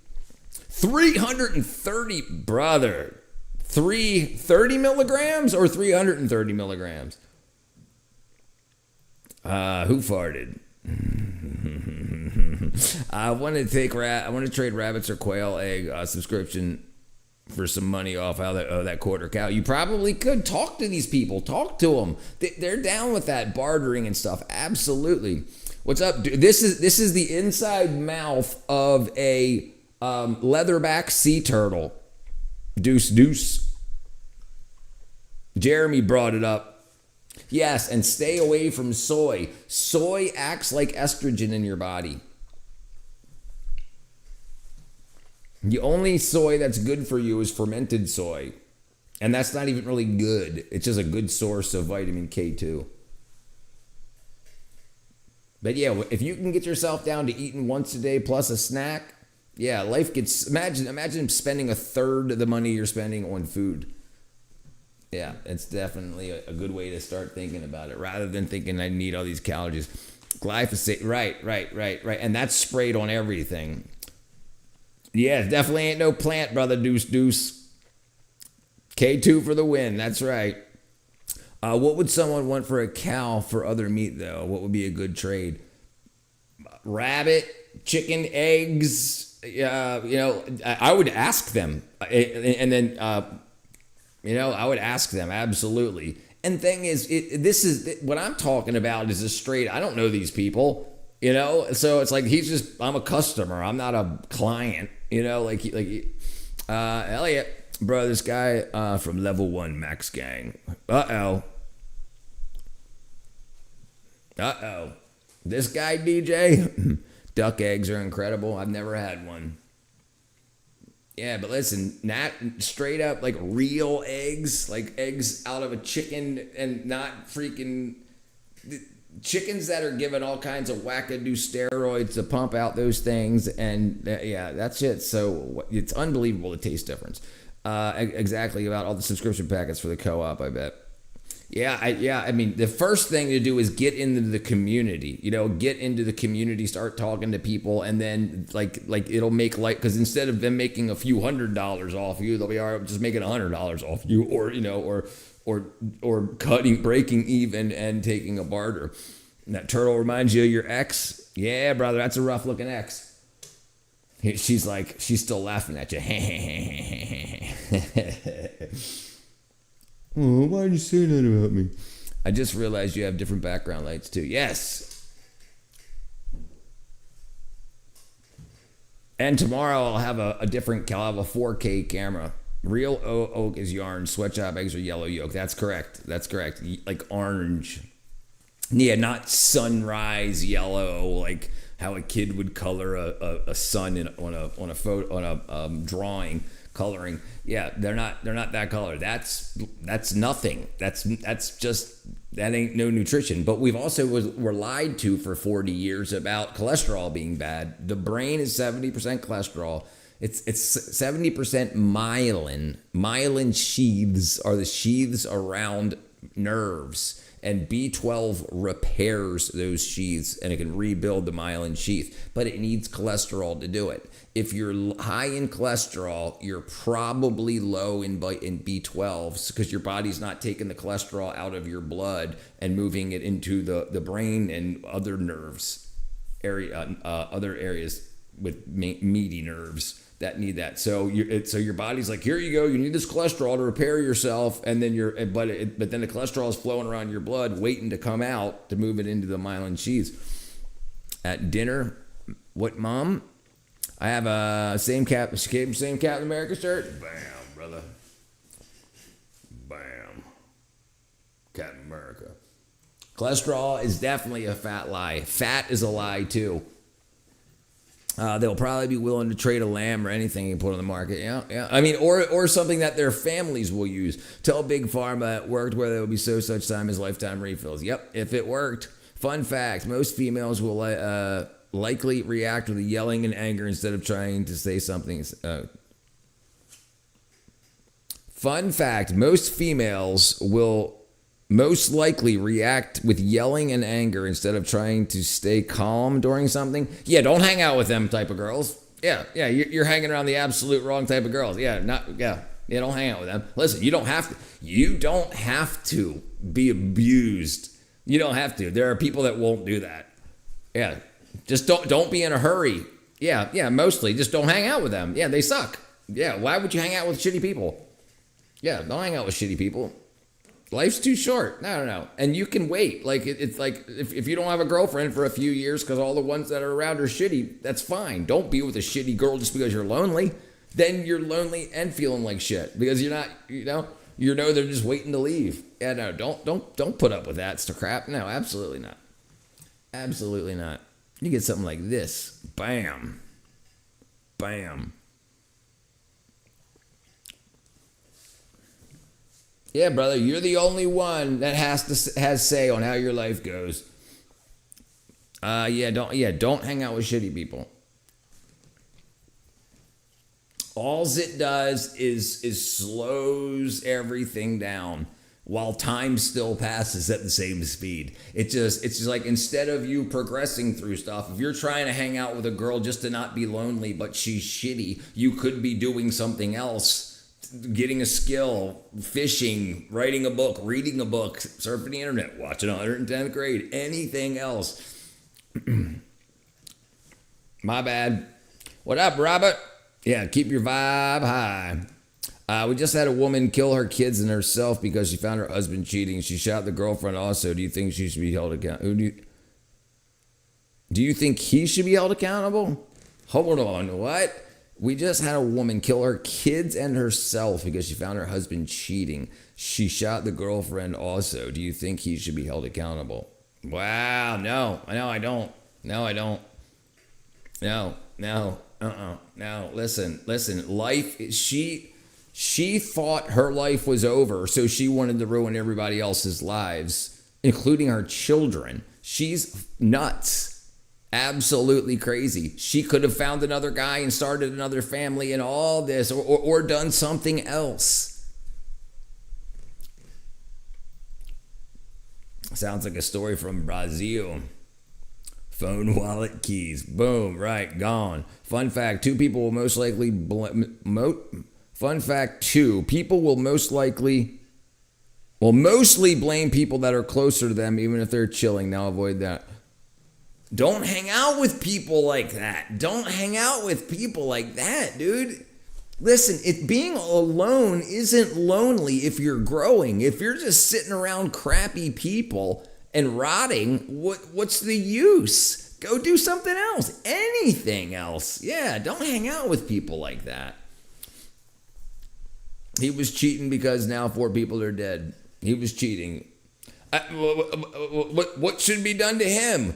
Speaker 1: 330, brother. 330 milligrams or 330 milligrams? Who farted? I want to trade rabbits or quail egg subscription for some money off that quarter cow. You probably could talk to these people. Talk to them. They're down with that bartering and stuff. Absolutely. What's up, dude? This is the inside mouth of a leatherback sea turtle. Deuce. Jeremy brought it up. Yes, and stay away from soy. Soy acts like estrogen in your body. The only soy that's good for you is fermented soy. And that's not even really good. It's just a good source of vitamin K2. But yeah, if you can get yourself down to eating once a day plus a snack, yeah, life gets... Imagine spending a third of the money you're spending on food. Yeah, it's definitely a good way to start thinking about it, rather than thinking I need all these calories. Glyphosate, right. And that's sprayed on everything. Yeah, definitely ain't no plant, brother. Deuce. K2 for the win. That's right. What would someone want for a cow for other meat, though? What would be a good trade? Rabbit, chicken, eggs. I would ask them. And then, I would ask them. Absolutely. And thing is, what I'm talking about is a straight, I don't know these people. So it's like I'm a customer. I'm not a client. Elliot, bro, this guy from Level 1 Max Gang. Uh-oh. This guy, DJ, duck eggs are incredible. I've never had one. Yeah, but listen, not straight up like real eggs, like eggs out of a chicken and not freaking... Chickens that are given all kinds of wackadoo steroids to pump out those things, and that's it. So it's unbelievable the taste difference. Exactly about all the subscription packets for the co-op, I bet. I mean, the first thing to do is get into the community. Get into the community, start talking to people, and then like it'll make because instead of them making a few $100s off you, they'll be all right, just making $100 off you, or breaking even and taking a barter. And that turtle reminds you of your ex? Yeah, brother, that's a rough looking ex. She's still laughing at you. Oh, why'd you say that about me? I just realized you have different background lights too. Yes. And tomorrow I'll have a 4K camera. Real oak is yarn. Sweatshop eggs are yellow yolk. That's correct. Like orange. Yeah, not sunrise yellow, like how a kid would color a sun on a photo, on a drawing, coloring. Yeah, they're not that color. That's nothing. That ain't no nutrition. But we've also were lied to for 40 years about cholesterol being bad. The brain is 70% cholesterol. It's 70% myelin. Myelin sheaths are the sheaths around nerves, and B12 repairs those sheaths, and it can rebuild the myelin sheath, but it needs cholesterol to do it. If you're high in cholesterol, you're probably low in B12s because your body's not taking the cholesterol out of your blood and moving it into the brain and other nerves, other areas with meaty nerves that need that. So your body's like, here you go, you need this cholesterol to repair yourself, and then but then the cholesterol is flowing around your blood waiting to come out to move it into the myelin sheaths. At dinner, what, Mom? I have a same Captain America shirt. Bam, brother. Bam. Captain America. Cholesterol is definitely a fat lie. Fat is a lie too. They'll probably be willing to trade a lamb or anything you put on the market. Yeah. I mean, or something that their families will use. Tell Big Pharma it worked where there will be such time as lifetime refills. Yep, if it worked. Fun fact, most females will likely react with yelling and anger instead of trying to say something. Fun fact, most females will most likely react with yelling and anger instead of trying to stay calm during something. Yeah, don't hang out with them type of girls. Yeah, you're hanging around the absolute wrong type of girls. Yeah, don't hang out with them. Listen, you don't have to be abused. You don't have to. There are people that won't do that. Yeah, just don't be in a hurry. Yeah, mostly just don't hang out with them. Yeah, they suck. Yeah, why would you hang out with shitty people? Yeah, don't hang out with shitty people. Life's too short. No. And you can wait. Like, it's like if you don't have a girlfriend for a few years because all the ones that are around are shitty, that's fine. Don't be with a shitty girl just because you're lonely. Then you're lonely and feeling like shit because you're not, they're just waiting to leave. Yeah, no, don't put up with that crap. No, absolutely not. Absolutely not. You get something like this. Bam. Bam. Yeah, brother, you're the only one that has say on how your life goes. Don't hang out with shitty people. Alls it does is slows everything down while time still passes at the same speed. It's just like, instead of you progressing through stuff, if you're trying to hang out with a girl just to not be lonely, but she's shitty, you could be doing something else. Getting a skill, fishing, writing a book, reading a book, surfing the internet, watching 110th grade, anything else. My bad. What up, Robert? Yeah, keep your vibe high. We just had a woman kill her kids and herself because she found her husband cheating. She shot the girlfriend also. Do you think she should be held accountable? Do you think he should be held accountable? Hold on, what? We just had a woman kill her kids and herself because she found her husband cheating. She shot the girlfriend also. Do you think he should be held accountable? Wow, no, I don't. No, I don't. No, listen, life, she thought her life was over, so she wanted to ruin everybody else's lives, including her children. She's nuts. Absolutely crazy. She could have found another guy and started another family and all this, or done something else. Sounds like a story from Brazil. Phone, wallet, keys. Boom, right, gone. Fun fact, people will mostly blame people that are closer to them, even if they're chilling. Now avoid that. Don't hang out with people like that. Don't hang out with people like that, dude. Listen, being alone isn't lonely if you're growing. If you're just sitting around crappy people and rotting, what's the use? Go do something else. Anything else. Yeah, don't hang out with people like that. He was cheating because now 4 people are dead. He was cheating. What should be done to him?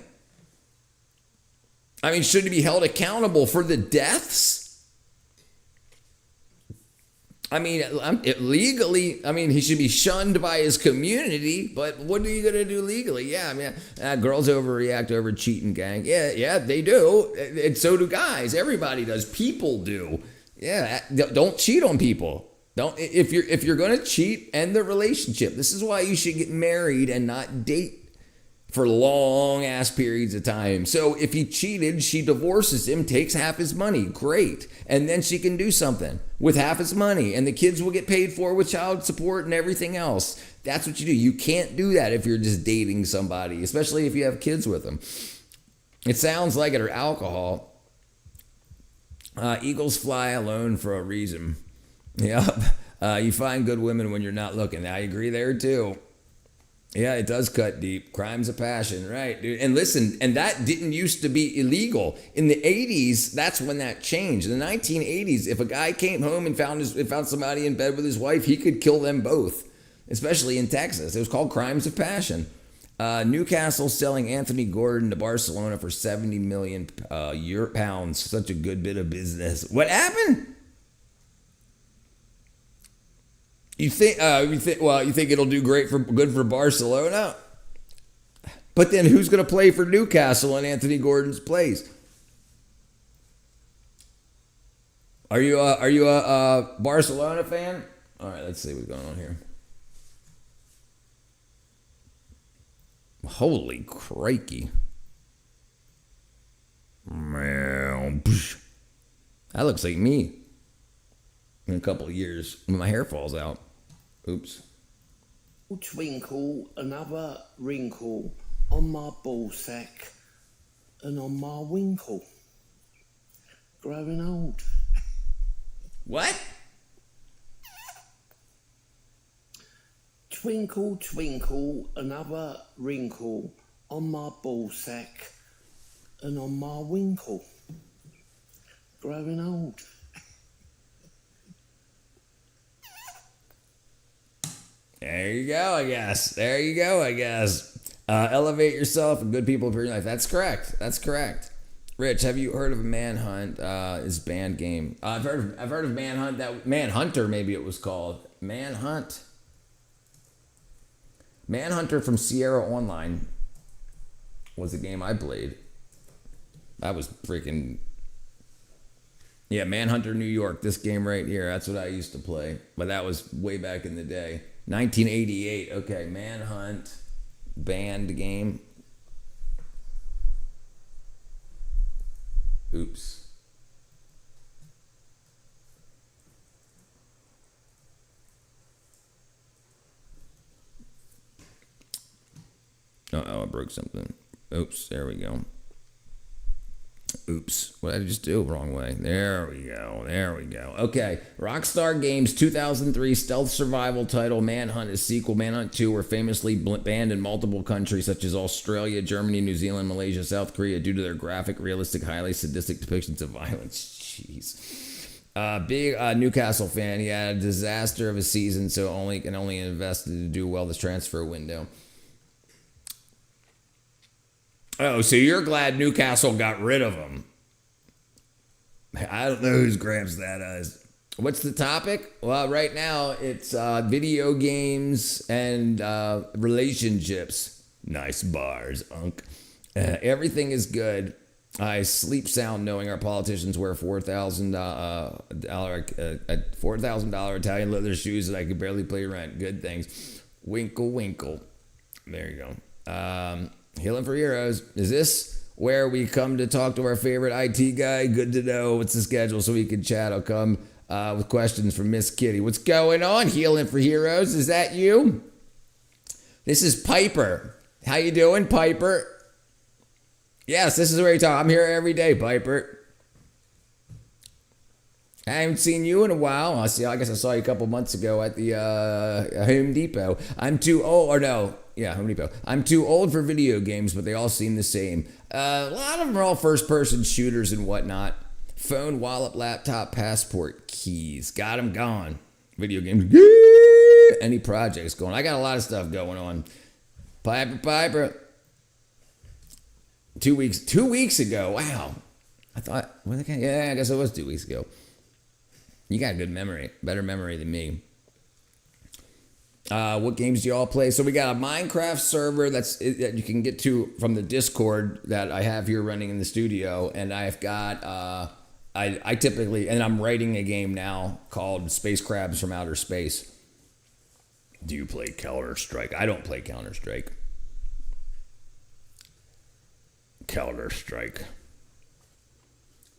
Speaker 1: I mean, should he be held accountable for the deaths? I mean, legally, he should be shunned by his community, but what are you going to do legally? Yeah, girls overreact over cheating, gang. Yeah, they do. And so do guys. Everybody does. People do. Yeah, don't cheat on people. If you're going to cheat, end the relationship. This is why you should get married and not date for long ass periods of time. So if he cheated, she divorces him, takes half his money. Great. And then she can do something with half his money, and the kids will get paid for with child support and everything else. That's what you do. You can't do that if you're just dating somebody, especially if you have kids with them. It sounds like it, or alcohol. Eagles fly alone for a reason. Yep. You find good women when you're not looking. I agree there too. Yeah, it does cut deep. Crime's a passion, right, dude? And listen, and that didn't used to be illegal. In the 80s, that's when that changed. In the 1980s, if a guy came home and found somebody in bed with his wife, he could kill them both, especially in Texas. It was called crimes of passion. Newcastle selling Anthony Gordon to Barcelona for 70 million pounds. Such a good bit of business. What happened? You think it'll do good for Barcelona? But then who's going to play for Newcastle in Anthony Gordon's place? Are you a Barcelona fan? All right, let's see what's going on here. Holy crikey. That looks like me in a couple of years when my hair falls out. Oops.
Speaker 17: Twinkle, another wrinkle on my ball sack and on my winkle. Growing old.
Speaker 1: What?
Speaker 17: Twinkle, twinkle, another wrinkle on my ball sack and on my winkle. Growing old.
Speaker 1: There you go, I guess. Elevate yourself and good people appear in your life. That's correct. Rich, have you heard of Manhunt? His band game. I've heard of Manhunt. That Manhunter, maybe it was called Manhunt. Manhunter from Sierra Online was the game I played. That was freaking... Yeah, Manhunter New York. This game right here. That's what I used to play. But that was way back in the day. 1988. Okay, Manhunt. Band game. Oops. Uh-oh, I broke something. Oops, there we go. Oops, what did I just do? Wrong way. There we go. Okay, Rockstar Games 2003 stealth survival title Manhunt is sequel. Manhunt 2 were famously banned in multiple countries such as Australia, Germany, New Zealand, Malaysia, South Korea due to their graphic, realistic, highly sadistic depictions of violence. Jeez. Big Newcastle fan. He had a disaster of a season, so can only invested to do well this transfer window. Oh, so you're glad Newcastle got rid of him. I don't know whose gramps that is. What's the topic? Well, right now it's video games and relationships. Nice bars, Unc. Everything is good. I sleep sound knowing our politicians wear $4,000 Italian leather shoes that I could barely pay rent. Good things. Winkle, winkle. There you go. Healing for Heroes. Is this where we come to talk to our favorite IT guy? Good to know. What's the schedule so we can chat? I'll come with questions from Miss Kitty. What's going on, Healing for Heroes? Is that you? This is Piper. How you doing, Piper? Yes, this is where you talk. I'm here every day, Piper. I haven't seen you in a while. I guess I saw you a couple months ago at the Home Depot. I'm too old, or no. Yeah, Home Depot. I'm too old for video games, but they all seem the same. A lot of them are all first-person shooters and whatnot. Phone, wallet, laptop, passport, keys. Got them gone. Video games. Any projects going? I got a lot of stuff going on. Piper. 2 weeks ago. Wow. I thought, I guess it was 2 weeks ago. You got a good memory. Better memory than me. What games do you all play? So we got a Minecraft server that you can get to from the Discord that I have here running in the studio, and I've got I typically, and I'm writing a game now called Space Crabs from Outer Space. Do you play Counter-Strike? I don't play Counter-Strike.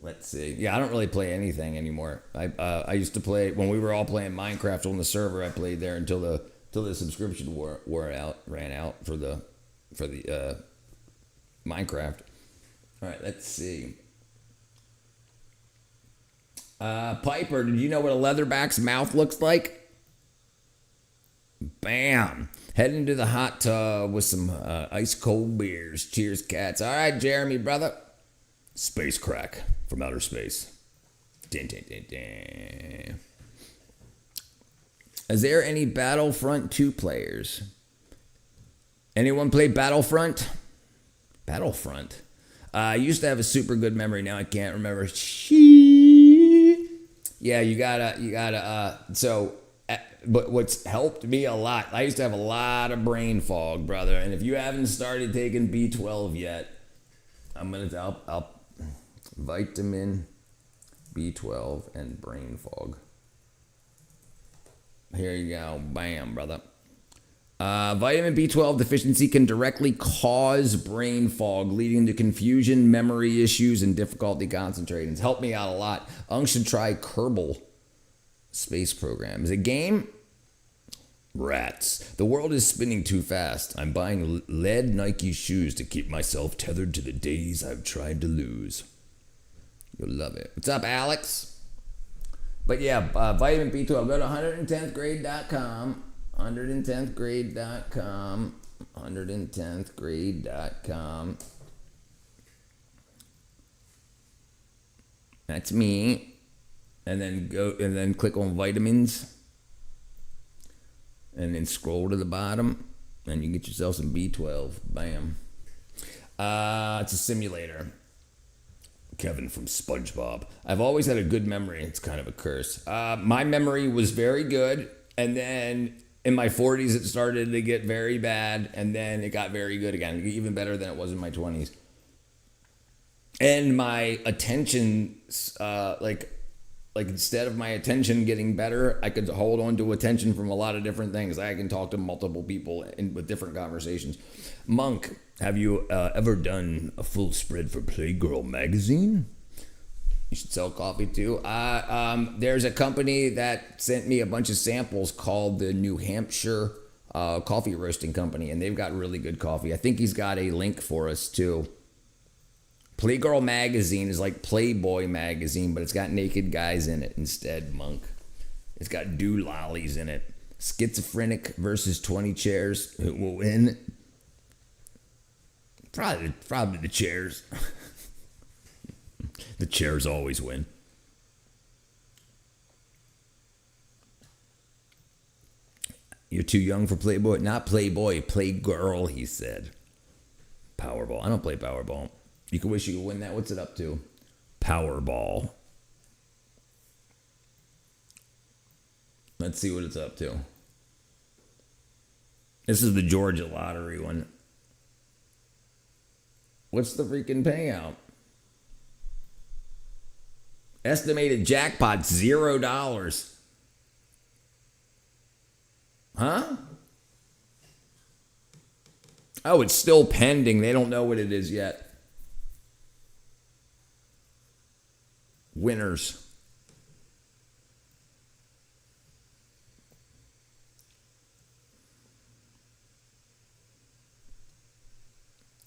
Speaker 1: Let's see. Yeah, I don't really play anything anymore. I used to play when we were all playing Minecraft on the server. I played there until the subscription ran out for the Minecraft. All right, let's see. Piper, did you know what a leatherback's mouth looks like? Bam. Head into the hot tub with some ice cold beers. Cheers, cats. All right, Jeremy, brother. Space crack from outer space. Dun, dun, dun, dun. Is there any Battlefront 2 players? Anyone play Battlefront? Battlefront. I used to have a super good memory. Now I can't remember. Yeah, you gotta. But what's helped me a lot, I used to have a lot of brain fog, brother. And if you haven't started taking B12 yet, I'll vitamin B12 and brain fog. Here you go. Bam, brother. Vitamin B12 deficiency can directly cause brain fog, leading to confusion, memory issues, and difficulty concentrating. It's helped me out a lot. Unk should try Kerbal Space Program. Is it a game? Rats. The world is spinning too fast. I'm buying lead Nike shoes to keep myself tethered to the days I've tried to lose. You'll love it. What's up, Alex? But yeah, vitamin B12. Go to 110thgrade.com. 110thgrade.com. 110thgrade.com. That's me. And then click on vitamins. And then scroll to the bottom. And you get yourself some B12. Bam. It's a simulator. Kevin from SpongeBob. I've always had a good memory. It's kind of a curse. My memory was very good. And then in my 40s, it started to get very bad. And then it got very good again. Even better than it was in my 20s. And my attention, like instead of my attention getting better, I could hold on to attention from a lot of different things. I can talk to multiple people with different conversations. Monk, have you ever done a full spread for Playgirl magazine? You should sell coffee too. There's a company that sent me a bunch of samples called the New Hampshire Coffee Roasting Company, and they've got really good coffee. I think he's got a link for us too. Playgirl magazine is like Playboy magazine, but it's got naked guys in it instead, Monk. It's got lollies in it. Schizophrenic versus 20 chairs. Who will win? Probably the chairs. The chairs always win. You're too young for Playboy? Not Playboy, Playgirl, he said. Powerball. I don't play Powerball. You could wish you could win that. What's it up to? Powerball. Let's see what it's up to. This is the Georgia lottery one. What's the freaking payout? Estimated jackpot, $0. Huh? Oh, it's still pending. They don't know what it is yet. Winners.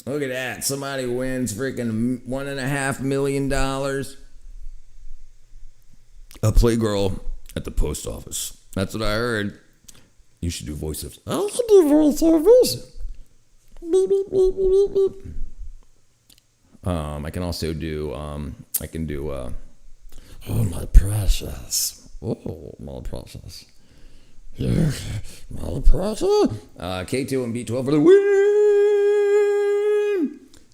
Speaker 1: Look at that. Somebody wins freaking $1.5 million. A Playgirl at the post office. That's what I heard. You should do voiceovers. I can do voiceovers. Beep, beep, beep, beep, beep. I can also do, oh, my precious. Oh, my precious. Yeah, my precious. K2 and B12 for the win.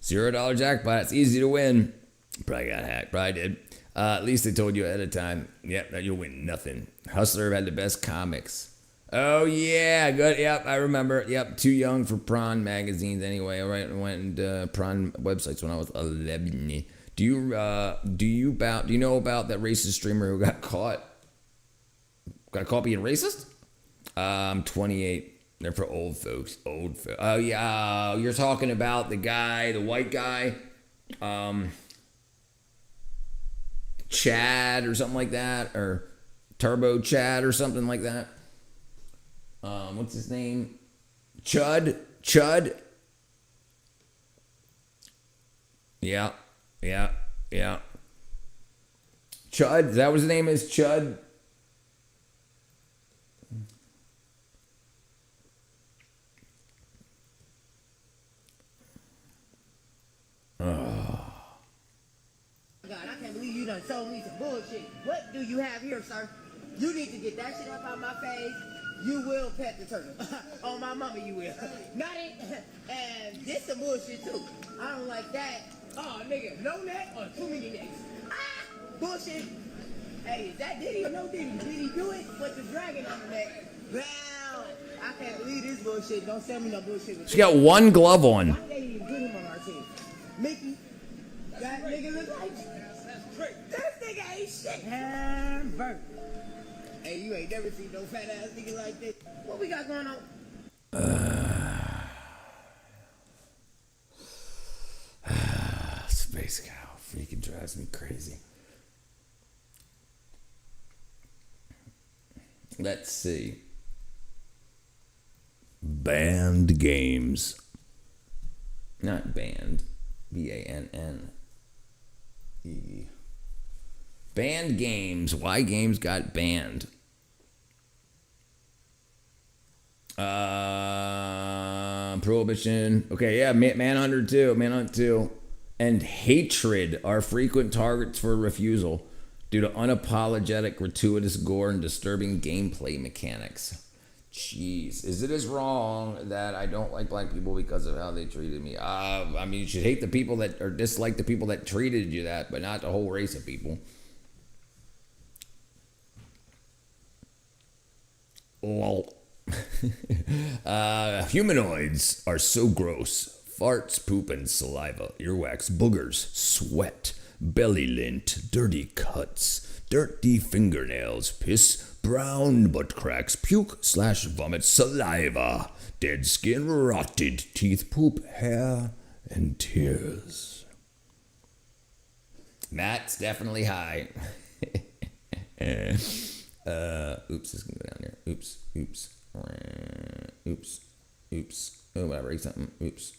Speaker 1: $0 jackpot. It's easy to win. Probably got hacked. Probably did. At least they told you ahead of time. Yep, that you'll win nothing. Hustler had the best comics. Oh, yeah, good. Yep, I remember. Yep, too young for prawn magazines anyway. I went into prawn websites when I was 11. Do you know about that racist streamer who got caught being racist? I'm 28. They're for old folks. Oh, yeah. You're talking about the guy, the white guy, Chad or something like that, or Turbo Chad or something like that. What's his name? Chud. Yeah. Chud. Is that what his name is? Chud.
Speaker 12: God, I can't believe you done sold me some bullshit. What do you have here, sir? You need to get that shit up out my face. You will pet the turtle. On my mama, you will. Not it. And this some bullshit too. I don't like that. Oh, nigga, no neck or too many necks. Bullshit. Hey, is that Diddy or no Diddy? Did he do it with the dragon on the neck? Wow. I can't believe this bullshit. Don't sell me no bullshit.
Speaker 1: She got one glove on.
Speaker 12: Why they even put him on our team? Mickey, that nigga look like this nigga ain't shit. Hamburger. Hey, you ain't never seen no fat ass nigga like this. What we got going on?
Speaker 1: Space Cow freaking drives me crazy. Let's see. Banned games. Not banned. BANNE. Banned games. Why games got banned? Prohibition. Okay, yeah, Manhunter 2. Manhunt 2. And hatred are frequent targets for refusal due to unapologetic, gratuitous gore and disturbing gameplay mechanics. Jeez, is it as wrong that I don't like black people because of how they treated me? I mean, you should hate the people that, or dislike the people that treated you that, but not the whole race of people. Lol. Humanoids are so gross. Farts, poop, and saliva, earwax, boogers, sweat, belly lint, dirty cuts, dirty fingernails, piss, brown butt cracks, puke/vomit, saliva, dead skin, rotted teeth, poop, hair, and tears. Matt's definitely high. Oops, this can go down there. Oops. Oh, when I break something. Oops.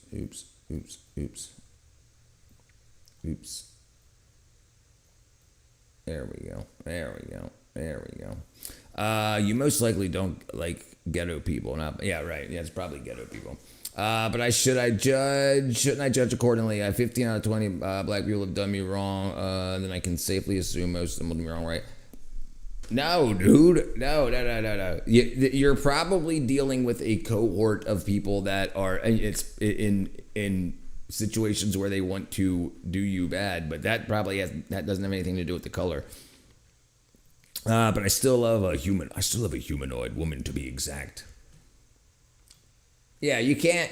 Speaker 1: There we go. You most likely don't like ghetto people. Yeah, right. Yeah, it's probably ghetto people. But shouldn't I judge accordingly? 15 out of 20 black people have done me wrong. Then I can safely assume most of them will do me wrong, right? No, dude. No. You're probably dealing with a cohort of people that are in situations where they want to do you bad, but that doesn't have anything to do with the color. But I still love a humanoid woman, to be exact. Yeah, you can't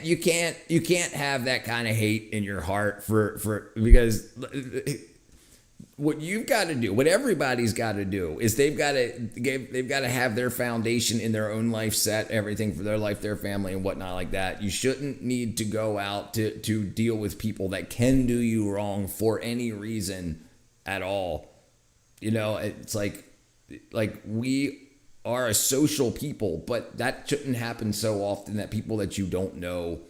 Speaker 1: have that kind of hate in your heart because what you've got to do, what everybody's got to do, is they've got to have their foundation in their own life set, everything for their life, their family, and whatnot like that. You shouldn't need to go out to deal with people that can do you wrong for any reason at all. You know, it's like we are a social people, but that shouldn't happen so often that people that you don't know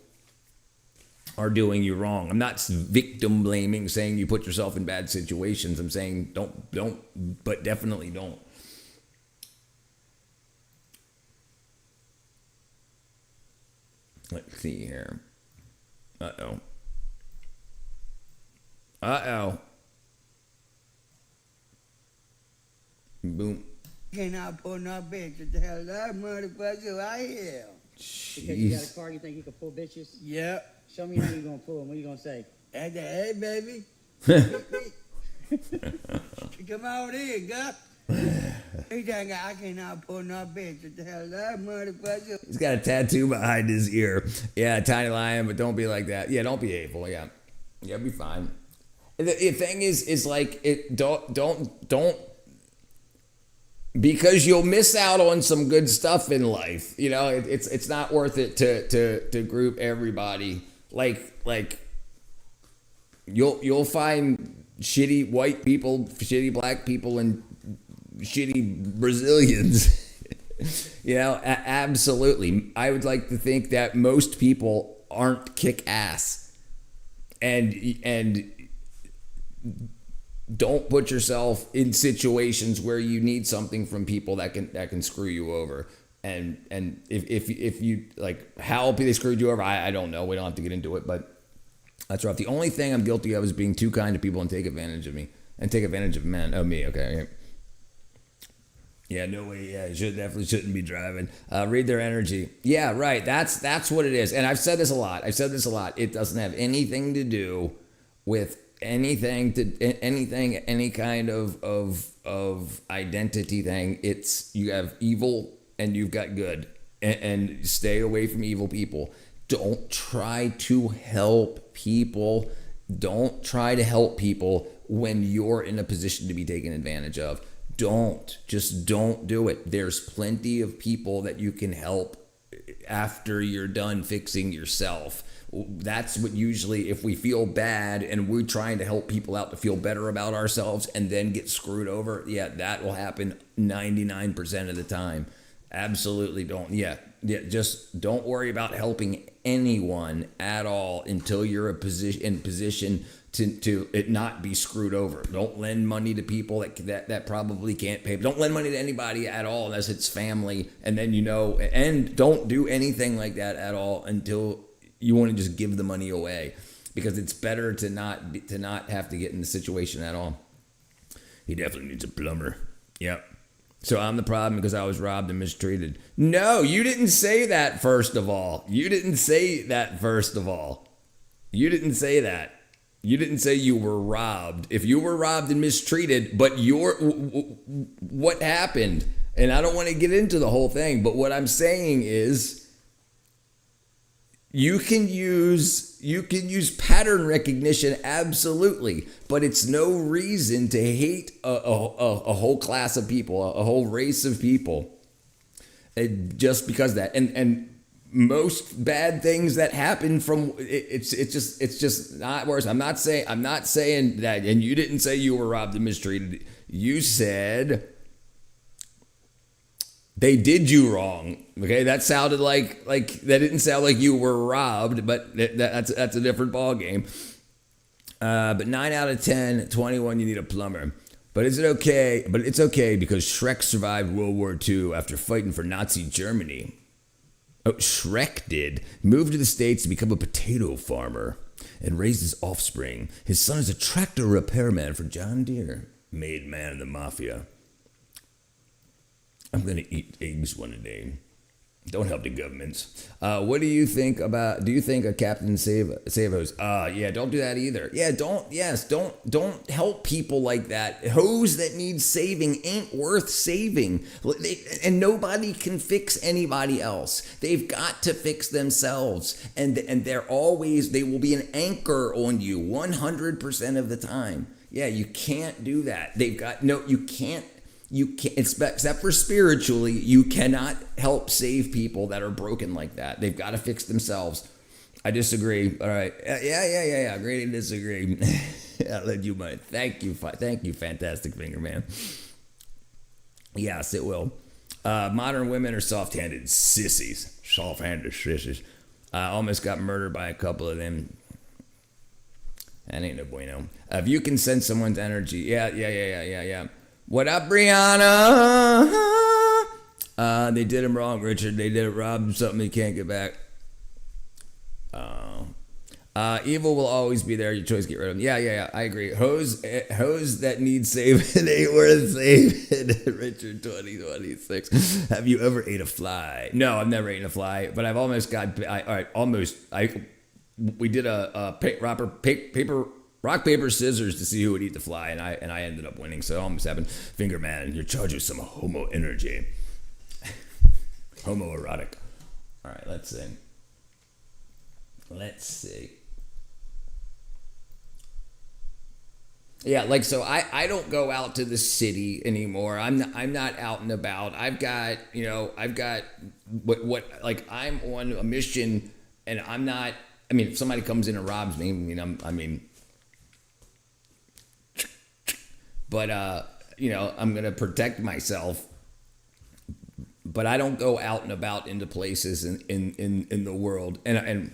Speaker 1: are doing you wrong. I'm not victim blaming, saying you put yourself in bad situations. I'm saying don't, but definitely don't. Let's see here. Uh-oh. Boom.
Speaker 18: Can I pull no bitch? What the hell that motherfucker I am?
Speaker 12: Because you got a car, you think you can pull bitches?
Speaker 18: Yep.
Speaker 12: Show me how you gonna pull them. What you gonna say?
Speaker 18: Hey, baby. Come out here, girl. He think I cannot pull no bitch. What the hell that motherfucker?
Speaker 1: He's got a tattoo behind his ear. Yeah, tiny lion, but don't be like that. Yeah, don't be hateful. Yeah, be fine. The thing is like don't. Because you'll miss out on some good stuff in life. You know, it's not worth it to group everybody. Like you'll find shitty white people, shitty black people, and shitty Brazilians. You know, absolutely. I would like to think that most people aren't kick ass, and don't put yourself in situations where you need something from people that can screw you over. And if you like how they screwed you over, I don't know. We don't have to get into it, but that's rough. The only thing I'm guilty of is being too kind to people and take advantage of me and take advantage of men. Oh, me. Okay. Yeah, no way. Yeah, you definitely shouldn't be driving. Read their energy. Yeah, right. That's what it is. And I've said this a lot. It doesn't have anything to do with anything, any kind of identity thing. It's you have evil and you've got good, and stay away from evil people. Don't try to help people. Don't try to help people when you're in a position to be taken advantage of. Just don't do it. There's plenty of people that you can help after you're done fixing yourself. That's what usually, if we feel bad and we're trying to help people out to feel better about ourselves and then get screwed over, yeah, that will happen 99% of the time. Absolutely don't. Yeah, just don't worry about helping anyone at all until you're in position to it not be screwed over. Don't lend money to people that probably can't pay. Don't lend money to anybody at all unless it's family. And then and don't do anything like that at all until you want to just give the money away, because it's better to not have to get in the situation at all. He definitely needs a plumber. Yep. So I'm the problem because I was robbed and mistreated. No, you didn't say that, first of all. You didn't say that. You didn't say you were robbed. If you were robbed and mistreated, but what happened? And I don't want to get into the whole thing, but what I'm saying is you can use pattern recognition, absolutely, but it's no reason to hate a whole class of people, a whole race of people, just because that. And most bad things that happen from it's just not worse. I'm not saying that. And you didn't say you were robbed and mistreated. You said they did you wrong. Okay, that sounded like that didn't sound like you were robbed, but that's a different ball game. But 9 out of 10, 21, you need a plumber. But is it okay? But it's okay because Shrek survived World War II after fighting for Nazi Germany. Oh, Shrek did. He moved to the States to become a potato farmer and raised his offspring. His son is a tractor repairman for John Deere. Made man in the mafia. I'm going to eat eggs one day. Don't help the governments. What do you think about? Do you think a Captain Save hose? Yeah, don't do that either. Yeah, don't help people like that. Hose that needs saving ain't worth saving, and nobody can fix anybody else. They've got to fix themselves, and they will be an anchor on you 100% of the time. Yeah, you can't do that. You can't. You can't, except for spiritually, you cannot help save people that are broken like that. They've got to fix themselves. I disagree. All right. Yeah. Agree to disagree. I'll let you mind. Thank you, Fantastic Finger Man. Yes, it will. Modern women are soft-handed sissies. Soft-handed sissies. I almost got murdered by a couple of them. That ain't no bueno. If you can sense someone's energy. Yeah. What up, Brianna? They did him wrong, Richard. They did it, rob him something he can't get back. Evil will always be there. Your choice, get rid of him. Yeah. I agree. Hose that needs saving ain't worth saving. Richard 2026. Have you ever ate a fly? No, I've never eaten a fly, but I've almost got. We did a rock, paper, scissors to see who would eat the fly, and I ended up winning. So I almost happened. Finger Man, you're charged with some homo energy. Homoerotic. All right, let's see. Yeah, so I don't go out to the city anymore. I'm not out and about. I've got I'm on a mission, and I'm not. I mean, if somebody comes in and robs me, but I'm gonna protect myself. But I don't go out and about into places in the world. And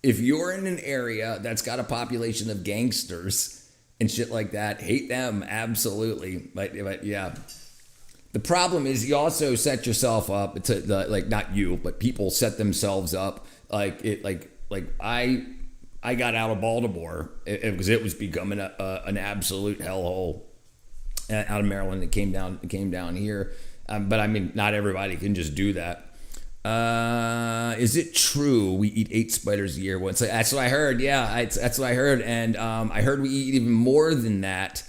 Speaker 1: if you're in an area that's got a population of gangsters and shit like that, hate them, absolutely. But yeah. The problem is you also set yourself up to not you, but people set themselves up I got out of Baltimore because it was becoming an absolute hellhole. out of Maryland that came down here. But I mean, not everybody can just do that. Is it true we eat 8 spiders a year? Once that's what I heard. Yeah, that's what I heard, and I heard we eat even more than that.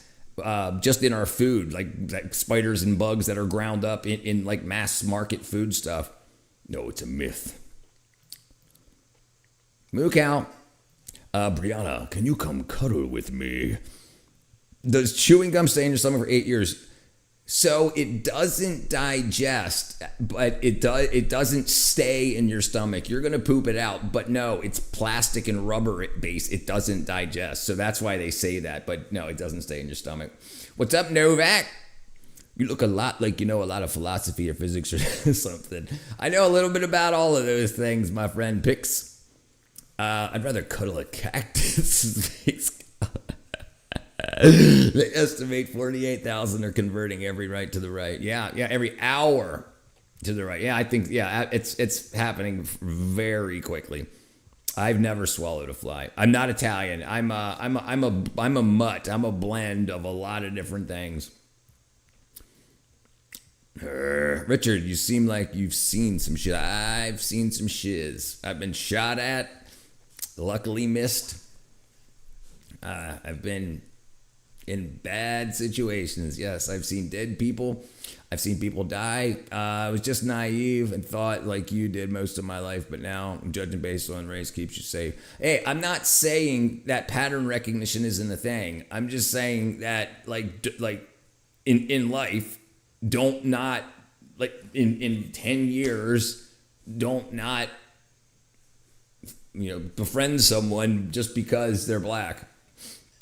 Speaker 1: Just in our food, like spiders and bugs that are ground up in like mass market food stuff. No, it's a myth. Moo cow. Brianna, can you come cuddle with me? Does chewing gum stay in your stomach for 8 years? So it doesn't digest, but it doesn't stay in your stomach. You're going to poop it out, but no, it's plastic and rubber base. It doesn't digest. So that's why they say that, but no, it doesn't stay in your stomach. What's up, Novak? You look a lot like you know a lot of philosophy or physics or something. I know a little bit about all of those things, my friend Pix. I'd rather cuddle a cactus. They estimate 48,000 are converting every right to the right. Yeah, every hour to the right. Yeah, I think it's happening very quickly. I've never swallowed a fly. I'm not Italian. I'm a mutt. I'm a blend of a lot of different things. Richard, you seem like you've seen some shit. I've seen some shiz. I've been shot at. Luckily missed. I've been in bad situations. Yes, I've seen dead people. I've seen people die. I was just naive and thought like you did most of my life, but now I'm judging based on race keeps you safe. Hey, I'm not saying that pattern recognition isn't a thing. I'm just saying that like in life, don't not like in 10 years, don't not befriend someone just because they're black.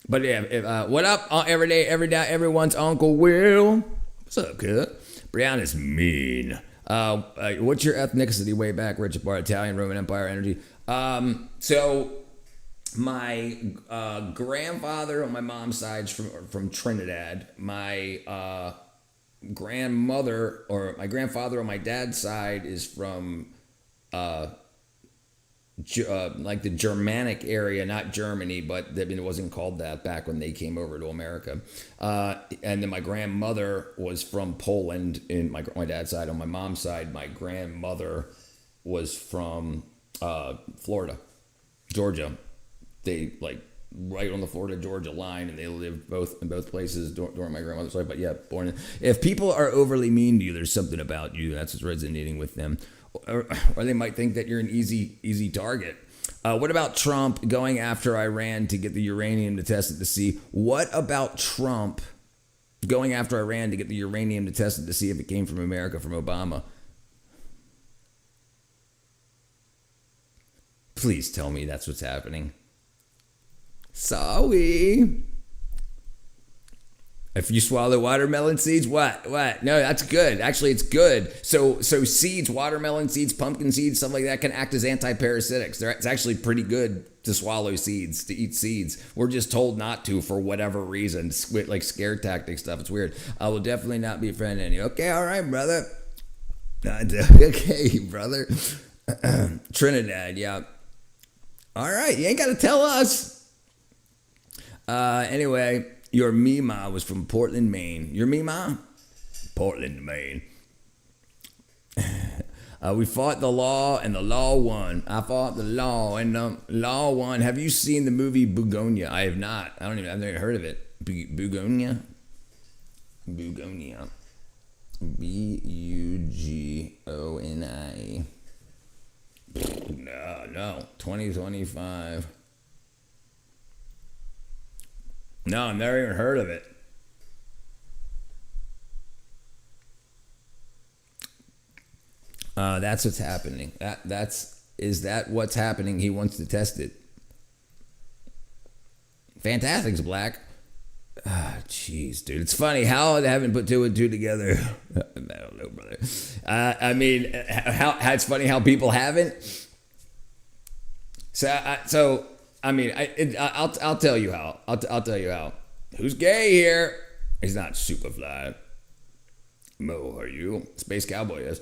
Speaker 1: But yeah, what up? Every day, everyone's Uncle Will. What's up, kid? Brianna's mean. What's your ethnicity way back, Richard Bar? Italian, Roman Empire, energy. So my grandfather on my mom's side is from Trinidad. My grandmother or my grandfather on my dad's side is from like the Germanic area, not Germany, but it wasn't called that back when they came over to America. And then my grandmother was from Poland in my dad's side. On my mom's side, my grandmother was from Florida, Georgia. They like right on the Florida-Georgia line, and they lived in both places during my grandmother's life. But yeah, if people are overly mean to you, there's something about you that's what's resonating with them. Or they might think that you're an easy target. What about Trump going after Iran to get the uranium to test it to see? What about Trump going after Iran to get the uranium to test it to see if it came from America, from Obama? Please tell me that's what's happening. Sorry. If you swallow watermelon seeds, what? No, that's good. Actually, it's good. So seeds, watermelon seeds, pumpkin seeds, stuff like that can act as anti-parasitics. It's actually pretty good to swallow seeds, to eat seeds. We're just told not to for whatever reason, like scare tactic stuff. It's weird. I will definitely not be offending you. Okay, all right, brother. Okay, brother. Trinidad, yeah. All right, you ain't got to tell us. Anyway. Your Mima was from Portland, Maine. Your Mima? Portland, Maine. We fought the law, and the law won. I fought the law, and the law won. Have you seen the movie Bugonia? I have not. I've never heard of it. Bugonia? Bugonia. Bugoni. No. 2025. No, I've never even heard of it. That's what's happening. Is that what's happening? He wants to test it. Fantastic's black. Jeez, dude. It's funny how I haven't put 2 and 2 together. I don't know, brother. I mean, how it's funny how people haven't. So I mean, I'll tell you how. I'll tell you how. Who's gay here? He's not Superfly. Mo, are you? Space Cowboy is.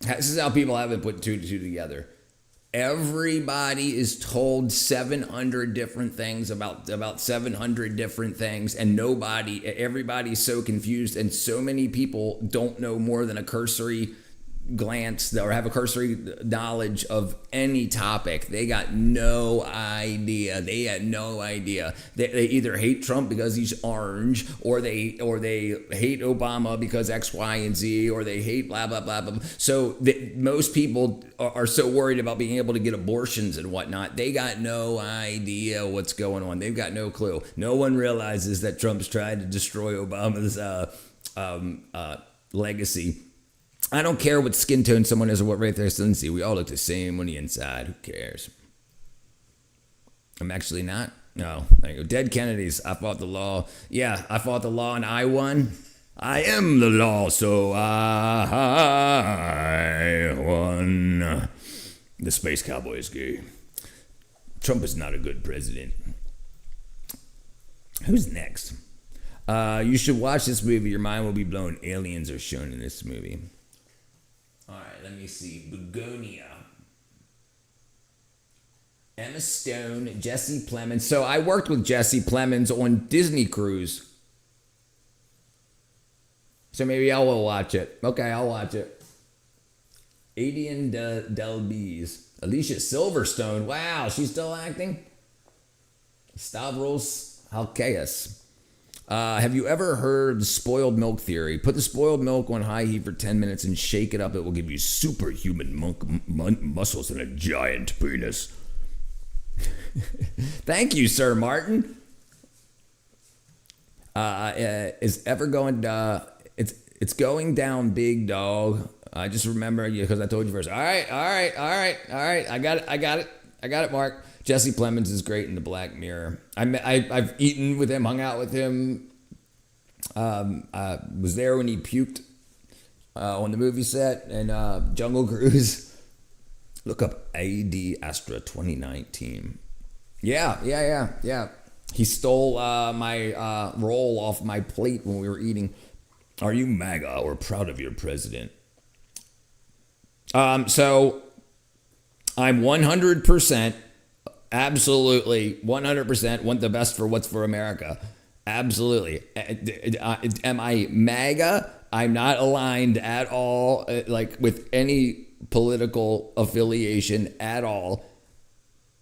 Speaker 1: This is how people haven't put 2 and 2 together. Everybody is told 700 different things about 700 different things, and everybody's so confused, and so many people don't know more than a cursory glance or have a cursory knowledge of any topic. They got no idea. They had no idea. They either hate Trump because he's orange, or they hate Obama because X, Y, and Z, or they hate blah blah blah blah. So most people are so worried about being able to get abortions and whatnot. They got no idea what's going on. They've got no clue. No one realizes that Trump's trying to destroy Obama's legacy. I don't care what skin tone someone is or what race they're ethnicity. We all look the same on the inside. Who cares? I'm actually not. No. There you go. Dead Kennedys. I fought the law. Yeah, I fought the law and I won. I am the law, so I won. The Space Cowboy is gay. Trump is not a good president. Who's next? You should watch this movie. Your mind will be blown. Aliens are shown in this movie. All right, let me see. Begonia. Emma Stone, Jesse Plemons. So I worked with Jesse Plemons on Disney Cruise. So maybe I will watch it. Okay, I'll watch it. Adian Delbes. Alicia Silverstone. Wow, she's still acting? Stavros Halkias. Have you ever heard the spoiled milk theory? Put the spoiled milk on high heat for 10 minutes and shake it up. It will give you superhuman muscles and a giant penis. Thank you, Sir Martin. Is ever going? It's going down, big dog. I just remember you because I told you first. All right. I got it, Mark. Jesse Plemons is great in The Black Mirror. I've eaten with him, hung out with him. Was there when he puked on the movie set and Jungle Cruise. Look up AD Astra 2019. Yeah. He stole my roll off my plate when we were eating. Are you MAGA or proud of your president? So I'm 100%. Absolutely, 100% want the best for what's for America. Absolutely. Am I MAGA? I'm not aligned at all, like with any political affiliation at all.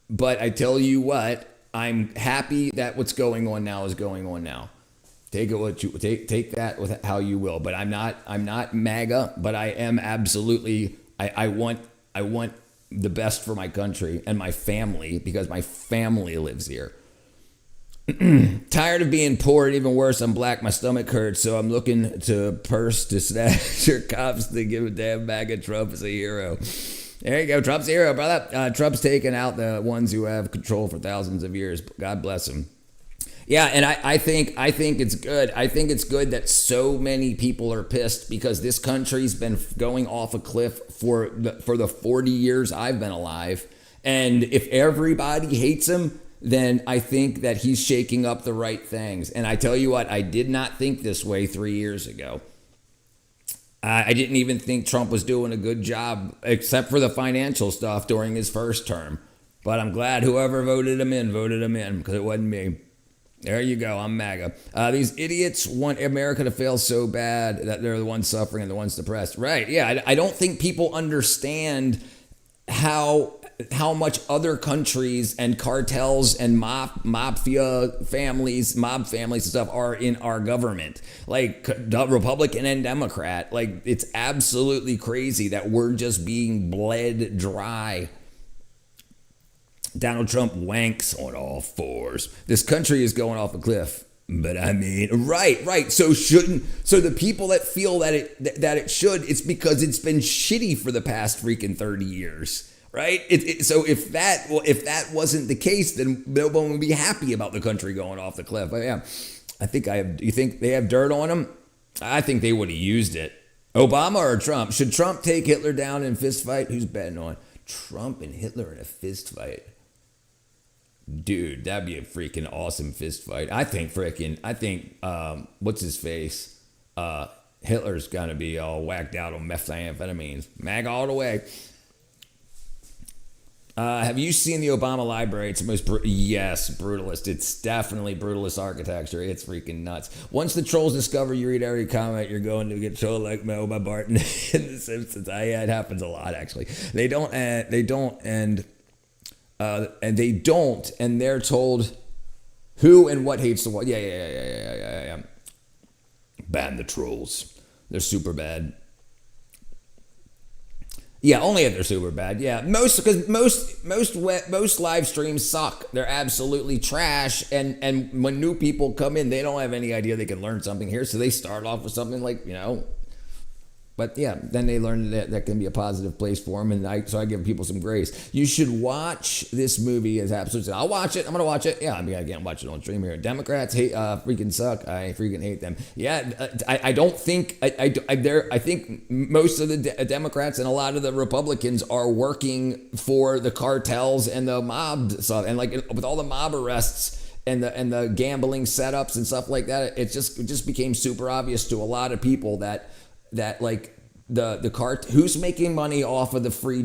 Speaker 1: But I tell you what, I'm happy that what's going on now is going on now. Take it what you take that with how you will. But I'm not MAGA, but I am absolutely. I want the best for my country and my family because my family lives here. Tired of being poor and even worse, I'm black. My stomach hurts, so I'm looking to purse to snatch your cops to give a damn MAGA. Trump is a hero. There you go. Trump's a hero, brother. Trump's taken out the ones who have control for thousands of years. God bless him. Yeah, and I think it's good. I think it's good that so many people are pissed because this country's been going off a cliff for the 40 years I've been alive. And if everybody hates him, then I think that he's shaking up the right things. And I tell you what, I did not think this way 3 years ago. I didn't even think Trump was doing a good job, except for the financial stuff during his first term. But I'm glad whoever voted him in, because it wasn't me. There you go. I'm MAGA. These idiots want America to fail so bad that they're the ones suffering and the ones depressed. Right. Yeah. I don't think people understand how much other countries and cartels and mob families and stuff are in our government. Like Republican and Democrat. Like it's absolutely crazy that we're just being bled dry. Donald Trump wanks on all fours. This country is going off a cliff. But I mean, right. So the people that feel that it should, it's because it's been shitty for the past freaking 30 years, right? So if that wasn't the case, then no one would be happy about the country going off the cliff. But yeah, you think they have dirt on them? I think they would have used it. Obama or Trump? Should Trump take Hitler down in a fist fight? Who's betting on Trump and Hitler in a fist fight? Dude, that'd be a freaking awesome fist fight. I think what's his face? Hitler's gonna be all whacked out on methamphetamines. MAGA all the way. Have you seen the Obama Library? It's the most, yes, brutalist. It's definitely brutalist architecture. It's freaking nuts. Once the trolls discover you read every comment, you're going to get trolled like Mel by Barton in The Simpsons. Yeah, it happens a lot, actually. They don't, and they're told who and what hates the world. Yeah. Ban the trolls. They're super bad. Yeah, only if they're super bad. Yeah, most live streams suck. They're absolutely trash. And when new people come in, they don't have any idea they can learn something here. So they start off with something like, But yeah, then they learn that can be a positive place for them, and so I give people some grace. You should watch this movie. As absolutely, I'll watch it. I'm gonna watch it. Yeah, I mean, I can't watch it on stream here. Democrats freaking suck. I freaking hate them. Yeah, I don't think I think most of the Democrats and a lot of the Republicans are working for the cartels and the mob stuff, and like with all the mob arrests and the gambling setups and stuff like that, it just became super obvious to a lot of people that like the cart who's making money off of the free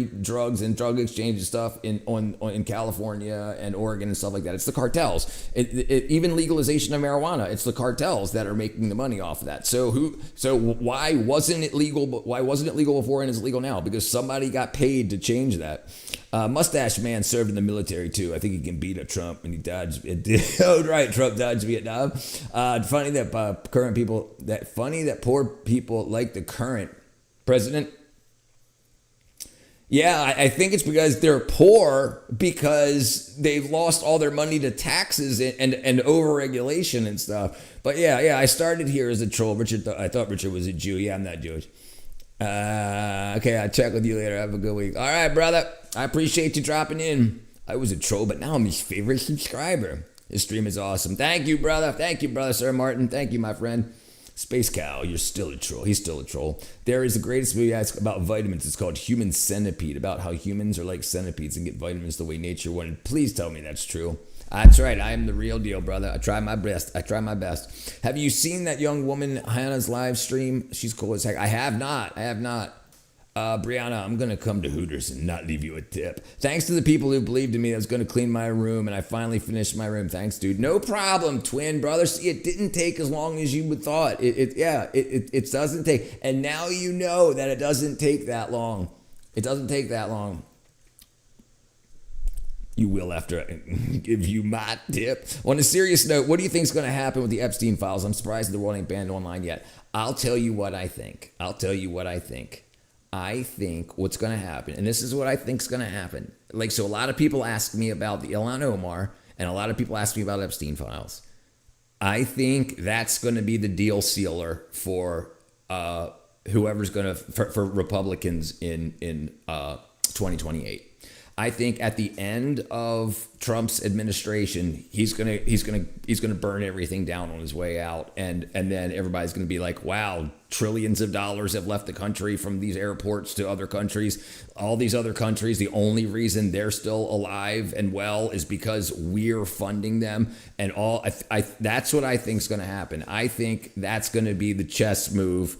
Speaker 1: drugs and drug exchange and stuff in California and Oregon and stuff like that. It's the cartels. Even legalization of marijuana, it's the cartels that are making the money off of that. So why wasn't it legal? Why wasn't it legal before and it's legal now? Because somebody got paid to change that. Mustache Man served in the military too. I think he can beat up Trump when he dodged. Oh, right, Trump dodged Vietnam. Funny that poor people like the current president. Yeah, I think it's because they're poor because they've lost all their money to taxes and overregulation and stuff. But yeah, I started here as a troll. I thought Richard was a Jew. Yeah, I'm not Jewish. Okay, I'll check with you later. Have a good week. All right, brother. I appreciate you dropping in. I was a troll, but now I'm his favorite subscriber. This stream is awesome. Thank you, brother. Thank you, brother, Sir Martin. Thank you, my friend. Space Cow, you're still a troll. He's still a troll. There is the greatest movie about vitamins. It's called Human Centipede, about how humans are like centipedes and get vitamins the way nature wanted. Please tell me that's true. That's right. I am the real deal, brother. I try my best. Have you seen that young woman, Hannah's live stream? She's cool as heck. I have not. Brianna, I'm going to come to Hooters and not leave you a tip. Thanks to the people who believed in me, I was going to clean my room, and I finally finished my room. Thanks, dude. No problem, twin brother. See, it didn't take as long as you would thought. It doesn't take. And now you know that it doesn't take that long. It doesn't take that long. You will after I give you my tip. On a serious note, what do you think is going to happen with the Epstein files? I'm surprised the world ain't banned online yet. I'll tell you what I think. I think what's going to happen, and this is what I think is going to happen. Like, so a lot of people ask me about the Ilhan Omar, and a lot of people ask me about Epstein files. I think that's going to be the deal sealer for whoever's going to for Republicans in 2028. I think at the end of Trump's administration, he's gonna burn everything down on his way out, and then everybody's gonna be like, wow, trillions of dollars have left the country from these airports to other countries. All these other countries, the only reason they're still alive and well is because we're funding them, and all. That's what I think is gonna happen. I think that's gonna be the chess move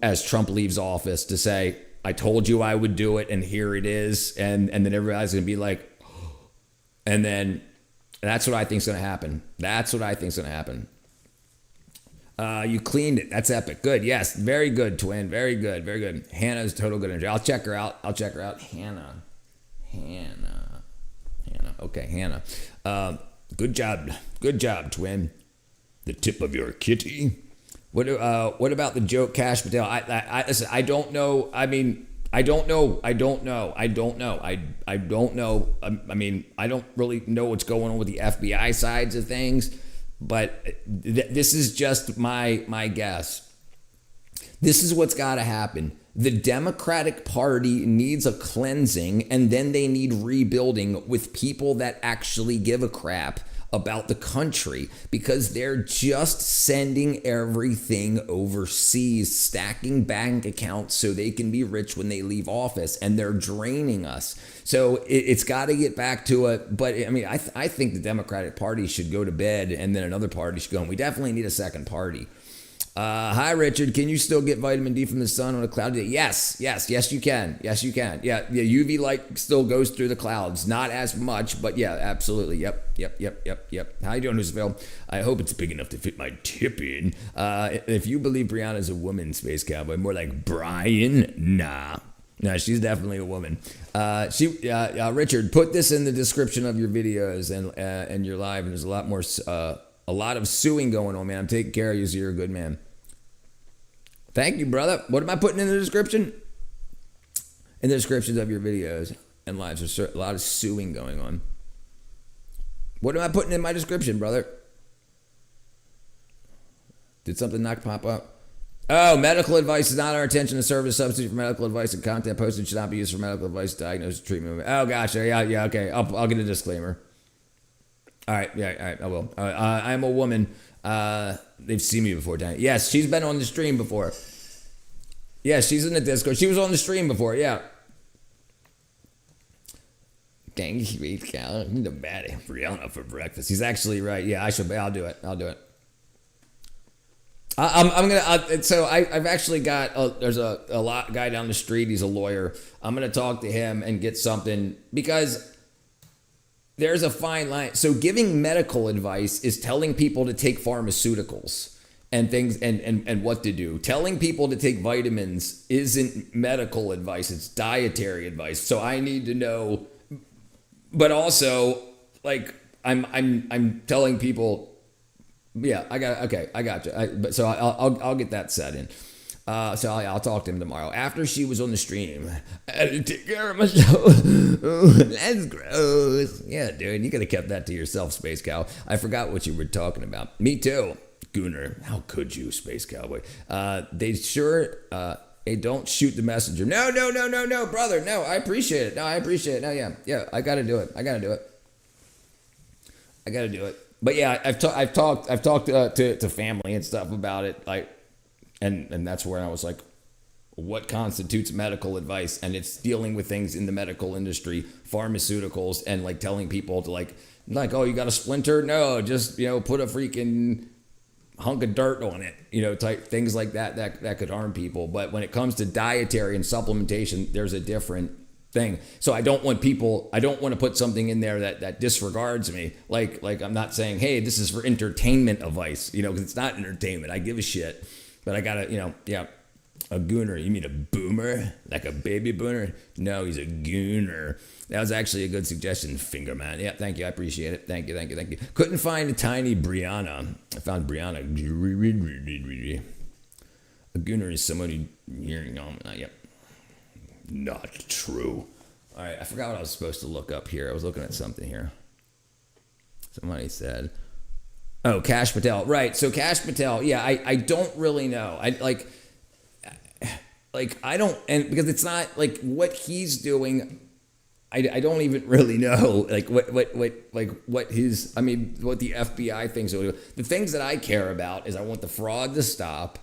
Speaker 1: as Trump leaves office to say, I told you I would do it, and here it is. And then everybody's going to be like, and then that's what I think is going to happen. You cleaned it. That's epic. Good. Yes. Very good, twin. Very good. Hannah's total good energy. I'll check her out. Hannah. Okay, Hannah. Good job, twin. The tip of your kitty. What about the joke, Cash Patel? Listen, I don't know. I mean, I don't know. I don't know. I mean, I don't really know what's going on with the FBI sides of things, but this is just my guess. This is what's got to happen. The Democratic Party needs a cleansing, and then they need rebuilding with people that actually give a crap about the country, because they're just sending everything overseas, stacking bank accounts so they can be rich when they leave office, and they're draining us. So it's got to get back to it. But I mean, I think the Democratic Party should go to bed, and then another party should go, and we definitely need a second party. Hi, Richard. Can you still get vitamin D from the sun on a cloudy day? Yes, you can. Yes, you can. Yeah, UV light still goes through the clouds. Not as much, but yeah, absolutely. Yep. How you doing, Roosevelt? I hope it's big enough to fit my tip in. If you believe Brianna's a woman, Space Cowboy, more like Brian, nah. No, she's definitely a woman. Richard, put this in the description of your videos and your live, and there's a lot of suing going on, man. I'm taking care of you, so you're a good man. Thank you, brother. What am I putting in the description? In the descriptions of your videos and lives, there's a lot of suing going on. What am I putting in my description, brother? Did something not pop up? Oh, medical advice is not our intention to serve as a substitute for medical advice, and content posted should not be used for medical advice, diagnosis, treatment. Oh, gosh. Yeah, okay. I'll get a disclaimer. All right, I will. I'm a woman. They've seen me before, Dan. Yes, she's been on the stream before. Yeah, she's in the Discord. She was on the stream before, yeah. Dang, sweet cow. The baddie. Brianna for breakfast. He's actually right. Yeah, I'll do it. I've actually got, there's a guy down the street. He's a lawyer. I'm going to talk to him and get something, because there's a fine line. So giving medical advice is telling people to take pharmaceuticals and things and what to do. Telling people to take vitamins isn't medical advice. It's dietary advice. So I need to know, but also like I'm telling people, yeah, I got you. So I'll get that set in. So I'll talk to him tomorrow after she was on the stream. I had to take care of myself. Ooh, that's gross. Yeah, dude, you could have kept that to yourself, Space Cow. I forgot what you were talking about. Me too, Gooner. How could you, Space Cowboy? They sure. Hey, don't shoot the messenger. No, brother. No, I appreciate it. No, yeah. I gotta do it. But yeah, I've talked to family and stuff about it, like, and that's where I was like, what constitutes medical advice? And it's dealing with things in the medical industry, pharmaceuticals, and like telling people to like, oh, you got a splinter? No, just put a freaking hunk of dirt on it, type things like that could harm people. But when it comes to dietary and supplementation, there's a different thing. So I don't want to put something in there that disregards me. Like I'm not saying, hey, this is for entertainment advice, because it's not entertainment. I give a shit, but I gotta, yeah. A gooner. You mean a boomer? Like a baby boomer? No, he's a gooner. That was actually a good suggestion, Fingerman. Yeah, thank you. I appreciate it. Thank you. Couldn't find a tiny Brianna. I found Brianna. A gooner is someone who... Yep. Not true. All right, I forgot what I was supposed to look up here. I was looking at something here. Somebody said... Oh, Kash Patel. Right, so Kash Patel. Yeah, I don't really know. I don't, and because it's not like what he's doing, I don't even really know like what the FBI thinks will do. The things that I care about is I want the fraud to stop.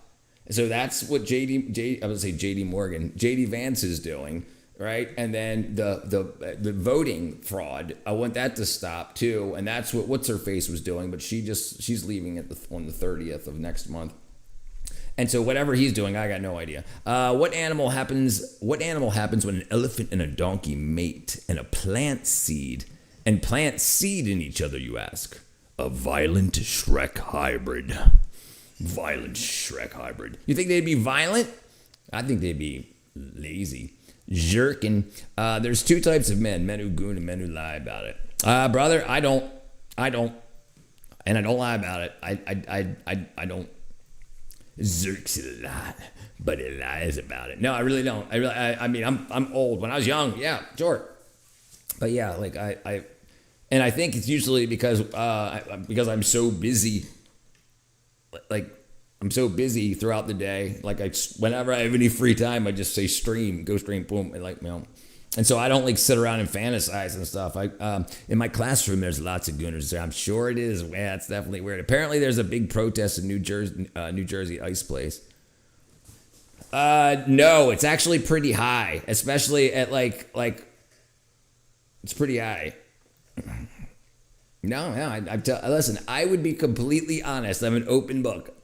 Speaker 1: So that's what JD Vance is doing, right? And then the voting fraud, I want that to stop too. And that's what what's her face was doing, but she's leaving it on the 30th of next month. And so whatever he's doing, I got no idea. What animal happens when an elephant and a donkey mate and plant seed in each other, you ask? A violent Shrek hybrid. You think they'd be violent? I think they'd be lazy. Jerkin. There's two types of men who goon and men who lie about it. Brother, I don't. And I don't lie about it. I don't. Zerks a lot, but he lies about it. No, I really don't. I mean, I'm old. When I was young, yeah, sure. But yeah, like I think it's usually because I'm so busy. Like I'm so busy throughout the day. Like whenever I have any free time, I just say go stream, boom, and and so I don't like sit around and fantasize and stuff. In my classroom, there's lots of gooners. I'm sure it is. Yeah, it's definitely weird. Apparently, there's a big protest in New Jersey Ice Place. No, it's actually pretty high, especially at like it's pretty high. No, listen, I would be completely honest. I'm an open book.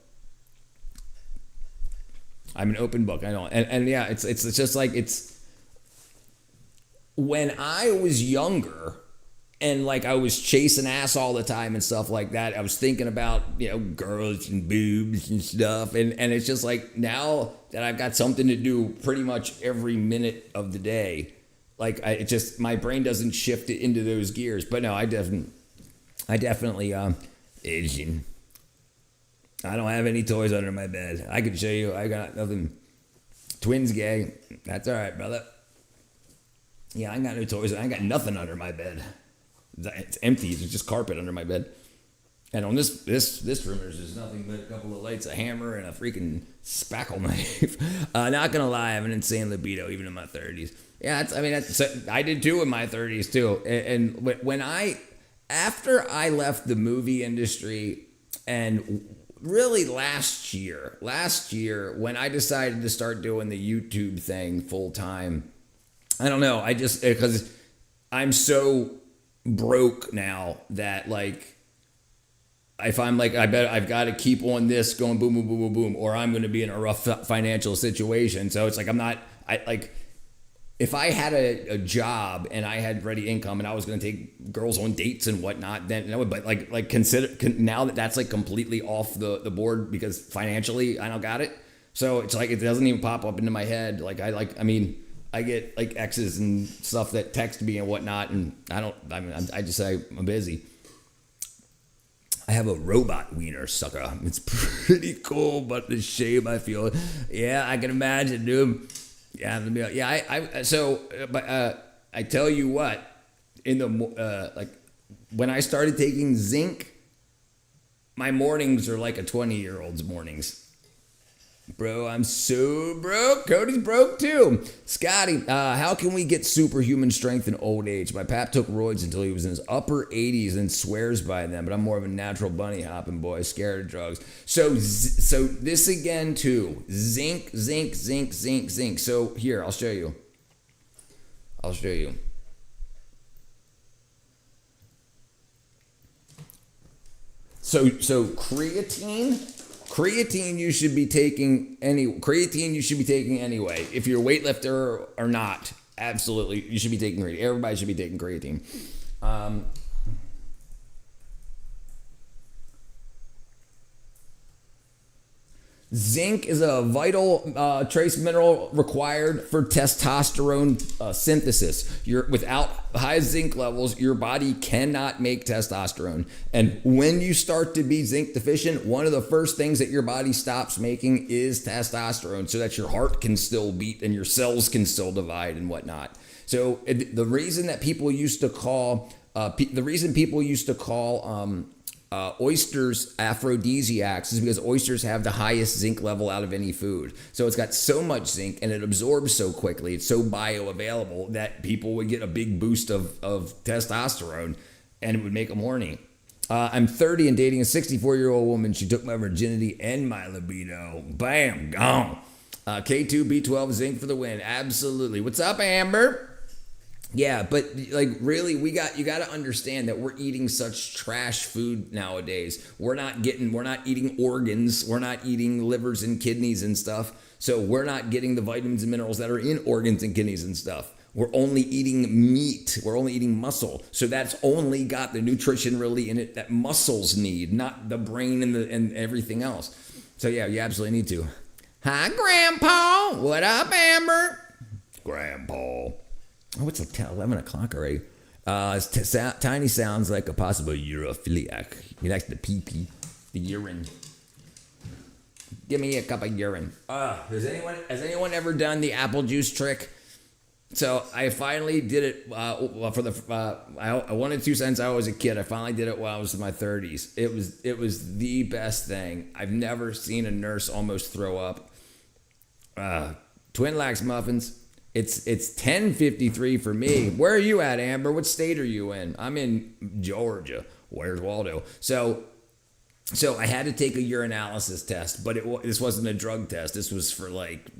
Speaker 1: I'm an open book. I don't. And yeah, it's just like when I was younger and like I was chasing ass all the time and stuff like that, I was thinking about, girls and boobs and stuff. And it's just like now that I've got something to do pretty much every minute of the day, like my brain doesn't shift it into those gears. But no, I definitely Asian. I don't have any toys under my bed. I could show you. I got nothing. Twins gay. That's all right, brother. Yeah, I ain't got no toys. I ain't got nothing under my bed. It's empty. There's just carpet under my bed. And on this room, there's just nothing but a couple of lights, a hammer, and a freaking spackle knife. Not gonna lie, I have an insane libido, even in my 30s. Yeah, I did too in my 30s too. And after I left the movie industry, and really last year, when I decided to start doing the YouTube thing full time, I don't know. Because I'm so broke now that like, if I'm like, I bet I've got to keep on this going boom, boom, boom, boom, boom, or I'm going to be in a rough financial situation. So it's like, if I had a job and I had ready income and I was going to take girls on dates and whatnot, then I would, but now that's like completely off the board because financially I don't got it. So it's like, it doesn't even pop up into my head. I get like exes and stuff that text me and whatnot, and I just say I'm busy. I have a robot wiener sucker. It's pretty cool, but the shame I feel. Yeah, I can imagine, dude. Yeah, I tell you what, in the when I started taking zinc, my mornings are like a 20-year-old's mornings. Bro, I'm so broke. Cody's broke too. Scotty, how can we get superhuman strength in old age? My pap took roids until he was in his upper 80s and swears by them, but I'm more of a natural bunny hopping boy, scared of drugs. So this again too. Zinc. So here, I'll show you. So creatine you should be taking anyway. If you're a weightlifter or not, absolutely you should be taking creatine. Everybody should be taking creatine. Zinc is a vital trace mineral required for testosterone synthesis. Without high zinc levels, your body cannot make testosterone. And when you start to be zinc deficient, one of the first things that your body stops making is testosterone, so that your heart can still beat and your cells can still divide and whatnot. So the reason that people used to call oysters aphrodisiacs is because oysters have the highest zinc level out of any food. So it's got so much zinc and it absorbs so quickly, it's so bioavailable that people would get a big boost of testosterone and it would make them horny. I'm 30 and dating a 64-year-old woman. She took my virginity and my libido. Bam, gone. K2, B12, zinc for the win. Absolutely. What's up, Amber? Yeah, but like really, you got to understand that we're eating such trash food nowadays. We're not eating organs. We're not eating livers and kidneys and stuff. So we're not getting the vitamins and minerals that are in organs and kidneys and stuff. We're only eating meat. We're only eating muscle. So that's only got the nutrition really in it that muscles need, not the brain and everything else. So yeah, you absolutely need to. Hi, Grandpa. What up, Amber? Grandpa. Oh, it's like 11 o'clock already. Tiny sounds like a possible urophiliac. He likes the pee-pee, the urine. Give me a cup of urine. Has anyone ever done the apple juice trick? So I finally did it I wanted 2 cents. I was a kid. I finally did it while I was in my 30s. It was the best thing. I've never seen a nurse almost throw up. Twin Lax muffins. It's 10:53 for me. Where are you at, Amber? What state are you in? I'm in Georgia. Where's Waldo? So I had to take a urinalysis test, but this wasn't a drug test. This was for like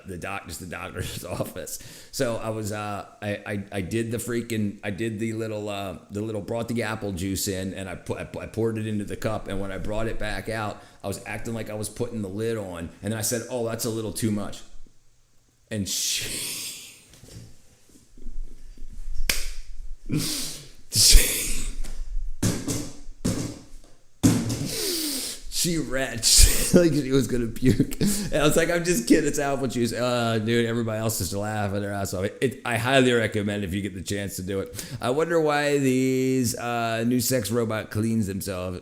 Speaker 1: the doctor's office. So I was I did the little brought the apple juice in, and I poured it into the cup, and when I brought it back out, I was acting like I was putting the lid on, and then I said, "Oh, that's a little too much," and she retched like she was gonna puke. And I was like, I'm just kidding, it's apple juice. Dude, everybody else is laughing their ass off. I highly recommend if you get the chance to do it. I wonder why these new sex robot cleans themselves.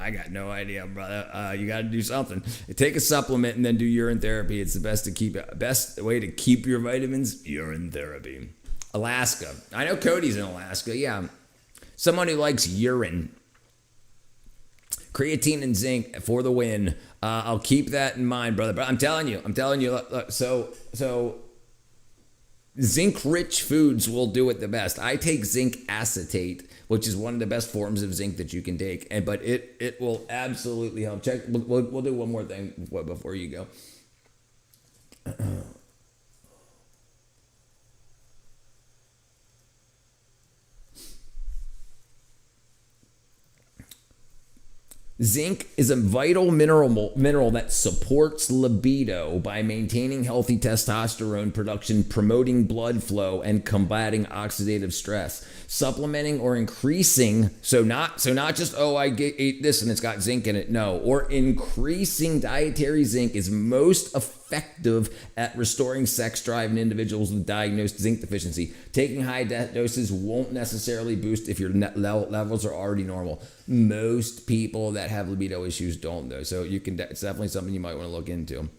Speaker 1: I got no idea, brother. You got to do something. Take a supplement and then do urine therapy. It's the best way to keep your vitamins. Urine therapy. Alaska. I know Cody's in Alaska. Yeah, someone who likes urine. Creatine and zinc for the win. I'll keep that in mind, brother. But I'm telling you. Look, so zinc-rich foods will do it the best. I take zinc acetate, which is one of the best forms of zinc that you can take, but it will absolutely help. Check. We'll do one more thing before you go. Zinc is a vital mineral that supports libido by maintaining healthy testosterone production, promoting blood flow, and combating oxidative stress. Supplementing or increasing, so not just, I ate this and it's got zinc in it. No, or increasing dietary zinc is most effective at restoring sex drive in individuals with diagnosed zinc deficiency. Taking high doses won't necessarily boost if your levels are already normal. Most people that have libido issues don't, though. So it's definitely something you might want to look into.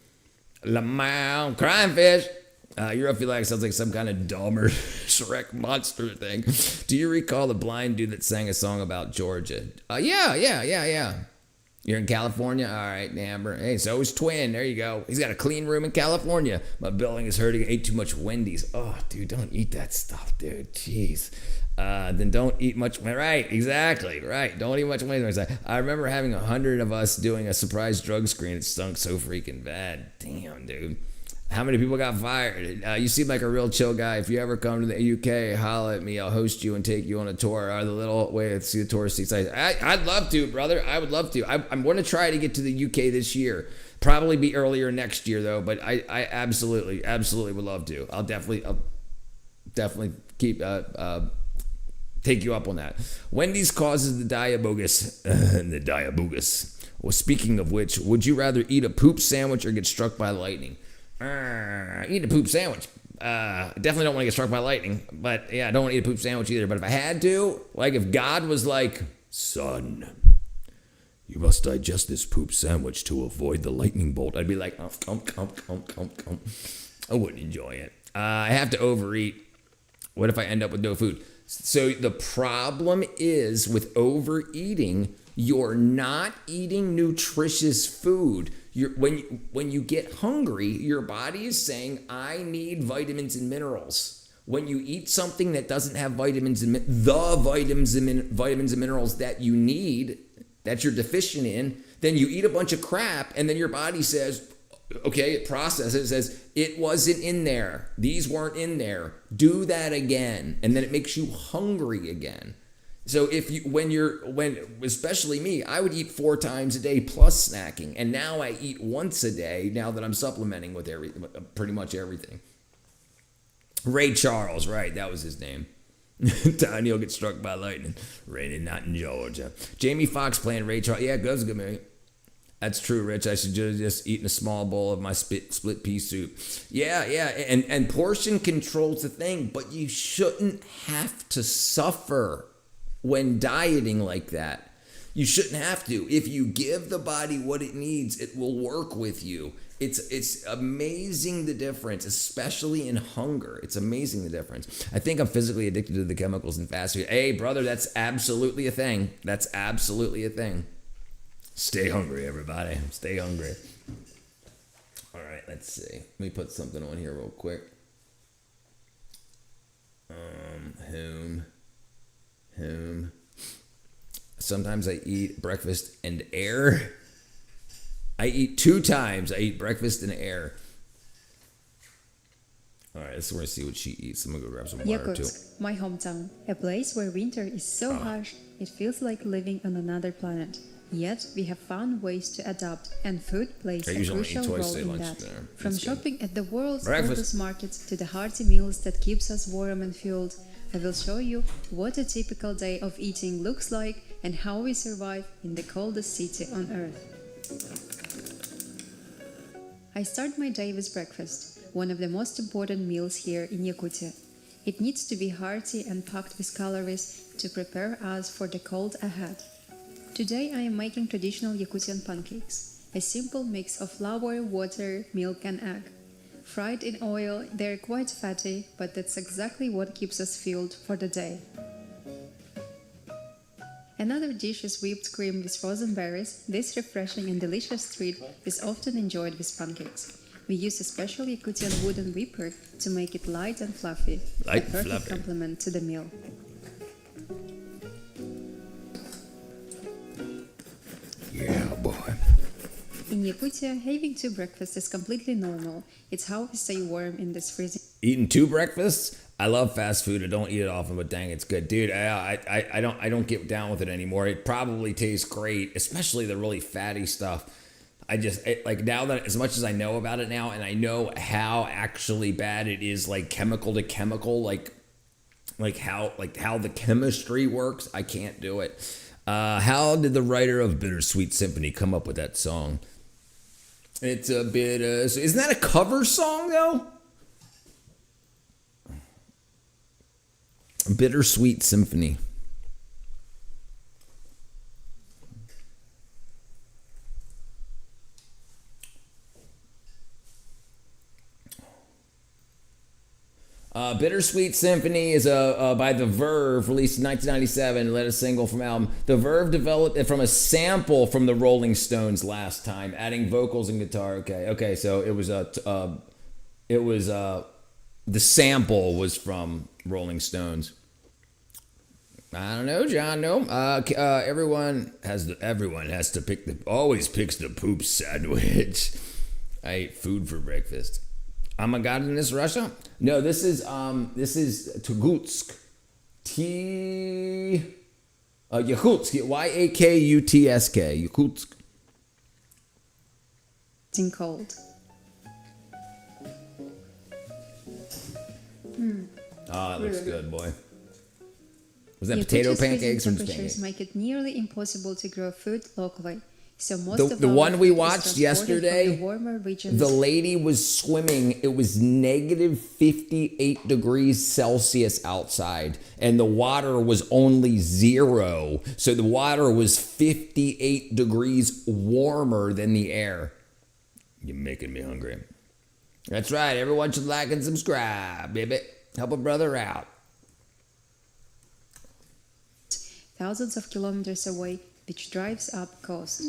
Speaker 1: Lamau, crying fish. Europhiliac sounds like some kind of Dahmer Shrek monster thing. Do you recall the blind dude that sang a song about Georgia? Yeah. You're in California? All right, Amber. Hey, so is Twin. There you go. He's got a clean room in California. My building is hurting. I ate too much Wendy's. Oh, dude, don't eat that stuff, dude. Jeez. Then don't eat much. Right, exactly. Right. Don't eat much Wendy's. I remember having 100 of us doing a surprise drug screen. It stunk so freaking bad. Damn, dude. How many people got fired? You seem like a real chill guy. If you ever come to the UK, holla at me. I'll host you and take you on a tour. The little way to see the touristy sites. I'd love to, brother. I would love to. I'm going to try to get to the UK this year. Probably be earlier next year, though. But I absolutely would love to. I'll definitely keep take you up on that. Wendy's causes the diabetes. The diabetes. Well, speaking of which, would you rather eat a poop sandwich or get struck by lightning? Eat a poop sandwich. Definitely don't want to get struck by lightning, but yeah, I don't want to eat a poop sandwich either. But if I had to, like if God was like, son, you must digest this poop sandwich to avoid the lightning bolt, I'd be like, I wouldn't enjoy it. I have to overeat. What if I end up with no food? So the problem is with overeating, you're not eating nutritious food. When you get hungry, your body is saying, I need vitamins and minerals. When you eat something that doesn't have vitamins and minerals that you need, that you're deficient in, then you eat a bunch of crap, and then your body says, okay, it processes it, says, it wasn't in there. These weren't in there. Do that again. And then it makes you hungry again. So especially me, I would eat 4 times a day plus snacking. And now I eat once a day now that I'm supplementing with pretty much everything. Ray Charles, right, that was his name. Tiny will get struck by lightning. Raining not in Georgia. Jamie Foxx playing Ray Charles. Yeah, that's a good movie. That's true, Rich. I should just eat in a small bowl of my split pea soup. Yeah. And portion control's the thing, but you shouldn't have to suffer when dieting like that. You shouldn't have to. If you give the body what it needs, it will work with you. It's amazing the difference, especially in hunger. It's amazing the difference. I think I'm physically addicted to the chemicals in fast food. Hey, brother, that's absolutely a thing. That's absolutely a thing. Stay hungry, everybody. Stay hungry. All right, let's see. Let me put something on here real quick. Whom. Sometimes I eat breakfast and air. I eat 2 times. I eat breakfast and air. All right, let's see what she eats. I'm gonna go grab some water too.
Speaker 19: Yakutsk, my hometown, a place where winter is so harsh it feels like living on another planet. Yet we have found ways to adapt, and food plays
Speaker 1: I
Speaker 19: a
Speaker 1: usually
Speaker 19: crucial
Speaker 1: eat twice
Speaker 19: role
Speaker 1: a day,
Speaker 19: in
Speaker 1: lunch
Speaker 19: that.
Speaker 1: and dinner.
Speaker 19: From
Speaker 1: That's good.
Speaker 19: shopping at the world's
Speaker 1: Breakfast.
Speaker 19: oldest markets to the hearty meals that keeps us warm and fueled, I will show you what a typical day of eating looks like and how we survive in the coldest city on earth. I start my day with breakfast, one of the most important meals here in Yakutia. It needs to be hearty and packed with calories to prepare us for the cold ahead. Today I am making traditional Yakutian pancakes, a simple mix of flour, water, milk and egg. Fried in oil, they're quite fatty, but that's exactly what keeps us fueled for the day. Another dish is whipped cream with frozen berries. This refreshing and delicious treat is often enjoyed with pancakes. We use a special Yakutian wooden whipper to make it light and fluffy,
Speaker 1: Light
Speaker 19: a
Speaker 1: and
Speaker 19: perfect
Speaker 1: fluffy.
Speaker 19: complement to the meal.
Speaker 1: Yeah, boy.
Speaker 19: In Yakutia, having two breakfasts is completely normal. It's how we stay warm in this freezing.
Speaker 1: Eating 2 breakfasts? I love fast food. I don't eat it often, but dang, it's good, dude. I don't get down with it anymore. It probably tastes great, especially the really fatty stuff. Like now that as much as I know about it now, and I know how actually bad it is, like chemical to chemical, like how the chemistry works, I can't do it. How did the writer of Bittersweet Symphony come up with that song? It's a bit. Isn't that a cover song though? Bittersweet Symphony. Bittersweet Symphony is by The Verve, released in 1997, led a single from album. The Verve developed it from a sample from the Rolling Stones last time, adding vocals and guitar. Okay, so it was the sample was from Rolling Stones. I don't know, John. No, everyone has to always picks the poop sandwich. I ate food for breakfast. Amagadinus, Russia? No, this is Tugutsk. Yakutsk. Yakutsk. Yakutsk.
Speaker 19: It's cold.
Speaker 1: That looks good, boy. Was that
Speaker 19: Yakutia's
Speaker 1: potato
Speaker 19: freezing
Speaker 1: pancakes or just
Speaker 19: temperatures
Speaker 1: pancakes?
Speaker 19: make it nearly impossible to grow food locally. So most of
Speaker 1: The
Speaker 19: our
Speaker 1: one we
Speaker 19: food is
Speaker 1: watched
Speaker 19: transported
Speaker 1: yesterday,
Speaker 19: from the warmer regions.
Speaker 1: the lady was swimming. It was negative 58 degrees Celsius outside, and the water was only 0. So the water was 58 degrees warmer than the air. You're making me hungry. That's right. Everyone should like and subscribe, baby. Help a brother out.
Speaker 19: Thousands of kilometers away, which drives up cost.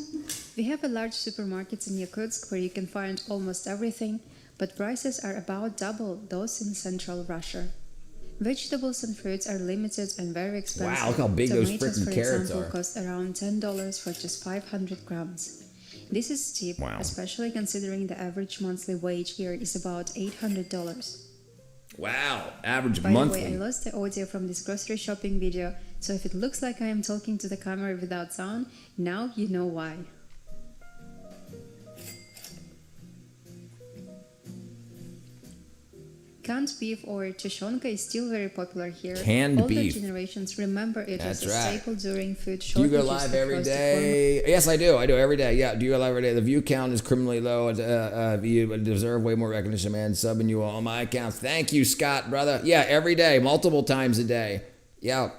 Speaker 19: We have a large supermarkets in Yakutsk where you can find almost everything, but prices are about double those in central Russia. Vegetables and fruits are limited and very expensive.
Speaker 1: Wow, look how big those
Speaker 19: Tomatoes,
Speaker 1: freaking
Speaker 19: for
Speaker 1: carrots
Speaker 19: example,
Speaker 1: are.
Speaker 19: cost around $10 for just 500 grams. This is steep,
Speaker 1: Wow.
Speaker 19: especially considering the average monthly wage here is about $800.
Speaker 1: Wow, average
Speaker 19: By
Speaker 1: monthly.
Speaker 19: the way, I lost the audio from this grocery shopping video, so if it looks like I am talking to the camera without sound, now you know why. Canned beef or tushonka is still very popular here.
Speaker 1: Canned
Speaker 19: Older
Speaker 1: beef.
Speaker 19: generations remember it
Speaker 1: That's
Speaker 19: as a
Speaker 1: right.
Speaker 19: staple during food
Speaker 1: Do you
Speaker 19: shortages
Speaker 1: go live every
Speaker 19: across the
Speaker 1: day? Yes, I do. I do every day. Yeah, do you go live every day? The view count is criminally low. You deserve way more recognition, man. Subbing you on my accounts. Thank you, Scott, brother. Yeah, every day, multiple times a day. Yeah,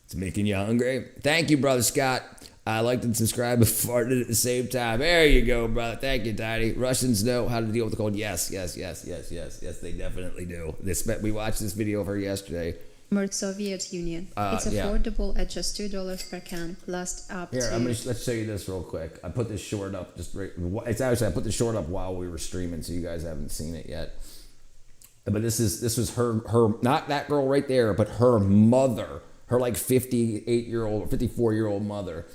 Speaker 1: it's making you hungry. Thank you, brother Scott. I liked and subscribed and farted at the same time. There you go, brother. Thank you, Tiny. Russians know how to deal with the cold. Yes, they definitely do. We watched this video of her yesterday.
Speaker 19: former Soviet Union. It's
Speaker 1: Yeah.
Speaker 19: affordable at just $2 per can, lasts up
Speaker 1: Here,
Speaker 19: to...
Speaker 1: let's show you this real quick. I put this short up I put the short up while we were streaming, so you guys haven't seen it yet. But this was her not that girl right there, but her mother, her like 58-year-old, 54-year-old mother.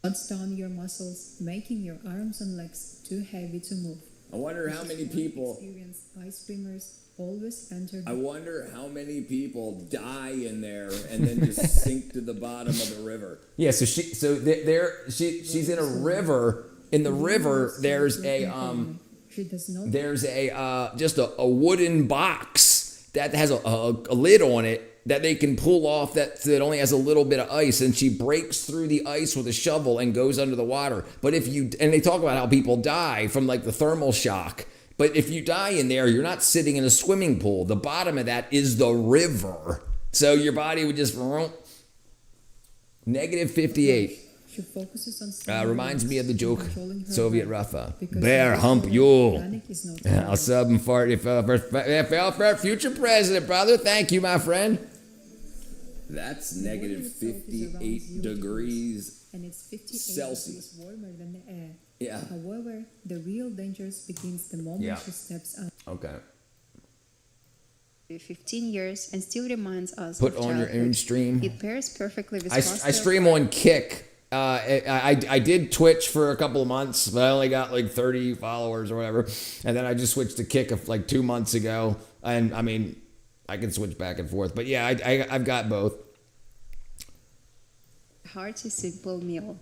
Speaker 20: Cuts down your muscles, making your arms and legs too heavy to move.
Speaker 1: I wonder how many people.
Speaker 19: Experienced ice swimmers always enter.
Speaker 1: I wonder how many people die in there and then just sink to the bottom of the river. Yeah, so she's in a river. In the river, there's just a wooden box that has a lid on it that they can pull off that only has a little bit of ice, and she breaks through the ice with a shovel and goes under the water. But and they talk about how people die from like the thermal shock. But if you die in there, you're not sitting in a swimming pool. The bottom of that is the river. So your body would just negative 58.
Speaker 19: She focuses on
Speaker 1: reminds me of the joke Soviet Rafa. Bear hump you. I'll sub and fart if for future president, brother. Thank you, my friend. That's negative 58 degrees
Speaker 19: and it's 58
Speaker 1: Celsius.
Speaker 19: degrees warmer than the air.
Speaker 1: Yeah.
Speaker 19: However, the real danger begins the moment she steps out.
Speaker 1: Okay.
Speaker 19: 15 years and still reminds us.
Speaker 1: Put
Speaker 19: of
Speaker 1: on your
Speaker 19: childhood.
Speaker 1: own stream.
Speaker 19: It pairs perfectly with.
Speaker 1: I stream on Kick. I did Twitch for a couple of months, but I only got like 30 followers or whatever. And then I just switched to Kick like 2 months ago. And I mean, I can switch back and forth. But yeah, I've got both.
Speaker 19: Hearty, simple meal.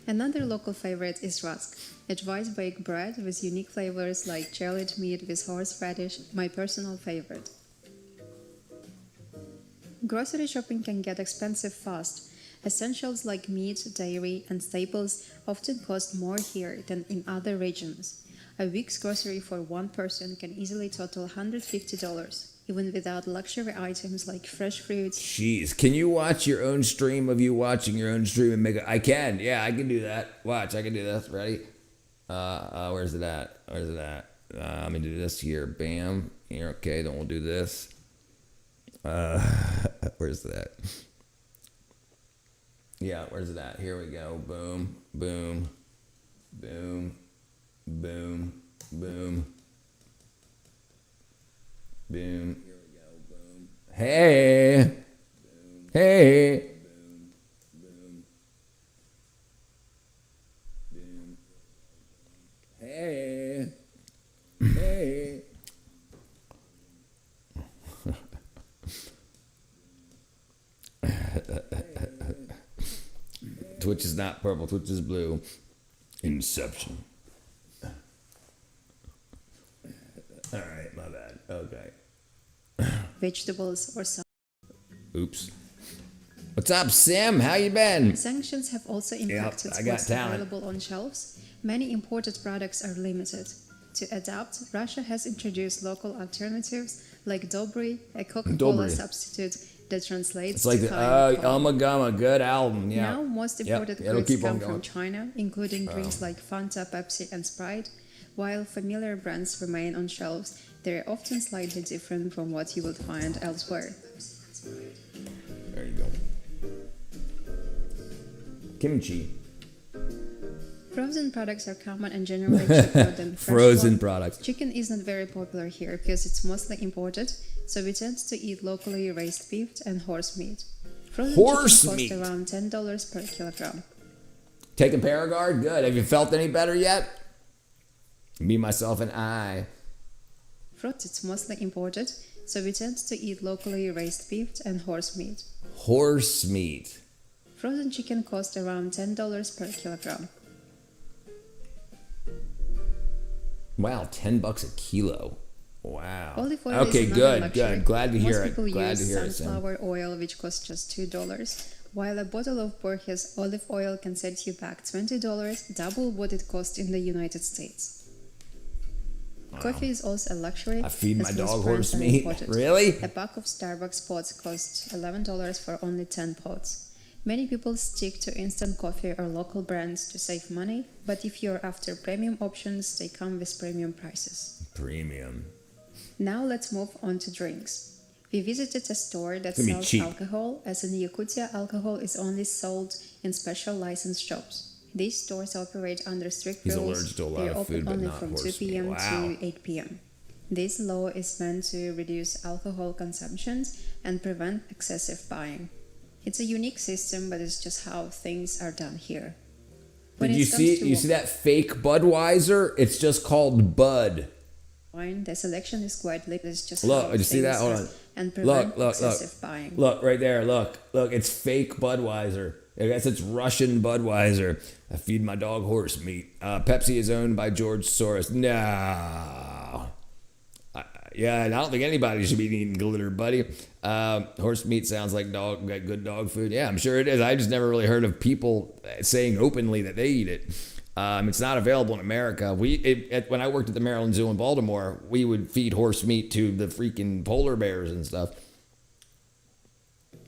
Speaker 19: Another local favorite is rusk, a twice baked bread with unique flavors like jellied meat with horseradish, my personal favorite. Grocery shopping can get expensive fast. Essentials like meat, dairy, and staples often cost more here than in other regions. A week's grocery for one person can easily total $150, even without luxury items like fresh fruits.
Speaker 1: Jeez, can you watch your own stream of you watching your own stream and make it? I can, yeah, I can do that. Watch, I can do this. Ready? Where's it at? Where's it at? I'm gonna do this here. Bam. Here, okay. Then we'll do this. Where's that? Yeah, where's it at? Here we go. Boom, boom, boom, boom, boom, boom. Here we go. Boom. Hey, boom. Hey. Boom, boom, boom. Hey, hey. Twitch is not purple. Twitch is blue. Inception. All right, my bad. Okay.
Speaker 19: Vegetables or some.
Speaker 1: Oops. What's up, Sim? How you been?
Speaker 19: Sanctions have also impacted what's available on shelves. Many imported products are limited. To adapt, Russia has introduced local alternatives like Dobry, a Coca-Cola substitute that translates
Speaker 1: it's like
Speaker 19: to
Speaker 1: the Gama, good album. Yeah.
Speaker 19: Now most imported goods come from China, including drinks like Fanta, Pepsi, and Sprite. While familiar brands remain on shelves, they are often slightly different from what you would find elsewhere.
Speaker 1: There you go. Kimchi.
Speaker 19: Frozen products are common and generally cheaper than fresh
Speaker 1: frozen
Speaker 19: one.
Speaker 1: products.
Speaker 19: Chicken is not very popular here because it's mostly imported, so we tend to eat locally raised beef and horse meat. Frozen chicken costs around $10 per kilogram.
Speaker 1: Taking Paragard? Good. Have you felt any better yet? Me, myself, and I.
Speaker 19: Fruit it's mostly imported, so we tend to eat locally raised beef and horse meat.
Speaker 1: Horse meat.
Speaker 19: Frozen chicken costs around $10 per kilogram.
Speaker 1: Wow, $10 a kilo. Wow.
Speaker 19: Olive oil
Speaker 1: okay,
Speaker 19: is
Speaker 1: good,
Speaker 19: luxury.
Speaker 1: good. Glad to hear
Speaker 19: Most
Speaker 1: it.
Speaker 19: people
Speaker 1: Glad to
Speaker 19: use
Speaker 1: hear it.
Speaker 19: sunflower oil, which costs just $2, while a bottle of Borges olive oil can set you back $20, double what it costs in the United States.
Speaker 1: Wow.
Speaker 19: Coffee is also a luxury.
Speaker 1: I feed my
Speaker 19: as
Speaker 1: dog
Speaker 19: most
Speaker 1: horse
Speaker 19: brands are
Speaker 1: meat.
Speaker 19: imported.
Speaker 1: Really?
Speaker 19: A pack of Starbucks pods costs $11 for only 10 pods. Many people stick to instant coffee or local brands to save money, but if you're after premium options, they come with premium prices.
Speaker 1: Premium.
Speaker 19: Now let's move on to drinks. We visited a store that
Speaker 1: It's gonna be
Speaker 19: sells
Speaker 1: cheap.
Speaker 19: alcohol, as in Yakutia, alcohol is only sold in special licensed shops. These stores operate under strict
Speaker 1: He's
Speaker 19: rules.
Speaker 1: allergic to a lot
Speaker 19: They are
Speaker 1: of
Speaker 19: open
Speaker 1: food, but
Speaker 19: only
Speaker 1: not
Speaker 19: from 2
Speaker 1: horse meat.
Speaker 19: p.m.
Speaker 1: Wow.
Speaker 19: to 8 p.m. This law is meant to reduce alcohol consumption and prevent excessive buying. It's a unique system, but it's just how things are done here. When
Speaker 1: Did
Speaker 19: it
Speaker 1: you
Speaker 19: comes
Speaker 1: see?
Speaker 19: to
Speaker 1: You see that fake Budweiser? It's just called Bud.
Speaker 19: wine, the selection is quite limited. It's just
Speaker 1: Look,
Speaker 19: how
Speaker 1: you see that?
Speaker 19: famous
Speaker 1: Hold
Speaker 19: is
Speaker 1: on.
Speaker 19: and prevent
Speaker 1: Look,
Speaker 19: excessive buying.
Speaker 1: Look right there. Look. It's fake Budweiser. I guess it's Russian Budweiser. I feed my dog horse meat. Pepsi is owned by George Soros. No. Yeah, I don't think anybody should be eating glitter, buddy. Horse meat sounds like good dog food. Yeah, I'm sure it is. I just never really heard of people saying openly that they eat it. It's not available in America. When I worked at the Maryland Zoo in Baltimore, we would feed horse meat to the freaking polar bears and stuff.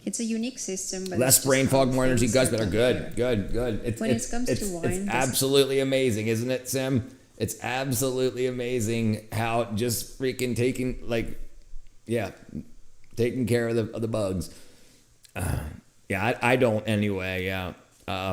Speaker 19: It's a unique system, but
Speaker 1: Less
Speaker 19: it's
Speaker 1: brain
Speaker 19: just how
Speaker 1: fog, more energy,
Speaker 19: things
Speaker 1: guts
Speaker 19: are
Speaker 1: better.
Speaker 19: done
Speaker 1: Good,
Speaker 19: here.
Speaker 1: good.
Speaker 19: When it comes to wine,
Speaker 1: it's
Speaker 19: this-
Speaker 1: absolutely amazing, isn't it, Sim? It's absolutely amazing how just freaking taking care of the bugs. I don't anyway. Yeah,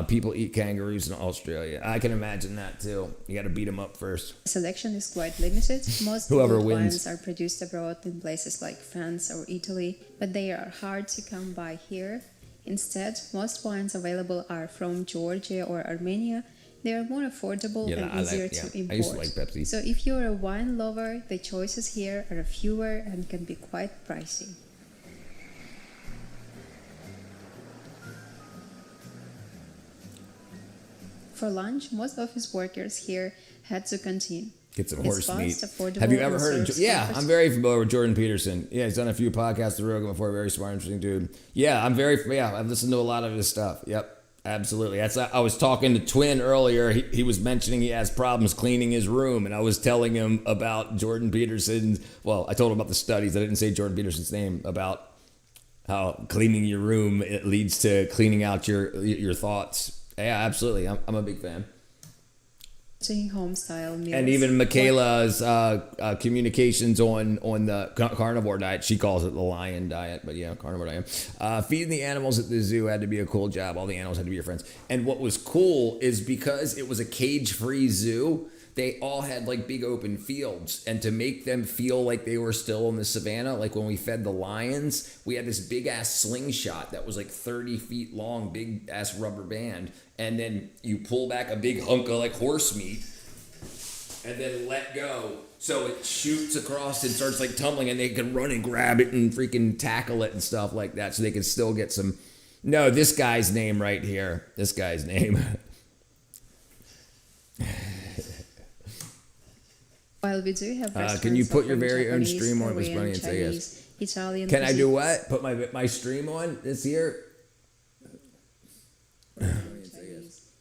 Speaker 1: people eat kangaroos in Australia. I can imagine that too. You got to beat them up first.
Speaker 19: Selection is quite limited. Most
Speaker 1: Whoever
Speaker 19: good
Speaker 1: wins.
Speaker 19: wines are produced abroad in places like France or Italy, but they are hard to come by here. Instead, most wines available are from Georgia or Armenia. They are more affordable
Speaker 1: Yeah,
Speaker 19: and
Speaker 1: I like-
Speaker 19: easier
Speaker 1: yeah.
Speaker 19: to import.
Speaker 1: I used to like Pepsi.
Speaker 19: So if you're a wine lover, the choices here are fewer and can be quite pricey. For lunch, most office workers here head to canteen.
Speaker 1: Get some
Speaker 19: It's
Speaker 1: horse
Speaker 19: fast,
Speaker 1: meat.
Speaker 19: affordable,
Speaker 1: Have you ever
Speaker 19: and
Speaker 1: heard of?
Speaker 19: serves
Speaker 1: Yeah,
Speaker 19: breakfast.
Speaker 1: I'm very familiar with Jordan Peterson. Yeah, he's done a few podcasts with Rogan before. Very smart, interesting dude. Yeah, I've listened to a lot of his stuff. Yep, absolutely. I was talking to Twin earlier. He was mentioning he has problems cleaning his room, and I was telling him about Jordan Peterson's. Well, I told him about the studies. I didn't say Jordan Peterson's name about how cleaning your room it leads to cleaning out your thoughts. Yeah, absolutely. I'm a big fan.
Speaker 19: Home style meals.
Speaker 1: And even Michaela's communications on the carnivore diet. She calls it the lion diet, but yeah, carnivore diet. Feeding the animals at the zoo had to be a cool job. All the animals had to be your friends. And what was cool is because it was a cage-free zoo, they all had like big open fields. And to make them feel like they were still in the savannah, like when we fed the lions, we had this big ass slingshot that was like 30 feet long, big ass rubber band. And then you pull back a big hunk of like horse meat and then let go. So it shoots across and starts like tumbling, and they can run and grab it and freaking tackle it and stuff like that. So they can still get some. No, this guy's name right here. This guy's name.
Speaker 19: While we do have restaurants
Speaker 1: can you put your
Speaker 19: offering
Speaker 1: very own
Speaker 19: Japanese,
Speaker 1: stream on? It's
Speaker 19: Korean,
Speaker 1: funny and say yes.
Speaker 19: Chinese, Italian
Speaker 1: Can I do
Speaker 19: cuisines.
Speaker 1: what? Put my stream on this year?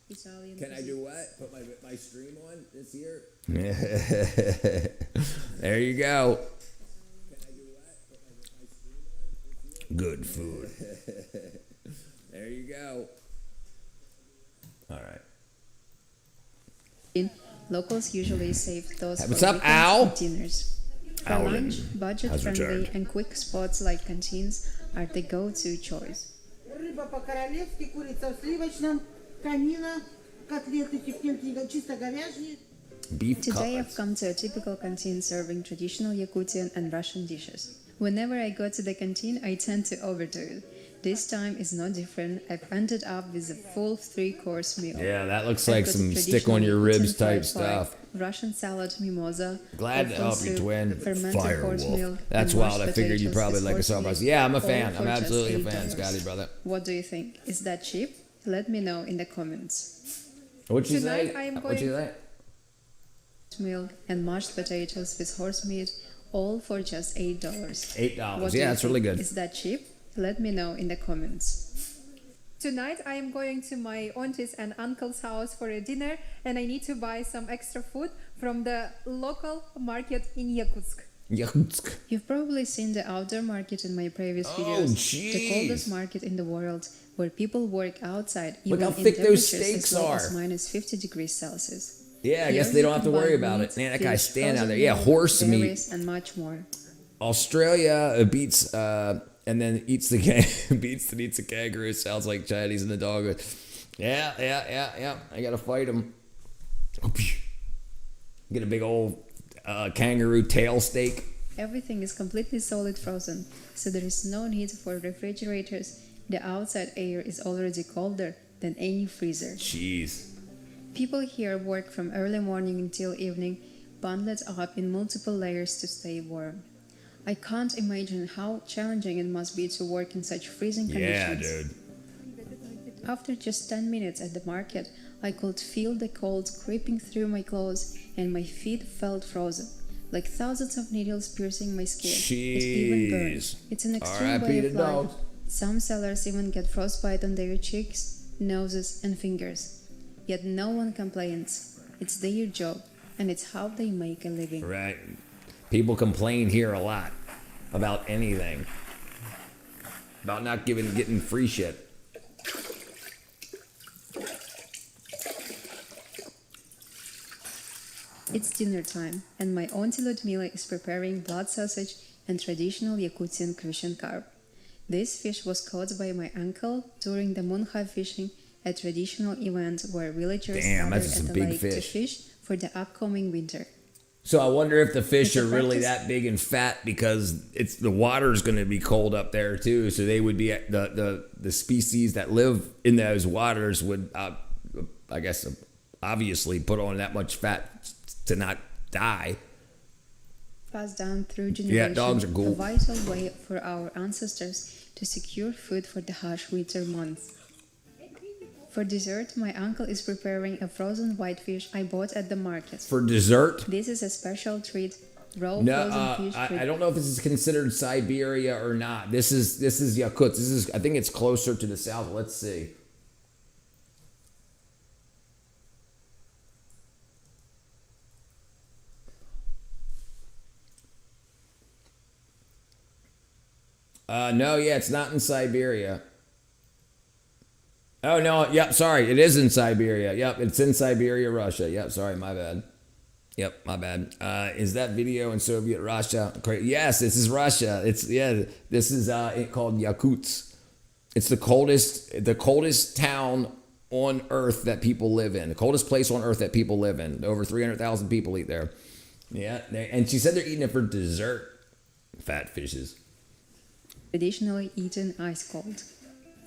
Speaker 19: Italian
Speaker 1: Can I
Speaker 19: cuisine.
Speaker 1: do what? Put my stream on this year? There you go. Good food. There you go. All right.
Speaker 19: Locals usually save those
Speaker 1: Hey, what's
Speaker 19: for
Speaker 1: up,
Speaker 19: weekends
Speaker 1: Al?
Speaker 19: and dinners. For
Speaker 1: Alan
Speaker 19: lunch,
Speaker 1: has
Speaker 19: budget-friendly
Speaker 1: returned.
Speaker 19: and quick spots like canteens are the go-to choice.
Speaker 18: Рыба по-королевски, курица в сливочном, конина, котлеты тефтельки чисто говяжьи.
Speaker 1: Beef
Speaker 19: Today
Speaker 1: cutlets.
Speaker 19: I've come to a typical canteen serving traditional Yakutian and Russian dishes. Whenever I go to the canteen, I tend to overdo it. This time is no different. I've ended up with a full 3-course meal.
Speaker 1: Yeah, that looks
Speaker 19: I've
Speaker 1: like
Speaker 19: got
Speaker 1: some
Speaker 19: traditional
Speaker 1: stick on your
Speaker 19: Yakutian
Speaker 1: ribs type
Speaker 19: fried pie,
Speaker 1: stuff.
Speaker 19: Russian salad mimosa.
Speaker 1: Glad to
Speaker 19: offal
Speaker 1: help you,
Speaker 19: soup,
Speaker 1: twin.
Speaker 19: fermented horse milk,
Speaker 1: Firewolf. That's
Speaker 19: and
Speaker 1: wild.
Speaker 19: mashed
Speaker 1: I figured you'd
Speaker 19: potatoes
Speaker 1: probably
Speaker 19: with
Speaker 1: like a
Speaker 19: horse
Speaker 1: sauce.
Speaker 19: meat,
Speaker 1: Yeah, I'm a
Speaker 19: all
Speaker 1: fan.
Speaker 19: for
Speaker 1: I'm
Speaker 19: just
Speaker 1: absolutely a
Speaker 19: $8.
Speaker 1: fan, Scotty, brother.
Speaker 19: What do you think? Is that cheap? Let me know in the comments.
Speaker 1: What'd you
Speaker 19: Tonight
Speaker 1: say?
Speaker 19: I am
Speaker 1: What'd you
Speaker 19: going-
Speaker 1: say?
Speaker 19: Milk and mashed potatoes with horse meat, all for just $8.
Speaker 1: $8.
Speaker 19: What do
Speaker 1: Yeah,
Speaker 19: you
Speaker 1: that's really
Speaker 19: think?
Speaker 1: good.
Speaker 19: Is that cheap? Let me know in the comments.
Speaker 20: Tonight I am going to my auntie's and uncle's house for a dinner, and I need to buy some extra food from the local market in Yakutsk.
Speaker 1: Yakutsk.
Speaker 19: You've probably seen the outdoor market in my previous
Speaker 1: Oh,
Speaker 19: videos.
Speaker 1: jeez.
Speaker 19: The coldest market in the world, where people work outside
Speaker 1: Look
Speaker 19: even
Speaker 1: how
Speaker 19: in
Speaker 1: thick those
Speaker 19: temperatures
Speaker 1: steaks
Speaker 19: as low
Speaker 1: are.
Speaker 19: as minus 50 degrees Celsius.
Speaker 1: Yeah, I guess
Speaker 19: Here
Speaker 1: they
Speaker 19: you
Speaker 1: don't have to
Speaker 19: can
Speaker 1: worry
Speaker 19: buy
Speaker 1: about
Speaker 19: meat,
Speaker 1: it. Man, that guy's
Speaker 19: fish,
Speaker 1: standing out
Speaker 19: frozen
Speaker 1: there. Yeah,
Speaker 19: milk,
Speaker 1: horse meat.
Speaker 19: berries, and much more.
Speaker 1: Australia beats and then eats the eats the kangaroo. Sounds like Chinese and the dog. Yeah. I gotta fight him. Get a big old kangaroo tail steak.
Speaker 19: Everything is completely solid frozen, so there is no need for refrigerators. The outside air is already colder than any freezer.
Speaker 1: Jeez.
Speaker 19: People here work from early morning until evening, bundled up in multiple layers to stay warm. I can't imagine how challenging it must be to work in such freezing
Speaker 1: Yeah,
Speaker 19: conditions.
Speaker 1: dude.
Speaker 19: After just 10 minutes at the market, I could feel the cold creeping through my clothes and my feet felt frozen, like thousands of needles piercing my skin. It even burned.
Speaker 1: Jeez.
Speaker 19: It's an extreme
Speaker 1: R.I.P.
Speaker 19: way
Speaker 1: to
Speaker 19: of life.
Speaker 1: dogs.
Speaker 19: Some sellers even get frostbite on their cheeks, noses, and fingers. Yet no one complains. It's their job, and it's how they make a living.
Speaker 1: Right. People complain here a lot about anything. About not getting free shit.
Speaker 19: It's dinner time, and my auntie Ludmila is preparing blood sausage and traditional Yakutian Krushen carp. This fish was caught by my uncle during the Munha fishing, a traditional event where villagers
Speaker 1: Damn,
Speaker 19: gather
Speaker 1: that's
Speaker 19: at
Speaker 1: a
Speaker 19: the
Speaker 1: big
Speaker 19: lake to
Speaker 1: fish.
Speaker 19: fish for the upcoming winter.
Speaker 1: So I wonder if the fish
Speaker 19: It's a
Speaker 1: are really
Speaker 19: practice-
Speaker 1: that big and fat because it's the water's going to be cold up there too. So they would be the species that live in those waters would, I guess, obviously put on that much fat to not die.
Speaker 19: Passed down through
Speaker 1: Yeah,
Speaker 19: generations,
Speaker 1: dogs are cool.
Speaker 19: a vital way for our ancestors to secure food for the harsh winter months. For dessert, my uncle is preparing a frozen whitefish I bought at the market.
Speaker 1: For dessert?
Speaker 19: This is a special treat, raw
Speaker 1: No,
Speaker 19: frozen fish.
Speaker 1: I don't know if this is considered Siberia or not. This is Yakutsk. This is, I think it's closer to the south. Let's see. No, yeah, it's not in Siberia. Oh no, yep, sorry, it is in Siberia. Yep, it's in Siberia, Russia. Yep, sorry, my bad. Yep, my bad. Is that video in Soviet Russia? Yes, this is Russia. This is called Yakutsk. It's the coldest town on earth that people live in. The coldest place on earth that people live in. Over 300,000 people eat there. Yeah, and she said they're eating it for dessert. Fat fishes.
Speaker 19: Traditionally eaten ice cold.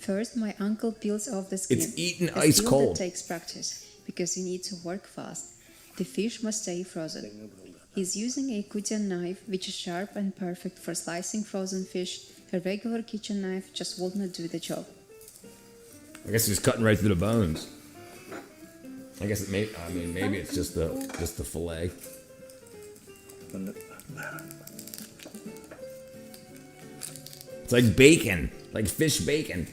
Speaker 19: First, my uncle peels off the skin.
Speaker 1: It's eaten
Speaker 19: a
Speaker 1: ice
Speaker 19: skill
Speaker 1: cold.
Speaker 19: That takes practice because you need to work fast. The fish must stay frozen. He's using a Yakutian knife, which is sharp and perfect for slicing frozen fish. A regular kitchen knife just would not do the job.
Speaker 1: I guess he's cutting right through the bones. I guess it may. I mean, maybe it's just the fillet. It's like bacon, like fish bacon.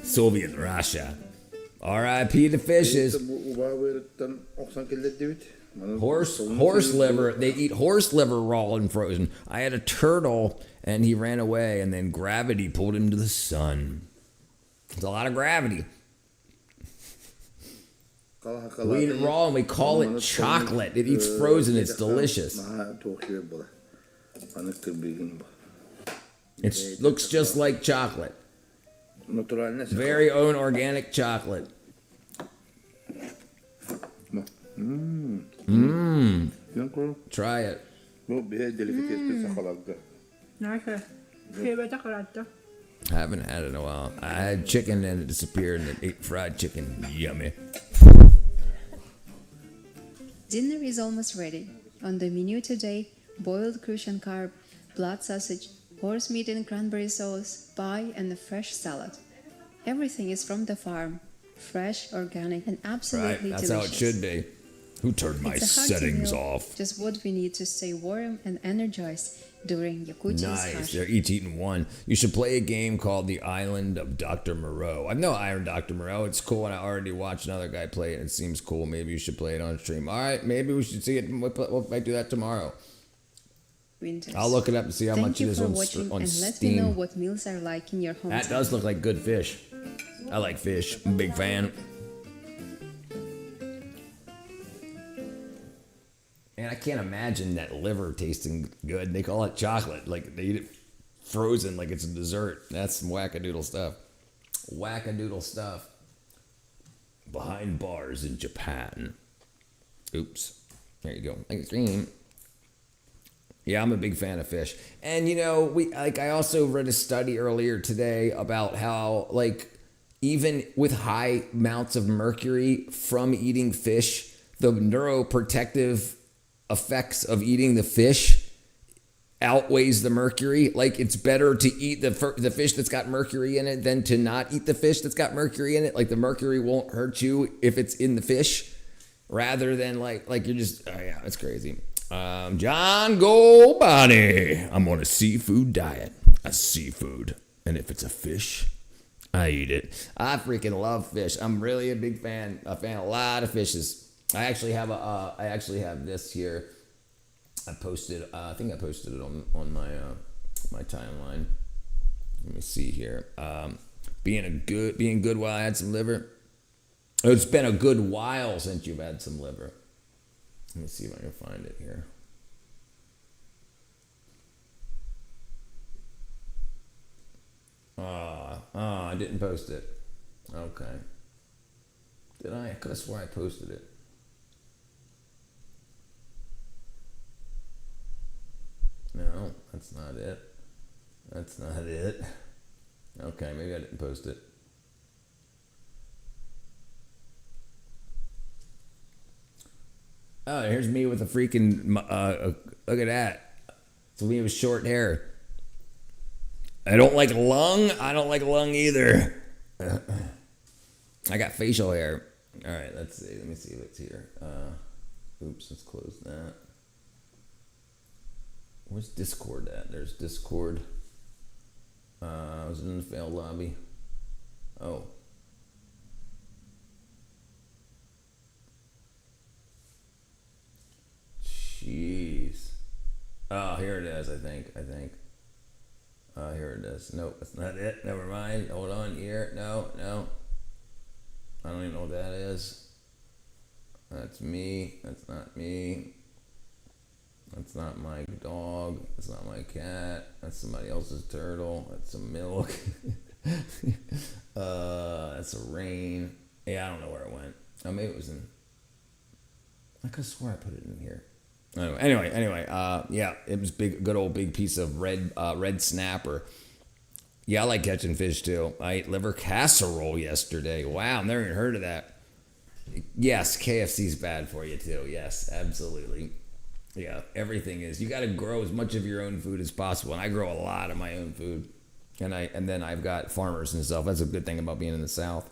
Speaker 1: Soviet Russia. R.I.P. the fishes. Horse liver. They eat horse liver raw and frozen. I had a turtle and he ran away and then gravity pulled him to the sun. There's a lot of gravity. We eat it raw and we call it chocolate. It eats frozen. It's delicious. It looks just like chocolate. Very own organic chocolate. Mmm. Try it. I haven't had it in a while. I had chicken and it disappeared and it ate fried chicken. Yummy.
Speaker 19: Dinner is almost ready. On the menu today, boiled Krushen carp, blood sausage, horse meat in cranberry sauce, pie, and a fresh salad. Everything is from the farm, fresh, organic, and absolutely
Speaker 1: Right, that's
Speaker 19: delicious.
Speaker 1: how it should be. Who turned my
Speaker 19: It's a hearty
Speaker 1: settings
Speaker 19: meal,
Speaker 1: off?
Speaker 19: Just what we need to stay warm and energized during Yakutian's
Speaker 1: Nice.
Speaker 19: harsh.
Speaker 1: They're each eating one. You should play a game called The Island of Dr. Moreau. I know Iron Dr. Moreau. It's cool, and I already watched another guy play it. It seems cool. Maybe you should play it on stream. All right, maybe we should see it. We'll might do that tomorrow.
Speaker 19: Winters.
Speaker 1: I'll look it up to see how
Speaker 19: Thank
Speaker 1: much
Speaker 19: you
Speaker 1: it is
Speaker 19: for
Speaker 1: on,
Speaker 19: watching,
Speaker 1: on
Speaker 19: and let me know
Speaker 1: Steam.
Speaker 19: what meals are like in your hometown.
Speaker 1: That does look like good fish. I like fish. I'm a big fan. And I can't imagine that liver tasting good. They call it chocolate. Like they eat it frozen like it's a dessert. That's some wackadoodle stuff. Wackadoodle stuff. Behind bars in Japan. Oops. There you go. Like a stream. Yeah, I'm a big fan of fish. And you know, I also read a study earlier today about how like even with high amounts of mercury from eating fish, the neuroprotective effects of eating the fish outweighs the mercury. Like it's better to eat the fish that's got mercury in it than to not eat the fish that's got mercury in it. Like the mercury won't hurt you if it's in the fish, rather than like you're just, oh yeah, it's crazy. John Golbani. I'm on a seafood diet. A seafood. And if it's a fish, I eat it. I freaking love fish. I'm really a big fan. A fan of a lot of fishes. I actually have this here. I posted. I think I posted it on my my timeline. Let me see here. Being good while I had some liver. It's been a good while since you've had some liver. Let me see if I can find it here. I didn't post it. Okay. Did I? I could have sworn I posted it. No, that's not it. That's not it. Okay, maybe I didn't post it. Oh, here's me with a freaking, look at that. It's me with short hair. I don't like lung. I don't like lung either. I got facial hair. All right, let's see. Let me see what's here. Oops, let's close that. Where's Discord at? There's Discord. I was in the failed lobby. Oh. Jeez. Oh, here it is, I think. Here it is. Nope, that's not it. Never mind. Hold on here. No. I don't even know what that is. That's me. That's not me. That's not my dog. That's not my cat. That's somebody else's turtle. That's some milk. That's a rain. Yeah, I don't know where it went. Oh, maybe it was in... I could have swore I put it in here. Anyway, yeah, it was good old big piece of red snapper. Yeah, I like catching fish too. I ate liver casserole yesterday. Wow, I've never even heard of that. Yes, KFC's bad for you too. Yes, absolutely. Yeah, everything is. You got to grow as much of your own food as possible, and I grow a lot of my own food. And then I've got farmers and stuff. That's a good thing about being in the South.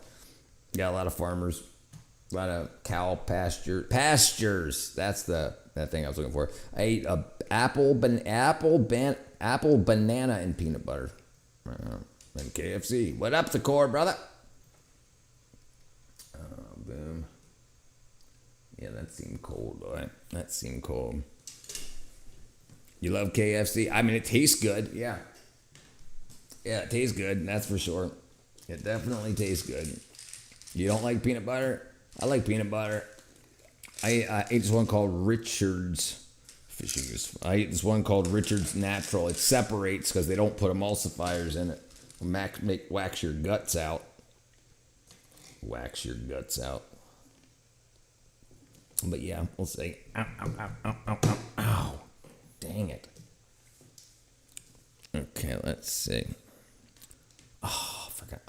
Speaker 1: Got a lot of farmers, a lot of cow pastures. That's that thing I was looking for. I ate a apple, banana, and peanut butter. And KFC. What up, the core, brother? Boom. Yeah, that seemed cold, boy. That seemed cold. You love KFC? I mean, it tastes good. Yeah. Yeah, it tastes good. That's for sure. It definitely tastes good. You don't like peanut butter? I like peanut butter. I ate this one called Richard's Fishing. I ate this one called Richard's Natural. It separates because they don't put emulsifiers in it. Wax your guts out. Wax your guts out. But yeah, we'll see. Ow, ow, ow, ow, ow, ow, ow. Dang it. Okay, let's see. Oh, I forgot.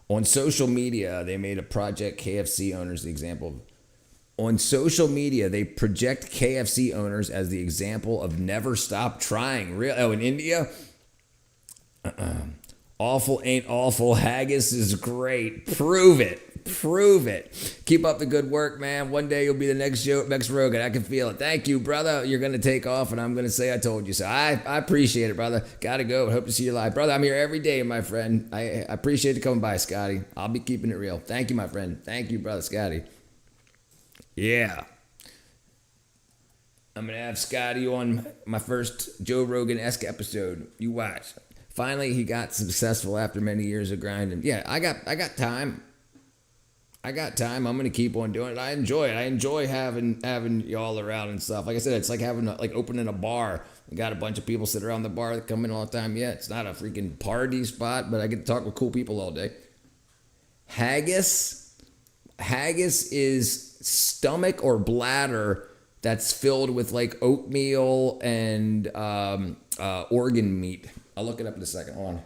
Speaker 1: On social media, they made a Project KFC owners the example. On social media, they project KFC owners as the example of never stop trying. Oh, in India? Awful ain't awful. Haggis is great. Prove it. Keep up the good work, man. One day you'll be the next Rogan. I can feel it. Thank you, brother. You're going to take off, and I'm going to say I told you so. I appreciate it, brother. Got to go. Hope to see you live. Brother, I'm here every day, my friend. I appreciate you coming by, Scotty. I'll be keeping it real. Thank you, my friend. Thank you, brother Scotty. Yeah. I'm going to have Scotty on my first Joe Rogan-esque episode. You watch. Finally, he got successful after many years of grinding. Yeah, I got time. I'm going to keep on doing it. I enjoy it. I enjoy having y'all around and stuff. Like I said, it's like opening a bar. We got a bunch of people sit around the bar that come in all the time. Yeah, it's not a freaking party spot, but I get to talk with cool people all day. Haggis is stomach or bladder that's filled with like oatmeal and organ meat. I'll look it up in a second. Hold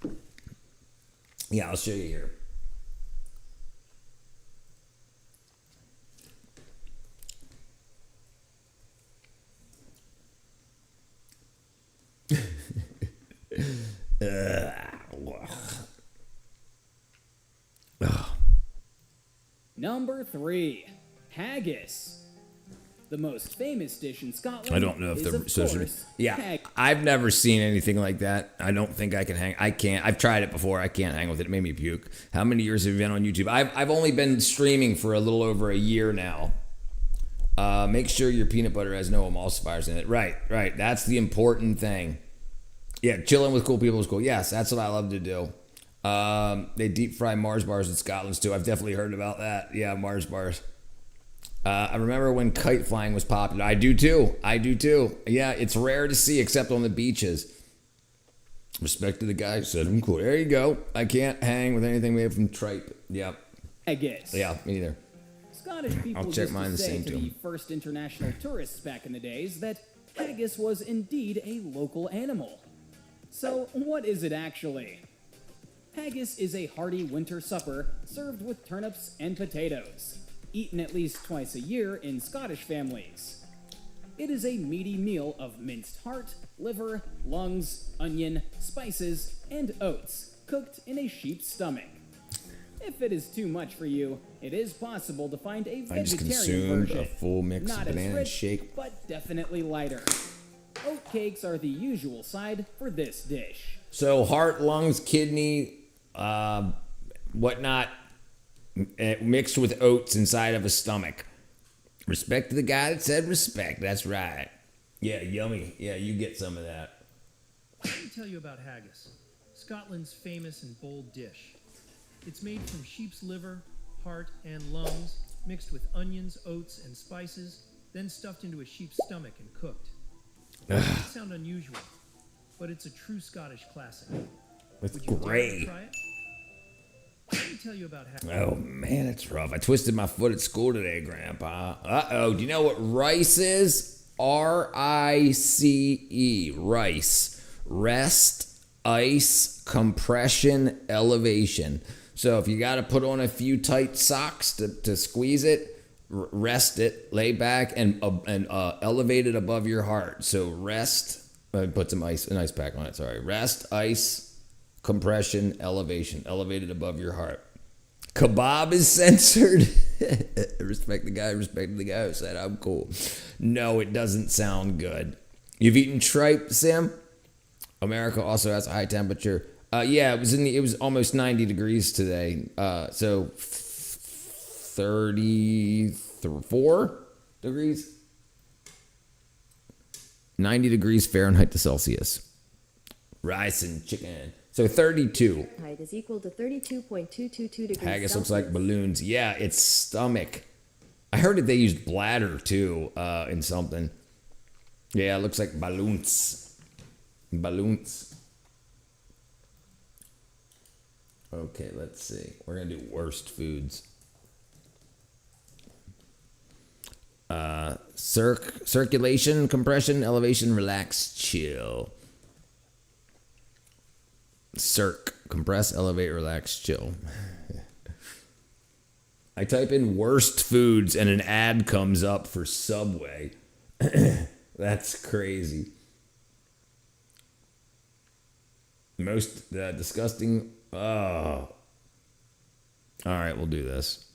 Speaker 1: on. Yeah, I'll show you here.
Speaker 21: Number 3, haggis. The most famous dish in Scotland.
Speaker 1: I don't know if
Speaker 21: is,
Speaker 1: they're
Speaker 21: of
Speaker 1: social.
Speaker 21: course,
Speaker 1: Yeah, I've never seen anything like that. I don't think I can hang. I can't. I've tried it before. I can't hang with it. It made me puke. How many years have you been on YouTube? I've only been streaming for a little over a year now. Make sure your peanut butter has no emulsifiers in it. Right. That's the important thing. Yeah, chilling with cool people is cool. Yes, that's what I love to do. They deep fry Mars bars in Scotland too. I've definitely heard about that. Yeah, Mars bars. I remember when kite flying was popular. I do too. Yeah, it's rare to see except on the beaches. Respect to the guy who said I'm cool. There you go. I can't hang with anything made from tripe. Yep.
Speaker 21: Haggis.
Speaker 1: Yeah, me neither.
Speaker 21: Scottish people
Speaker 1: I'll check
Speaker 21: used
Speaker 1: mine
Speaker 21: to
Speaker 1: the
Speaker 21: say
Speaker 1: same
Speaker 21: to
Speaker 1: too.
Speaker 21: the first international tourists back in the days that haggis was indeed a local animal. So what is it actually? Haggis is a hearty winter supper served with turnips and potatoes, eaten at least twice a year in Scottish families. It is a meaty meal of minced heart, liver, lungs, onion, spices, and oats, cooked in a sheep's stomach. If it is too much for you, it is possible to find a
Speaker 1: I just
Speaker 21: vegetarian
Speaker 1: consumed
Speaker 21: version.
Speaker 1: a full mix
Speaker 21: Not
Speaker 1: of
Speaker 21: as
Speaker 1: banana
Speaker 21: rich,
Speaker 1: shake.
Speaker 21: but definitely lighter. Oat cakes are the usual side for this dish.
Speaker 1: So heart, lungs, kidney, whatnot, mixed with oats inside of a stomach. Respect to the guy that said respect. That's right. Yeah, yummy. Yeah, you get some of that.
Speaker 22: Let me tell you about haggis, Scotland's famous and bold dish. It's made from sheep's liver, heart, and lungs, mixed with onions, oats, and spices, then stuffed into a sheep's stomach and cooked. It might sound unusual, but it's a true Scottish classic.
Speaker 1: It's
Speaker 22: Would you dare
Speaker 1: great.
Speaker 22: to try it? Let me tell you about haggis.
Speaker 1: Oh man, it's rough. I twisted my foot at school today, Grandpa. Uh-oh. Do you know what rice is? R-I-C-E. Rice. Rest, ice, compression, elevation. So if you got to put on a few tight socks to squeeze it, rest it, lay back, and elevate it above your heart. So rest. Put some an ice pack on it. Sorry. Rest, ice, compression, elevation. Elevated above your heart. Kebab is censored. Respect the guy who said I'm cool. No, it doesn't sound good. You've eaten tripe, Sam? America also has a high temperature. Yeah, it was almost 90 degrees today. So 34 degrees. 90 degrees Fahrenheit to Celsius. Rice and chicken. So 32.
Speaker 23: Height is equal to 32.222 degrees
Speaker 1: Haggis
Speaker 23: Celsius.
Speaker 1: looks like balloons. Yeah, it's stomach. I heard that they used bladder too in something. Yeah, it looks like balloons. Balloons. Okay, let's see. We're going to do worst foods. Circulation, compression, elevation, relax, chill. Compress, elevate, relax, chill. I type in worst foods and an ad comes up for Subway. That's crazy. Most disgusting. Oh. All right, we'll do this.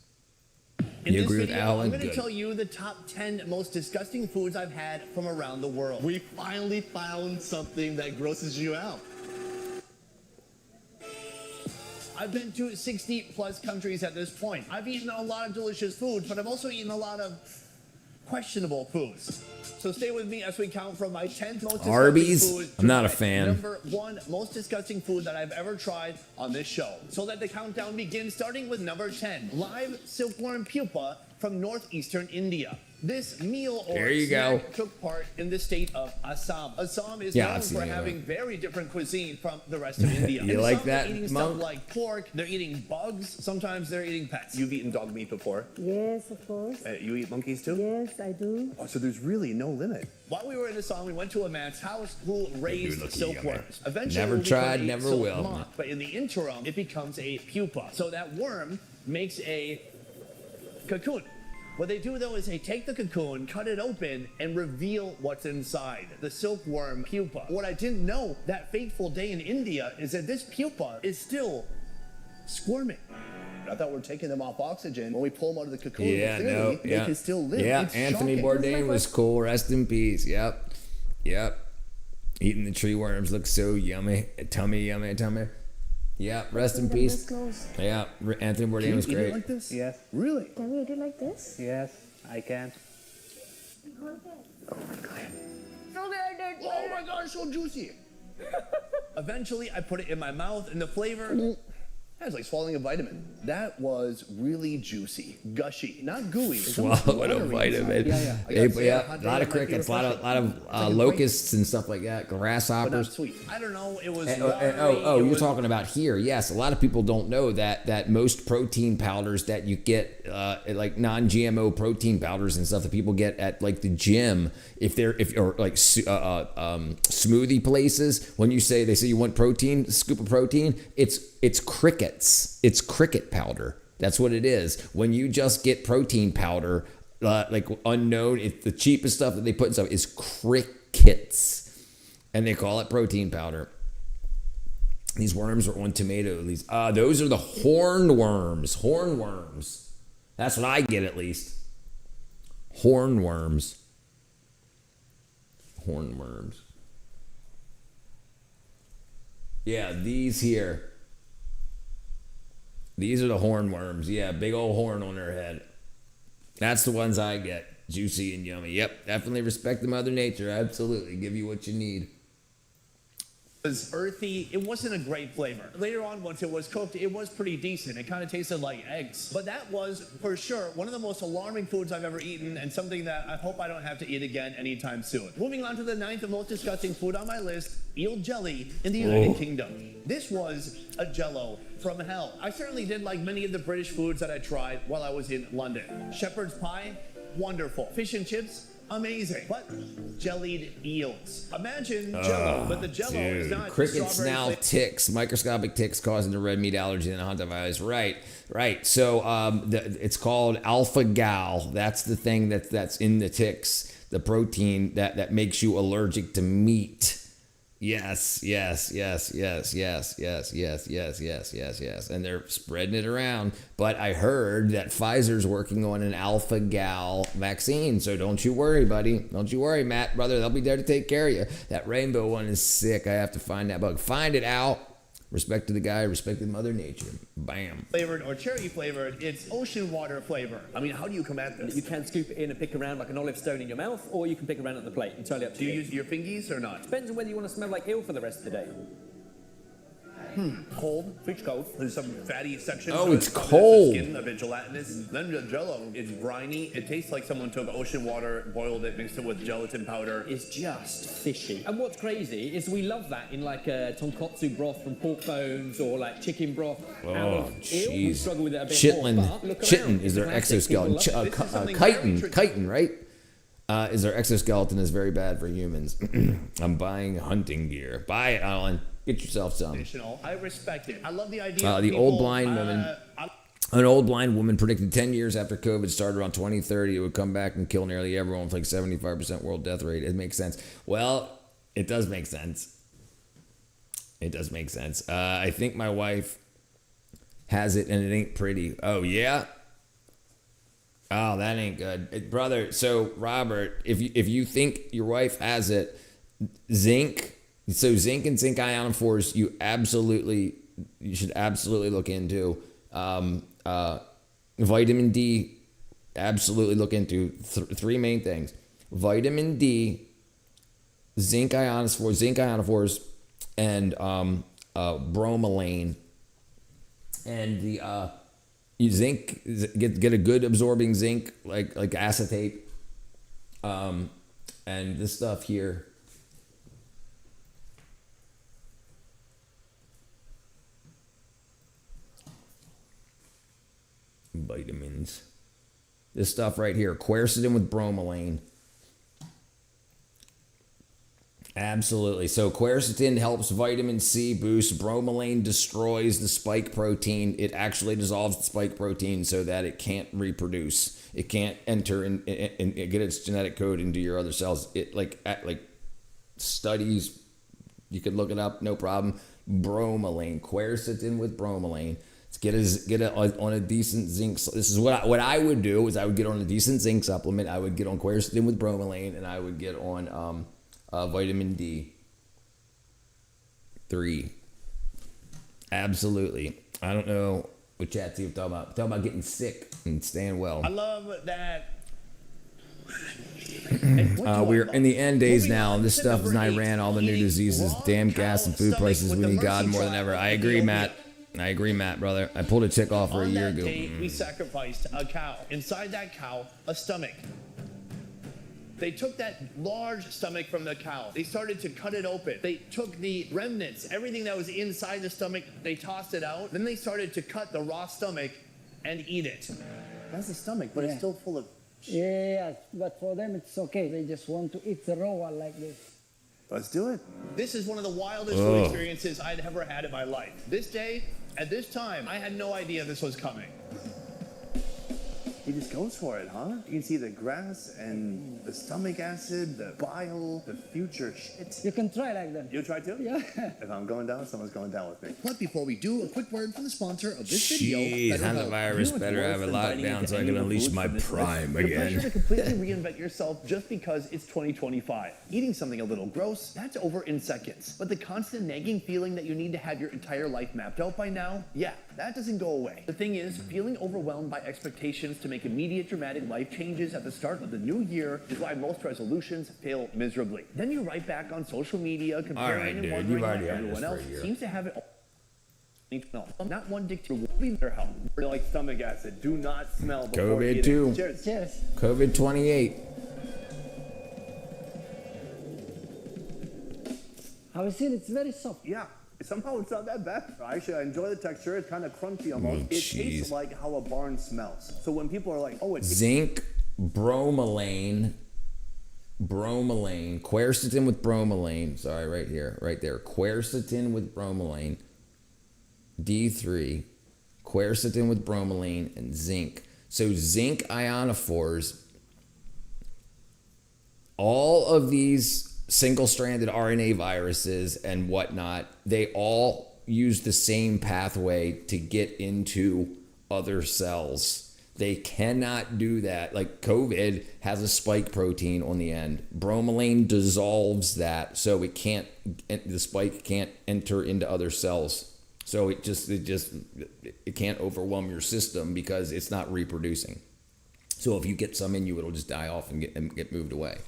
Speaker 24: In
Speaker 1: You
Speaker 24: this
Speaker 1: agree with
Speaker 24: video,
Speaker 1: Alan?
Speaker 24: I'm going to
Speaker 1: Good.
Speaker 24: tell you the top 10 most disgusting foods I've had from around the world.
Speaker 25: We finally found something that grosses you out.
Speaker 24: I've been to 60 plus countries at this point. I've eaten a lot of delicious food, but I've also eaten a lot of questionable foods. So stay with me as we count from my 10th most disgusting
Speaker 1: Arby's?
Speaker 24: food to
Speaker 1: I'm not a
Speaker 24: my
Speaker 1: fan.
Speaker 24: Number 1 most disgusting food that I've ever tried on this show. So let the countdown begin, starting with number 10. Live silkworm pupa from northeastern India. This meal or
Speaker 1: There you go.
Speaker 24: snack took part in the state of Assam. Assam is
Speaker 1: Yeah,
Speaker 24: known
Speaker 1: I've seen
Speaker 24: for
Speaker 1: it,
Speaker 24: having
Speaker 1: right.
Speaker 24: very different cuisine from the rest of India.
Speaker 1: You
Speaker 24: In
Speaker 1: like
Speaker 24: Assam,
Speaker 1: that,
Speaker 24: they're eating
Speaker 1: Monk?
Speaker 24: stuff like pork, they're eating bugs, sometimes they're eating pets. You've eaten dog meat before?
Speaker 2: Yes, of course.
Speaker 24: You eat monkeys too?
Speaker 2: Yes, I do.
Speaker 24: Oh, so there's really no limit. While we were in Assam, we went to a man's house who raised
Speaker 1: look
Speaker 24: silkworms.
Speaker 1: yummy.
Speaker 24: Eventually,
Speaker 1: Never
Speaker 24: it will become
Speaker 1: tried,
Speaker 24: a
Speaker 1: never
Speaker 24: silk
Speaker 1: will.
Speaker 24: moth, but in the interim, it becomes a pupa. So that worm makes a cocoon. What they do though is they take the cocoon, cut it open, and reveal what's inside, the silkworm pupa. What I didn't know that fateful day in India is that this pupa is still squirming.
Speaker 25: I thought we're taking them off oxygen. When we pull them out of the cocoon,
Speaker 1: Yeah,
Speaker 25: clearly,
Speaker 1: no,
Speaker 25: they
Speaker 1: yeah.
Speaker 25: can still live.
Speaker 1: Yeah,
Speaker 25: It's
Speaker 1: Anthony
Speaker 25: shocking.
Speaker 1: Bourdain was cool. Rest in peace. Yep. Eating the tree worms looks so yummy. Tummy. Yeah, rest in peace. Yeah, Anthony Bourdain was
Speaker 25: Can you eat
Speaker 1: great.
Speaker 25: it like this?
Speaker 14: Yes.
Speaker 25: Really?
Speaker 2: Can we eat it like this?
Speaker 14: Yes, I can.
Speaker 24: Oh my god, it's so juicy. Eventually, I put it in my mouth, and the flavor.
Speaker 25: That was like swallowing a vitamin. That was really juicy, gushy, not gooey. It's
Speaker 1: Swallowing a
Speaker 25: almost
Speaker 1: vitamin.
Speaker 25: watery inside.
Speaker 1: Yeah,
Speaker 25: I gotta say,
Speaker 1: a
Speaker 25: hot
Speaker 1: lot of
Speaker 25: dog might be
Speaker 1: crickets, a lot
Speaker 25: refreshing.
Speaker 1: of locusts and stuff like that,
Speaker 25: But not
Speaker 1: grasshoppers.
Speaker 25: sweet.
Speaker 24: I don't know. It was.
Speaker 1: You're talking about here. Yes, a lot of people don't know that most protein powders that you get, like non-GMO protein powders and stuff that people get at like the gym, or like smoothie places, when they say you want protein, scoop of protein, it's crickets. It's cricket powder. That's what it is. When you just get protein powder, like unknown, the cheapest stuff that they put in stuff is crickets, and they call it protein powder. These worms are on tomato leaves. Those are the hornworms. Hornworms. That's what I get at least. Hornworms. Hornworms. Yeah, these here. These are the hornworms. Yeah, big old horn on their head. That's the ones I get. Juicy and yummy. Yep, definitely respect the Mother Nature. Absolutely. Give you what you need.
Speaker 24: It was earthy. It wasn't a great flavor. Later on, once it was cooked, it was pretty decent. It kind of tasted like eggs. But that was, for sure, one of the most alarming foods I've ever eaten, and something that I hope I don't have to eat again anytime soon. Moving on to the 9th most disgusting food on my list, eel jelly in the United Kingdom. This was a jello from hell. I certainly did like many of the British foods that I tried while I was in London. Shepherd's pie, wonderful. Fish and chips, amazing. But jellied eels. Imagine jello, but the jello is not
Speaker 1: Crickets
Speaker 24: strawberry
Speaker 1: now
Speaker 24: flavor.
Speaker 1: ticks, microscopic ticks causing the red meat allergy and the hantavirus. Right. So it's called alpha gal. That's the thing that's in the ticks, the protein that makes you allergic to meat. Yes. And they're spreading it around. But I heard that Pfizer's working on an alpha gal vaccine. So don't you worry, buddy. Don't you worry, Matt, brother. They'll be there to take care of you. That rainbow one is sick. I have to find that bug. Find it out. Respect to the guy, respect to Mother Nature. Bam.
Speaker 24: Flavored or cherry flavored, it's ocean water flavor. I mean, how do you combat this?
Speaker 3: You can scoop it in and pick around like an olive stone in your mouth, or you can pick around at the plate. Entirely up to
Speaker 24: Do
Speaker 3: you.
Speaker 24: you use your fingies or not?
Speaker 3: Depends on whether you want to smell like eel for the rest of the day.
Speaker 24: Cold, fish cold. There's some fatty section.
Speaker 1: Oh,
Speaker 24: to
Speaker 1: it's
Speaker 24: it. Probably
Speaker 1: cold.
Speaker 24: The skin, a bit gelatinous. Then the jello, it's briny. It tastes like someone took ocean water, boiled it, mixed it with gelatin powder.
Speaker 3: It's just fishy. And what's crazy is we love that in like a tonkotsu broth from pork bones or like chicken broth out
Speaker 1: Oh,
Speaker 3: of eel. We
Speaker 1: jeez.
Speaker 3: struggle with it a bit
Speaker 1: Chitlin.
Speaker 3: more. But look
Speaker 1: Chitin
Speaker 3: around.
Speaker 1: is their
Speaker 3: Classic. People
Speaker 1: exoskeleton.
Speaker 3: love it. This is something very
Speaker 1: Chitin, right? Is their exoskeleton is very bad for humans. I'm buying hunting gear. Buy it, Alan. Get yourself some.
Speaker 24: Traditional. I respect it. I love the idea. Of
Speaker 1: The
Speaker 24: people,
Speaker 1: old blind woman. An old blind woman predicted 10 years after COVID started around 2030, it would come back and kill nearly everyone with like 75% world death rate. It makes sense. Well, it does make sense. It does make sense. I think my wife has it and it ain't pretty. Oh, yeah? Oh, that ain't good. Brother, so Robert, if you think your wife has it, zinc and zinc ionophores, you should absolutely look into. Vitamin D, absolutely look into. Three main things: vitamin D, zinc ionophores, and bromelain. And the zinc, get a good absorbing zinc like acetate. And this stuff here, vitamins. This stuff right here, quercetin with bromelain. Absolutely. So quercetin helps vitamin C boost. Bromelain destroys the spike protein. It actually dissolves the spike protein so that it can't reproduce. It can't enter and get its genetic code into your other cells. It like studies, you could look it up, no problem. Bromelain, quercetin with bromelain. Let's get it on a decent zinc. This is what I would do is I would get on a decent zinc supplement. I would get on quercetin with bromelain, and I would get on vitamin D3. Absolutely. I don't know what chat's even talking about. Talking about getting sick and staying well.
Speaker 24: I love that.
Speaker 1: We're in the end days now. This stuff is in Iran. All the new diseases, damn gas and food prices. We need God more than ever. I agree, Matt. I agree, Matt, brother. I pulled a chick off her a year ago.
Speaker 24: On that day, we sacrificed a cow. Inside that cow, a stomach. They took that large stomach from the cow. They started to cut it open. They took the remnants, everything that was inside the stomach, they tossed it out. Then they started to cut the raw stomach and eat it. That's the stomach, but it's still full of...
Speaker 18: Yeah, but for them it's okay. They just want to eat the raw one like this.
Speaker 24: Let's do it. This is one of the wildest food experiences I'd ever had in my life. This day, at this time, I had no idea this was coming.
Speaker 25: He just goes for it, huh? You can see the grass and the stomach acid, the bile, the future shit.
Speaker 18: You can try like that.
Speaker 25: You try too?
Speaker 18: Yeah.
Speaker 25: If I'm going down, someone's going down with me.
Speaker 24: But before we do, a quick word from the sponsor of this
Speaker 1: Jeez,
Speaker 24: video.
Speaker 1: how the virus better have it locked down so I can unleash my prime
Speaker 24: The pressure
Speaker 1: again.
Speaker 24: to completely reinvent yourself just because it's 2025. Eating something a little gross, that's over in seconds. But the constant nagging feeling that you need to have your entire life mapped out by now, yeah, that doesn't go away. The thing is, feeling overwhelmed by expectations to make immediate dramatic life changes at the start of the new year is why most resolutions fail miserably. Then you're right back on social media comparing and wondering why everyone else seems to have it all. No, not one dictator will be their health.
Speaker 25: Like stomach acid, do not smell before
Speaker 1: COVID
Speaker 25: eating.
Speaker 1: 2.
Speaker 25: Cheers.
Speaker 18: Cheers.
Speaker 1: COVID 28.
Speaker 18: Have you seen? It's very soft.
Speaker 25: Yeah. Somehow it's not that bad. Actually, I enjoy the texture. It's kind of crunchy almost. It tastes like how a barn smells. So when people are like, oh, it's...
Speaker 1: Zinc, bromelain, quercetin with bromelain. Sorry, right here, right there. Quercetin with bromelain, D3, quercetin with bromelain, and zinc. So zinc ionophores, all of these single-stranded RNA viruses and whatnot, they all use the same pathway to get into other cells. They cannot do that. Like COVID has a spike protein on the end. Bromelain dissolves that, so it can't. The spike can't enter into other cells. So it can't overwhelm your system because it's not reproducing. So if you get some in you, it'll just die off and get moved away.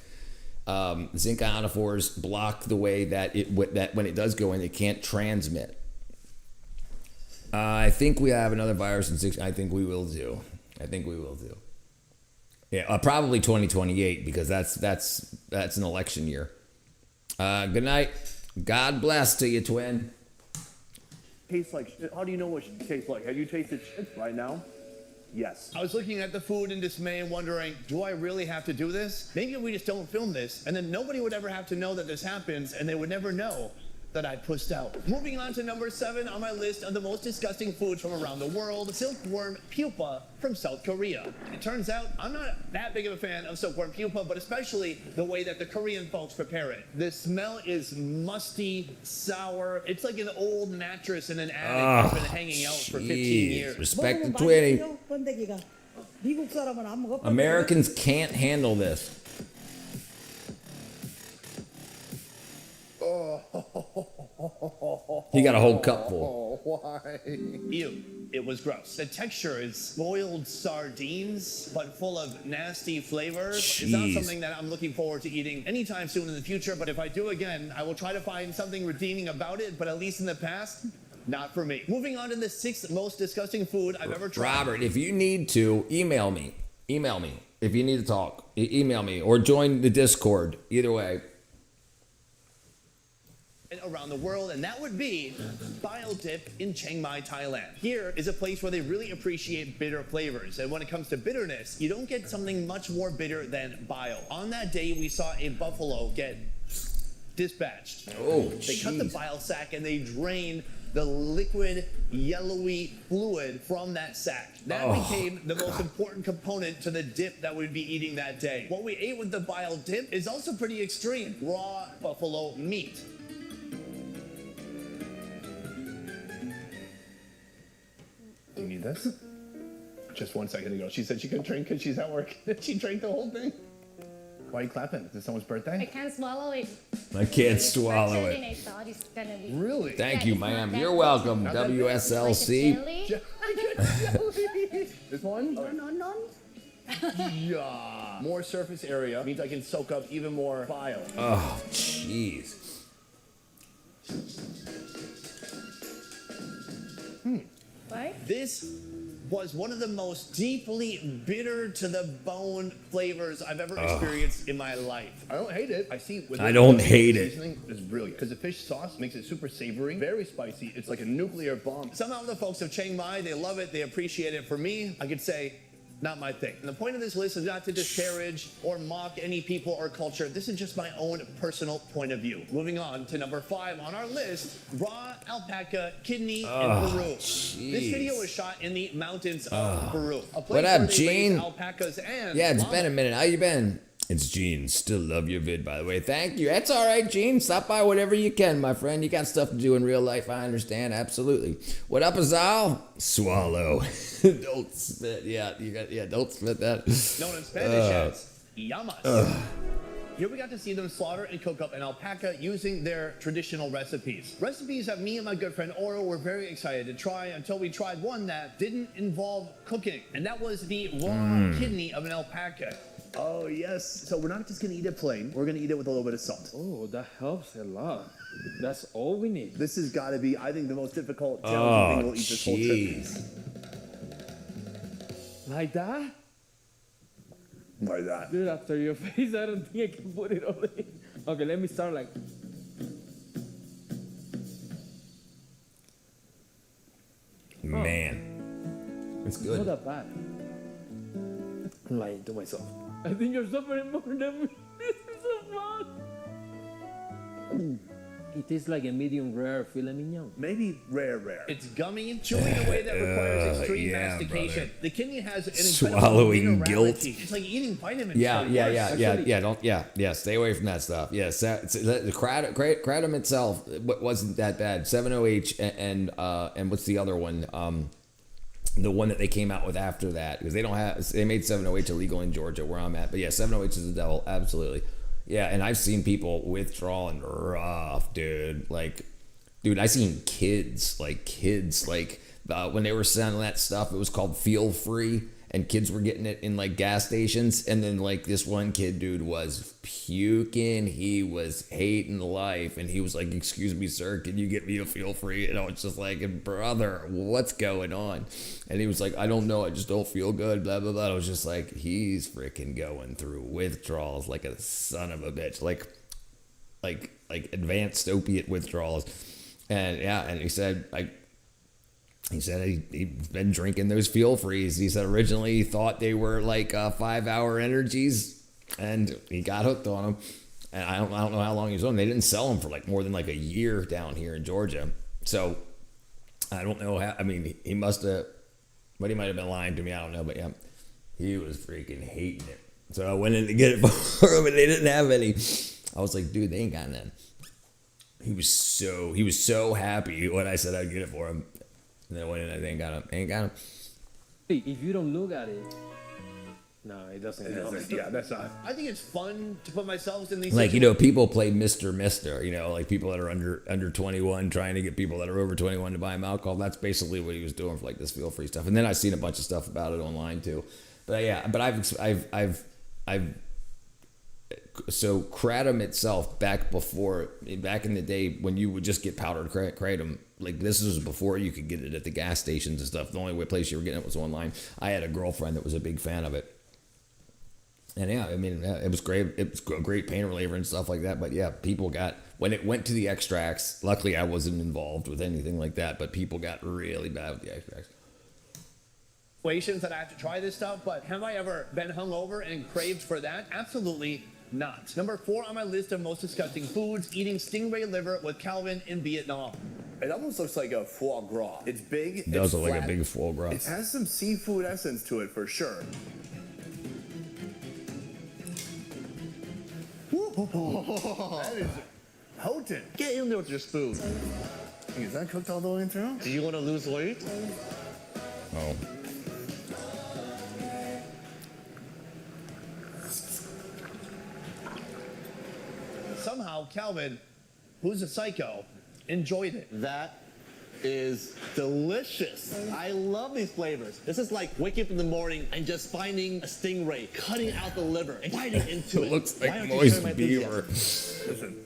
Speaker 1: Zinc ionophores block the way that when it does go in, it can't transmit. I think we have another virus in 6. I think we will do. Yeah, probably 2028 because that's an election year. Good night. God bless to you, twin.
Speaker 25: Tastes like shit. How do you know what shit tastes like? Have you tasted shit right now? Yes.
Speaker 24: I was looking at the food in dismay and wondering, do I really have to do this? Maybe we just don't film this, and then nobody would ever have to know that this happens, and they would never know that I pushed out. Moving on to number 7 on my list of the most disgusting foods from around the world, silkworm pupa from South Korea. It turns out I'm not that big of a fan of silkworm pupa, but especially the way that the Korean folks prepare it. The smell is musty, sour. It's like an old mattress in an attic that's been hanging out for 15 years.
Speaker 1: Respect the 20. Americans can't handle this. He got a whole cup full.
Speaker 24: Why? Ew. It was gross. The texture is boiled sardines, but full of nasty flavors. It's not something that I'm looking forward to eating anytime soon in the future, but if I do again, I will try to find something redeeming about it, but at least in the past, not for me. Moving on to the 6th most disgusting food I've ever tried.
Speaker 1: Robert, if you need to, email me. If you need to talk, email me or join the Discord. Either way.
Speaker 24: Around the world, and that would be Bile Dip in Chiang Mai, Thailand. Here is a place where they really appreciate bitter flavors, and when it comes to bitterness, you don't get something much more bitter than bile. On that day, we saw a buffalo get dispatched.
Speaker 1: Oh,
Speaker 24: they cut the bile sac and they drain the liquid yellowy fluid from that sac. That became the most important component to the dip that we'd be eating that day. What we ate with the bile dip is also pretty extreme. Raw buffalo meat. You need this? Just 1 second ago, she said she couldn't drink because she's at work. She drank the whole thing. Why are you clapping? Is it someone's birthday?
Speaker 2: I can't swallow it.
Speaker 1: I can't swallow
Speaker 2: Actually,
Speaker 1: it.
Speaker 2: I thought it's gonna be.
Speaker 24: Really?
Speaker 1: Thank
Speaker 2: Yeah,
Speaker 1: you,
Speaker 2: it's not
Speaker 1: ma'am.
Speaker 2: that
Speaker 1: You're
Speaker 2: good.
Speaker 1: welcome.
Speaker 2: Not that good.
Speaker 1: WSLC.
Speaker 2: Like
Speaker 24: This one?
Speaker 2: No.
Speaker 24: Yeah. More surface area means I can soak up even more bile.
Speaker 1: Oh, jeez.
Speaker 2: Right?
Speaker 24: This was one of the most deeply bitter to the bone flavors I've ever experienced in my life. I don't hate it. I see.
Speaker 1: I don't hate it.
Speaker 24: Seasoning is brilliant because the fish sauce makes it super savory, very spicy. It's like a nuclear bomb. Somehow the folks of Chiang Mai, they love it, they appreciate it. For me, I could say, not my thing. And the point of this list is not to disparage or mock any people or culture. This is just my own personal point of view. Moving on to number 5 on our list, raw alpaca kidney in Peru. This video was shot in the mountains of Peru. A place
Speaker 1: What
Speaker 24: where
Speaker 1: up,
Speaker 24: they
Speaker 1: Gene?
Speaker 24: raise alpacas and
Speaker 1: Yeah, it's
Speaker 24: llama.
Speaker 1: been a minute. How you been? It's Gene. Still love your vid, by the way. Thank you. That's all right, Gene. Stop by whatever you can, my friend. You got stuff to do in real life. I understand. Absolutely. What up, Azal? Swallow. Don't spit. Yeah, you got. Yeah, don't spit that.
Speaker 24: Known in Spanish as llamas. Here we got to see them slaughter and cook up an alpaca using their traditional recipes. Recipes that me and my good friend Oro were very excited to try until we tried one that didn't involve cooking. And that was the raw kidney of an alpaca. Oh, yes. So we're not just going to eat it plain. We're going to eat it with a little bit of salt.
Speaker 4: Oh, that helps a lot. That's all we need.
Speaker 24: This has got to be, I think, the most difficult challenging thing we'll eat this whole trip.
Speaker 4: Like that?
Speaker 24: Like that.
Speaker 4: Dude, after your face, I don't think I can put it on it. Okay, let me start like.
Speaker 1: Man, it's good.
Speaker 4: Not that bad. I'm lying to myself. I think you're suffering more than me. This is so fun. It tastes like a medium rare filet mignon.
Speaker 24: Maybe rare. It's gummy, chewing in a way that requires extreme mastication.
Speaker 1: brother.
Speaker 24: The kidney has an
Speaker 1: Swallowing
Speaker 24: incredible
Speaker 1: guilt.
Speaker 24: minerality. It's like eating vitamins.
Speaker 1: Yeah.
Speaker 24: Actually,
Speaker 1: Stay away from that stuff. Yes, the kratom itself wasn't that bad. 70H and what's the other one? The one that they came out with after that, because they made 70H illegal in Georgia where I'm at. But yeah, 70H is the devil, absolutely. Yeah, and I've seen people withdrawing rough, dude. I seen kids when they were selling that stuff. It was called Feel Free, and kids were getting it in like gas stations. And then like this one kid, dude, was puking. He was hating life, and he was like, "Excuse me, sir, can you get me a Feel Free?" And I was just like, "Brother, what's going on?" And he was like, "I don't know, I just don't feel good." Blah blah blah. I was just like, he's freaking going through withdrawals like a son of a bitch, like advanced opiate withdrawals. And yeah, and he said he'd been drinking those Feel Frees. He said originally he thought they were like 5-hour energies, and he got hooked on them. And I don't know how long he was on them. They didn't sell them for like more than like a year down here in Georgia. So I don't know how. I mean, he must have, but he might have been lying to me. I don't know, but yeah, he was freaking hating it. So I went in to get it for him, and they didn't have any. I was like, dude, they ain't got none. He was so happy when I said I'd get it for him. And then I went in and they ain't got him.
Speaker 4: Hey, if you don't look at it, no, it doesn't.
Speaker 24: Yeah, that's not. I think it's fun to put myself in these.
Speaker 1: Like, people play Mr. Like people that are under 21 trying to get people that are over 21 to buy them alcohol. That's basically what he was doing for like this Feel Free stuff. And then I've seen a bunch of stuff about it online too. But yeah, but so kratom itself, back in the day when you would just get powdered kratom, like this was before you could get it at the gas stations and stuff. The only place you were getting it was online. I had a girlfriend that was a big fan of it. And yeah, I mean, it was great. It was a great pain reliever and stuff like that. But yeah, people got, when it went to the extracts, luckily I wasn't involved with anything like that, but people got really bad with the extracts.
Speaker 24: Situations that I have to try this stuff, but have I ever been hungover and craved for that? Absolutely not. Number 4 on my list of most disgusting foods, eating stingray liver with Calvin in Vietnam.
Speaker 25: It almost looks like a foie gras. It's big.
Speaker 1: It does
Speaker 25: it's
Speaker 1: look like a
Speaker 25: flat.
Speaker 1: big foie gras.
Speaker 25: It has some seafood essence to it for sure.
Speaker 24: That is potent. Get in there with your spoon.
Speaker 25: Is that cooked all the way through?
Speaker 24: Do you want to lose weight?
Speaker 1: Oh.
Speaker 24: Somehow, Calvin, who's a psycho, enjoyed it.
Speaker 25: That is delicious. I love these flavors. This is like waking up in the morning and just finding a stingray, cutting out the liver, and biting into it.
Speaker 1: It looks
Speaker 25: Why
Speaker 1: like
Speaker 25: aren't you
Speaker 1: moist
Speaker 25: sharing my
Speaker 1: beaver.
Speaker 25: enthusiasm? Listen,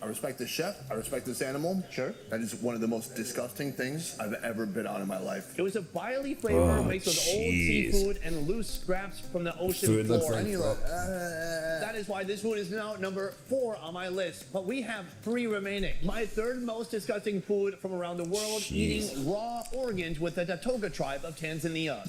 Speaker 25: I respect this chef. I respect this animal. Sure. That is one of the most disgusting things I've ever been on in my life.
Speaker 24: It was a biley flavor
Speaker 1: Oh,
Speaker 24: mixed with old
Speaker 1: jeez.
Speaker 24: seafood and loose scraps from the ocean
Speaker 1: Food looks
Speaker 24: floor.
Speaker 1: like
Speaker 24: That is why this food is now number 4 on my list. But we have 3 remaining. My third most disgusting food from around the world, eating raw organs with the Datoga tribe of Tanzania.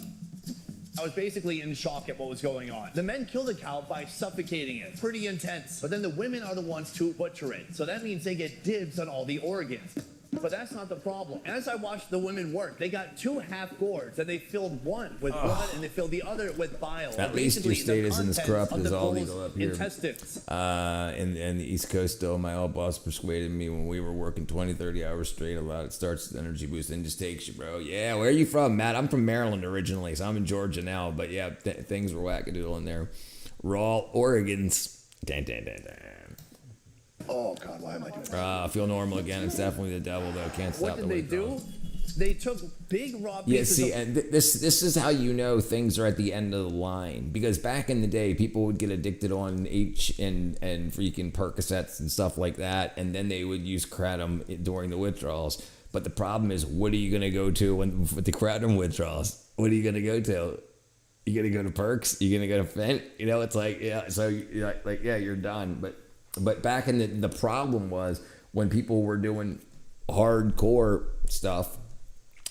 Speaker 24: I was basically in shock at what was going on. The men kill the cow by suffocating it. Pretty intense. But then the women are the ones to butcher it. So that means they get dibs on all the organs. But that's not the problem. As I watched the women work, they got 2 half gourds and they filled one with blood and they filled the other with bile.
Speaker 1: At least your
Speaker 24: Basically, the
Speaker 1: status in this
Speaker 24: contents
Speaker 1: crop
Speaker 24: of
Speaker 1: is
Speaker 24: the
Speaker 1: all
Speaker 24: bull's
Speaker 1: legal up here.
Speaker 24: intestines.
Speaker 1: And the East Coast, though, my old boss persuaded me when we were working 20, 30 hours straight, a lot. It starts with energy boost and just takes you, bro. Yeah, where are you from, Matt? I'm from Maryland originally, so I'm in Georgia now. But yeah, things were wackadoodle in there. Raw organs. Dan, dan, dan, dan.
Speaker 25: Oh, God, why am I doing that?
Speaker 1: I feel normal again. It's definitely the devil, though. Can't stop
Speaker 24: What
Speaker 1: the
Speaker 24: did they
Speaker 1: withdrawal.
Speaker 24: do? They took big raw
Speaker 1: Yeah,
Speaker 24: pieces
Speaker 1: see,
Speaker 24: of...
Speaker 1: and this is how you know things are at the end of the line. Because back in the day, people would get addicted on H and freaking Percocets and stuff like that, and then they would use kratom during the withdrawals. But the problem is, what are you gonna go to with the kratom withdrawals? What are you gonna go to? You gonna go to Perks? You gonna go to Fent? You know, it's like, yeah. So you're like, yeah, you're done. But back in the problem was when people were doing hardcore stuff.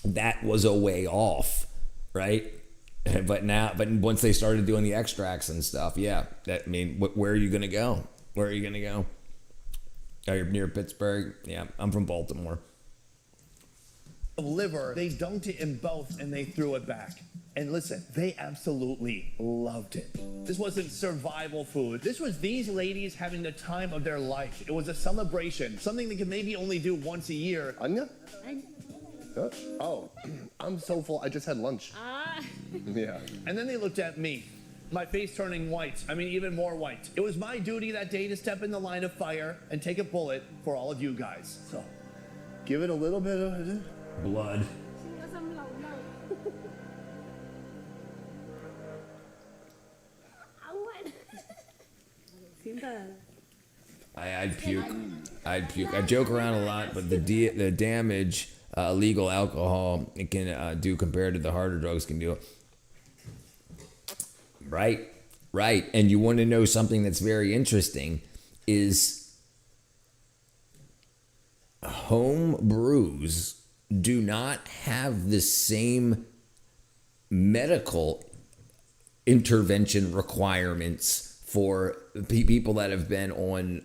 Speaker 1: That was a way off, right? But once they started doing the extracts and stuff, yeah, where are you gonna go? Where are you gonna go? Oh, you're near Pittsburgh? Yeah, I'm from Baltimore.
Speaker 24: liver, they dunked it in both and they threw it back. And listen, they absolutely loved it. This wasn't survival food. This was these ladies having the time of their life. It was a celebration, something they could maybe only do once a year.
Speaker 25: Anya? Oh, I'm so full. I just had lunch. Yeah.
Speaker 24: And then they looked at me, my face turning white. I mean, even more white. It was my duty that day to step in the line of fire and take a bullet for all of you guys. So,
Speaker 25: give it a little bit of
Speaker 1: blood. I'd puke. I joke around a lot, but the damage illegal alcohol it can do compared to the harder drugs can do. Right. And you want to know something that's very interesting is home brews do not have the same medical intervention requirements for people that have been on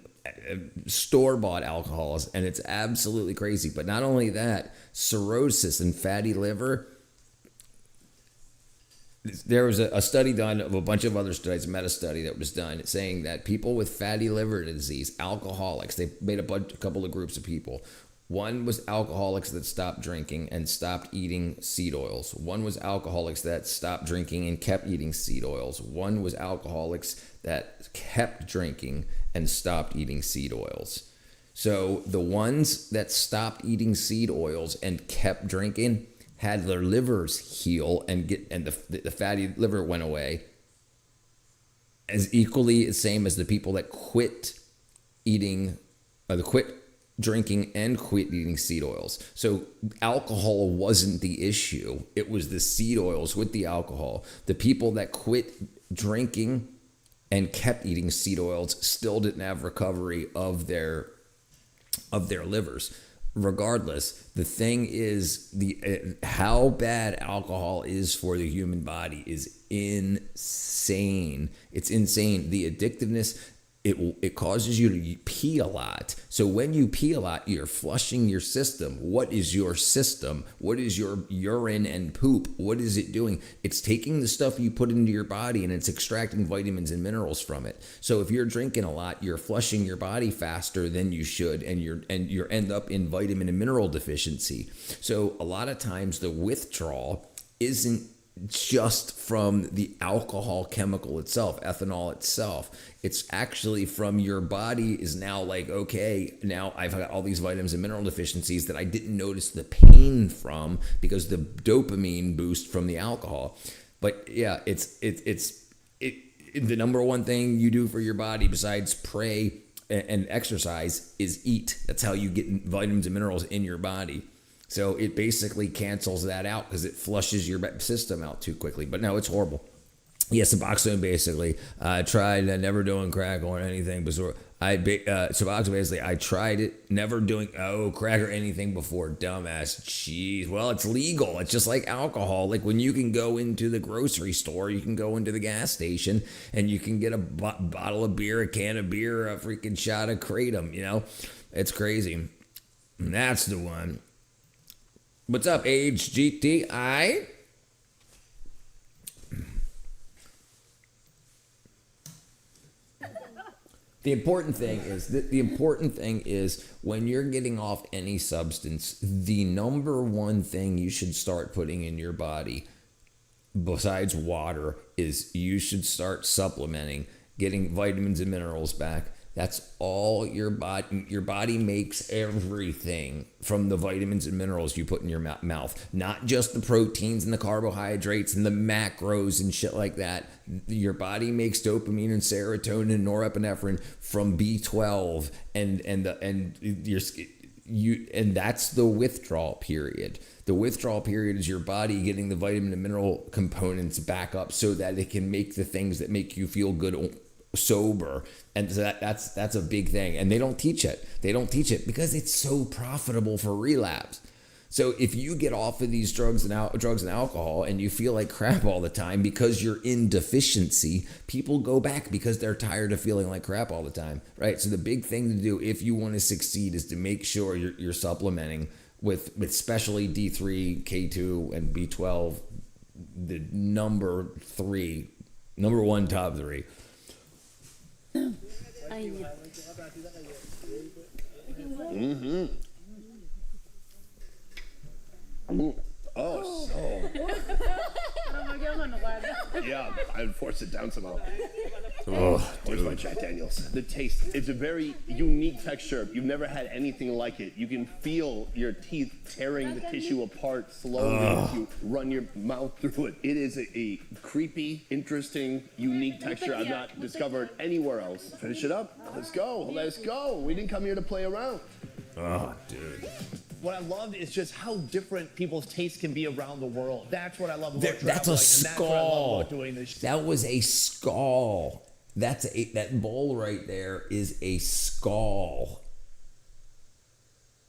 Speaker 1: store-bought alcohols, and it's absolutely crazy. But not only that, cirrhosis and fatty liver. There was a study done of a bunch of other studies, a meta-study that was done, saying that people with fatty liver disease, alcoholics, they made a couple of groups of people. One was alcoholics that stopped drinking and stopped eating seed oils. One was alcoholics that stopped drinking and kept eating seed oils. One was alcoholics that kept drinking and stopped eating seed oils. So the ones that stopped eating seed oils and kept drinking had their livers heal and the fatty liver went away as equally the same as the people that quit eating quit drinking and quit eating seed oils. So alcohol wasn't the issue. It was the seed oils with the alcohol. The people that quit drinking and kept eating seed oils still didn't have recovery of their livers. Regardless, the thing is, how bad alcohol is for the human body is insane. It's insane. The addictiveness, it causes you to pee a lot. So when you pee a lot, you're flushing your system. What is your system? What is your urine and poop? What is it doing? It's taking the stuff you put into your body and it's extracting vitamins and minerals from it. So if you're drinking a lot, you're flushing your body faster than you should, and you end up in vitamin and mineral deficiency. So a lot of times the withdrawal isn't just from the alcohol chemical itself, ethanol itself. It's actually from your body is now like, okay, now I've got all these vitamins and mineral deficiencies that I didn't notice the pain from because the dopamine boost from the alcohol. But yeah, it's the number one thing you do for your body besides pray and exercise is eat. That's how you get vitamins and minerals in your body. So it basically cancels that out because it flushes your system out too quickly. But no, it's horrible. Yes, Suboxone basically. I tried never doing crack or anything before. Suboxone basically, I tried it, never doing crack or anything before. Dumbass. Jeez. Well, it's legal. It's just like alcohol. Like when you can go into the grocery store, you can go into the gas station, and you can get a bottle of beer, a can of beer, a freaking shot of Kratom. You know, it's crazy. And that's the one. What's up, HGTI? The important thing is when you're getting off any substance, the number one thing you should start putting in your body, besides water, is you should start supplementing, getting vitamins and minerals back. That's all your body makes everything from the vitamins and minerals you put in your mouth, not just the proteins and the carbohydrates and the macros and shit like that. Your body makes dopamine and serotonin and norepinephrine from B12 and that's the withdrawal period. The withdrawal period is your body getting the vitamin and mineral components back up so that it can make the things that make you feel good sober. And so that's a big thing, and they don't teach it because it's so profitable for relapse. So if you get off of these drugs and alcohol and you feel like crap all the time because you're in deficiency, people go back because they're tired of feeling like crap all the time, right? So the big thing to do if you want to succeed is to make sure you're supplementing with especially D3, K2, and B12, the number one top three.
Speaker 25: Mm-hmm. Oh, so. Yeah, I'd force it down somehow. Where's my Jack Daniels? The taste, it's a very unique texture. You've never had anything like it. You can feel your teeth tearing the tissue apart slowly as you run your mouth through it. It is a creepy, interesting, unique texture I've not discovered anywhere else. Finish it up. Let's go. Let's go. We didn't come here to play around.
Speaker 1: Oh, dude.
Speaker 24: What I love is just how different people's tastes can be around the world. That's what I love about traveling.
Speaker 1: That's a skull.
Speaker 24: That's what I love about doing this.
Speaker 1: That was a skull. That bowl right there is a skull.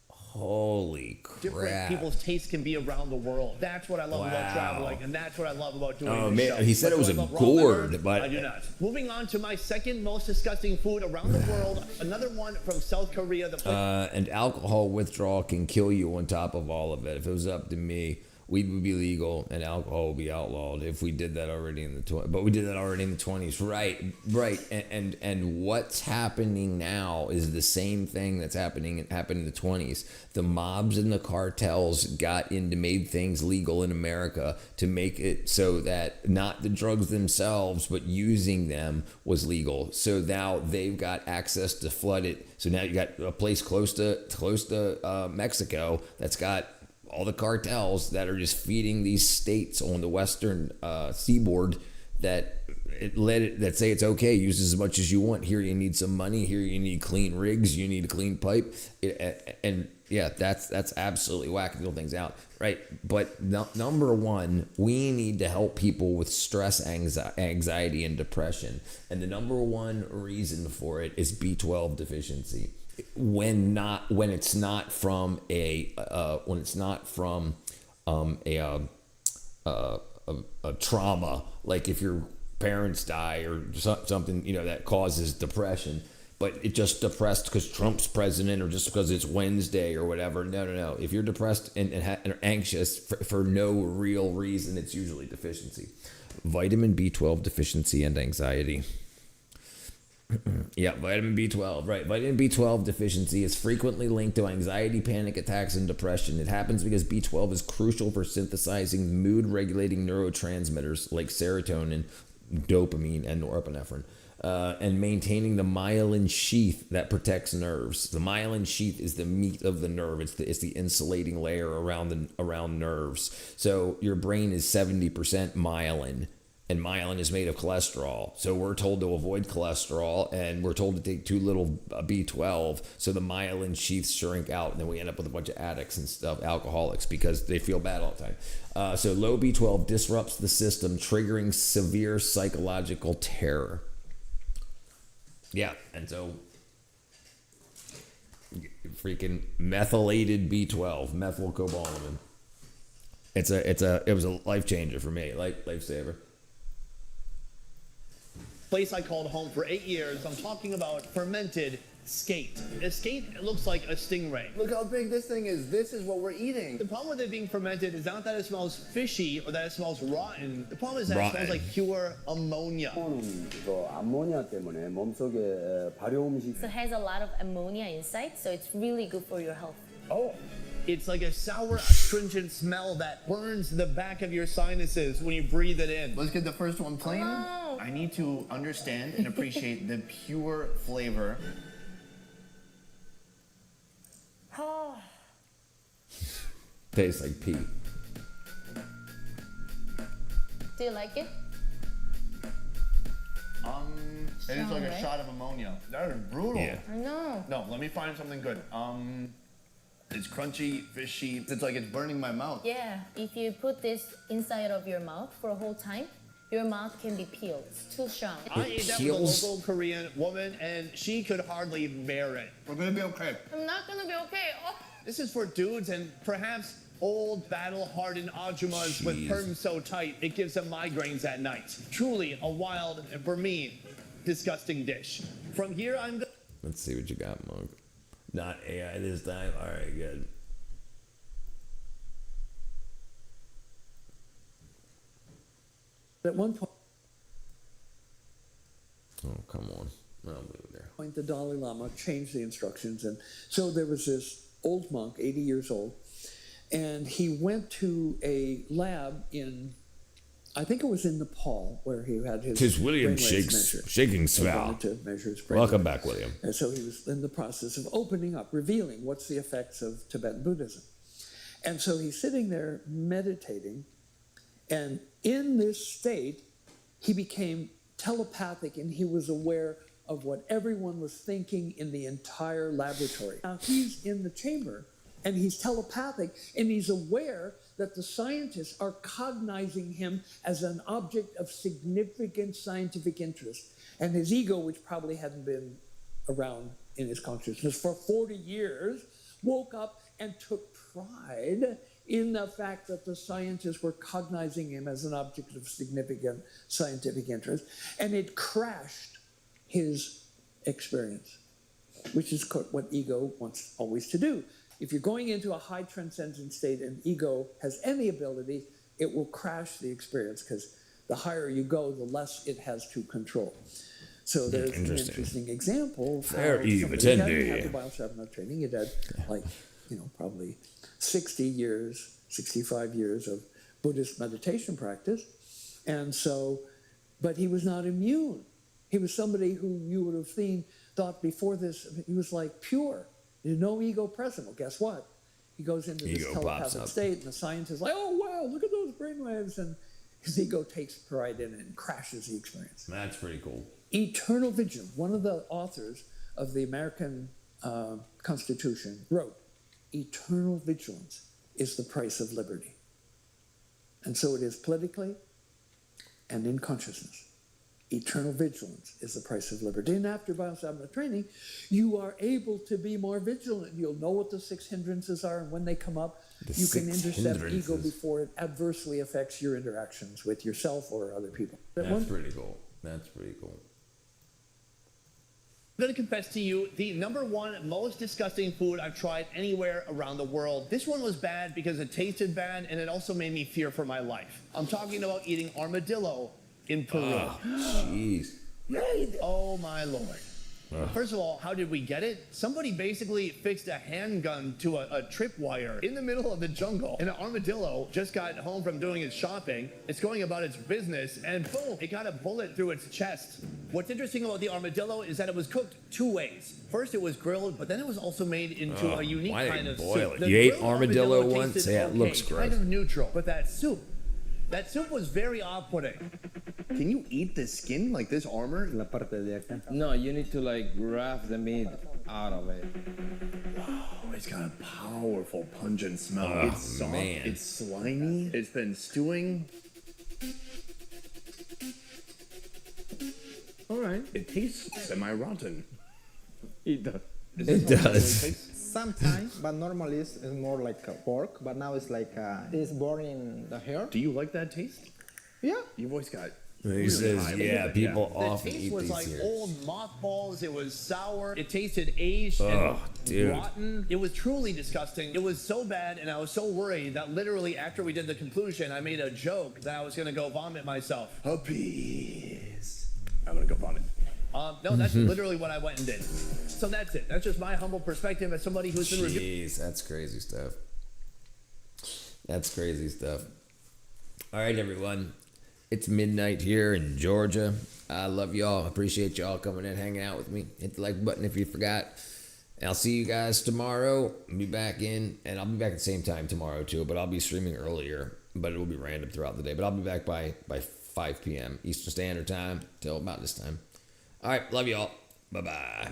Speaker 1: Holy crap.
Speaker 24: Different people's tastes can be around the world. That's what I love about traveling, and that's what I love about doing
Speaker 1: Oh,
Speaker 24: this
Speaker 1: man,
Speaker 24: show.
Speaker 1: he said it was a gourd, but
Speaker 24: I do not. Moving on to my second most disgusting food around the world, another one from South Korea.
Speaker 1: And alcohol withdrawal can kill you on top of all of it. If it was up to me, weed would be legal and alcohol would be outlawed if we did that already in the 20s. But we did that already in the 20s. Right. And what's happening now is the same thing that's happened in the 20s. The mobs and the cartels made things legal in America to make it so that not the drugs themselves, but using them was legal. So now they've got access to flood it. So now you got a place close to Mexico that's got all the cartels that are just feeding these states on the western seaboard that say it's okay, use as much as you want. Here you need some money. Here you need clean rigs. You need a clean pipe. And Yeah, that's absolutely whacking things out, right? But number one, we need to help people with stress, anxiety, and depression, and the number one reason for it is B12 deficiency. When it's not from a trauma, like if your parents die or something, that causes depression. But it just depressed because Trump's president or just because it's Wednesday or whatever. No. If you're depressed and anxious for no real reason, it's usually deficiency. Vitamin B12 deficiency and anxiety. Yeah, vitamin B12, right. Vitamin B12 deficiency is frequently linked to anxiety, panic attacks, and depression. It happens because B12 is crucial for synthesizing mood-regulating neurotransmitters like serotonin, dopamine, and norepinephrine. And maintaining the myelin sheath that protects nerves. The myelin sheath is the meat of the nerve. It's the insulating layer around nerves. So your brain is 70% myelin, and myelin is made of cholesterol. So we're told to avoid cholesterol, and we're told to take too little B12. So the myelin sheaths shrink out, and then we end up with a bunch of addicts and stuff, alcoholics, because they feel bad all the time. So low B12 disrupts the system, triggering severe psychological terror. Yeah, and so freaking methylated B12, methylcobalamin. It was a life changer for me, lifesaver.
Speaker 24: Place I called home for 8 years. I'm talking about fermented skate. A skate looks like a stingray. Look how big this thing is. This is what we're eating. The problem with it being fermented is not that it smells fishy or that it smells rotten. The problem is that it smells like pure ammonia.
Speaker 5: 암모니아 때문에 몸속에 발효 음식.
Speaker 2: So it has a lot of ammonia inside, so it's really good for your health.
Speaker 24: Oh. It's like a sour, astringent smell that burns the back of your sinuses when you breathe it in. Let's get the first one plain.
Speaker 2: Oh.
Speaker 24: I need to understand and appreciate the pure flavor.
Speaker 2: Oh.
Speaker 1: Tastes like pee.
Speaker 2: Do you like it?
Speaker 24: It is like a shot of ammonia. That is brutal.
Speaker 1: Yeah.
Speaker 2: I know.
Speaker 24: No, let me find something good. It's crunchy, fishy. It's like it's burning my mouth.
Speaker 2: Yeah, if you put this inside of your mouth for a whole time, your mouth can be peeled. It's too strong.
Speaker 24: I ate that with a local Korean woman, and she could hardly bear it. We're gonna be okay.
Speaker 2: I'm not gonna be okay. Oh.
Speaker 24: This is for dudes and perhaps old battle-hardened ajumas with perms so tight it gives them migraines at night. Truly a wild, and for me, disgusting dish. From here, I'm.
Speaker 1: Let's see what you got, Monk. Not AI this time. All right, good.
Speaker 6: At one point.
Speaker 1: Oh, come on. I'll leave it there.
Speaker 6: The Dalai Lama changed the instructions, and so there was this old monk, 80 years old, and he went to a lab in, I think it was in Nepal, where he had his.
Speaker 1: Tis William
Speaker 6: brainwaves
Speaker 1: shaking
Speaker 6: He
Speaker 1: swell.
Speaker 6: wanted to measure his brainwaves.
Speaker 1: Welcome back, William.
Speaker 6: And so he was in the process of opening up, revealing what's the effects of Tibetan Buddhism. And so he's sitting there meditating, and in this state, he became telepathic, and he was aware of what everyone was thinking in the entire laboratory. Now he's in the chamber, and he's telepathic, and he's aware that the scientists are cognizing him as an object of significant scientific interest. And his ego, which probably hadn't been around in his consciousness for 40 years, woke up and took pride in the fact that the scientists were cognizing him as an object of significant scientific interest. And it crashed his experience, which is what ego wants always to do. If you're going into a high transcendent state and ego has any ability, it will crash the experience, because the higher you go, the less it has to control. So there's an interesting example of somebody who hadn't had the bioshaman training. He'd had probably 60 years, 65 years of Buddhist meditation practice. And so, but he was not immune. He was somebody who you would have thought before this, he was like pure. There's no ego present. Well, guess what? He goes into this telepathic state, and the scientist is like, oh, wow, look at those brainwaves. And his ego takes pride in it and crashes the experience.
Speaker 1: That's pretty cool.
Speaker 6: Eternal Vigilance, one of the authors of the American Constitution, wrote, eternal vigilance is the price of liberty. And so it is politically and in consciousness. Eternal vigilance is the price of liberty. And after Biosattva training, you are able to be more vigilant. You'll know what the 6 hindrances are, and when they come up, you can intercept ego before it adversely affects your interactions with yourself or other people.
Speaker 1: That's pretty cool. That's pretty cool.
Speaker 24: I'm going to confess to you, the #1 most disgusting food I've tried anywhere around the world. This one was bad because it tasted bad, and it also made me fear for my life. I'm talking about eating armadillo in Peru.
Speaker 1: Oh, jeez.
Speaker 24: Oh, my Lord. First of all, how did we get it? Somebody basically fixed a handgun to a tripwire in the middle of the jungle. And an armadillo just got home from doing its shopping. It's going about its business, and boom, it got a bullet through its chest. What's interesting about the armadillo is that it was cooked 2 ways. First, it was grilled, but then it was also made into a unique kind of soup.
Speaker 1: You ate
Speaker 24: grilled
Speaker 1: armadillo once?
Speaker 24: tasted
Speaker 1: Yeah, it looks
Speaker 24: okay,
Speaker 1: gross.
Speaker 24: kind of neutral. But that soup was very off-putting.
Speaker 25: Can you eat the skin like this armor?
Speaker 7: La parte de acá. No, you need to like grab the meat out of it.
Speaker 25: Oh, it's got a powerful pungent smell.
Speaker 1: Oh,
Speaker 25: It's soft,
Speaker 1: man.
Speaker 25: it's slimy, it's been stewing.
Speaker 7: All right.
Speaker 25: It tastes semi-rotten.
Speaker 7: It does.
Speaker 25: It does.
Speaker 7: Sometimes, but normally it's more like pork. But now it's like it's burning the hair.
Speaker 25: Do you like that taste?
Speaker 7: Yeah.
Speaker 25: Your voice got.
Speaker 1: He
Speaker 25: really
Speaker 1: says,
Speaker 25: high.
Speaker 1: yeah, people often
Speaker 24: The taste
Speaker 1: eat
Speaker 24: was
Speaker 1: these
Speaker 24: like
Speaker 1: here.
Speaker 24: old mothballs. It was sour. It tasted aged
Speaker 1: Oh,
Speaker 24: and
Speaker 1: dude.
Speaker 24: rotten. It was truly disgusting. It was so bad, and I was so worried that literally after we did the conclusion, I made a joke that I was going to go vomit myself.
Speaker 25: Puppies. I'm gonna go vomit.
Speaker 24: No, that's literally what I went and did. So that's it. That's just my humble perspective as somebody who's been reviewing.
Speaker 1: Jeez, that's crazy stuff. That's crazy stuff. All right, everyone. It's midnight here in Georgia. I love y'all. Appreciate y'all coming in, hanging out with me. Hit the like button if you forgot. And I'll see you guys tomorrow. I'll be back in, and I'll be back at the same time tomorrow too, but I'll be streaming earlier, but it will be random throughout the day. But I'll be back by 5 p.m. Eastern Standard Time till about this time. All right, love y'all. Bye-bye.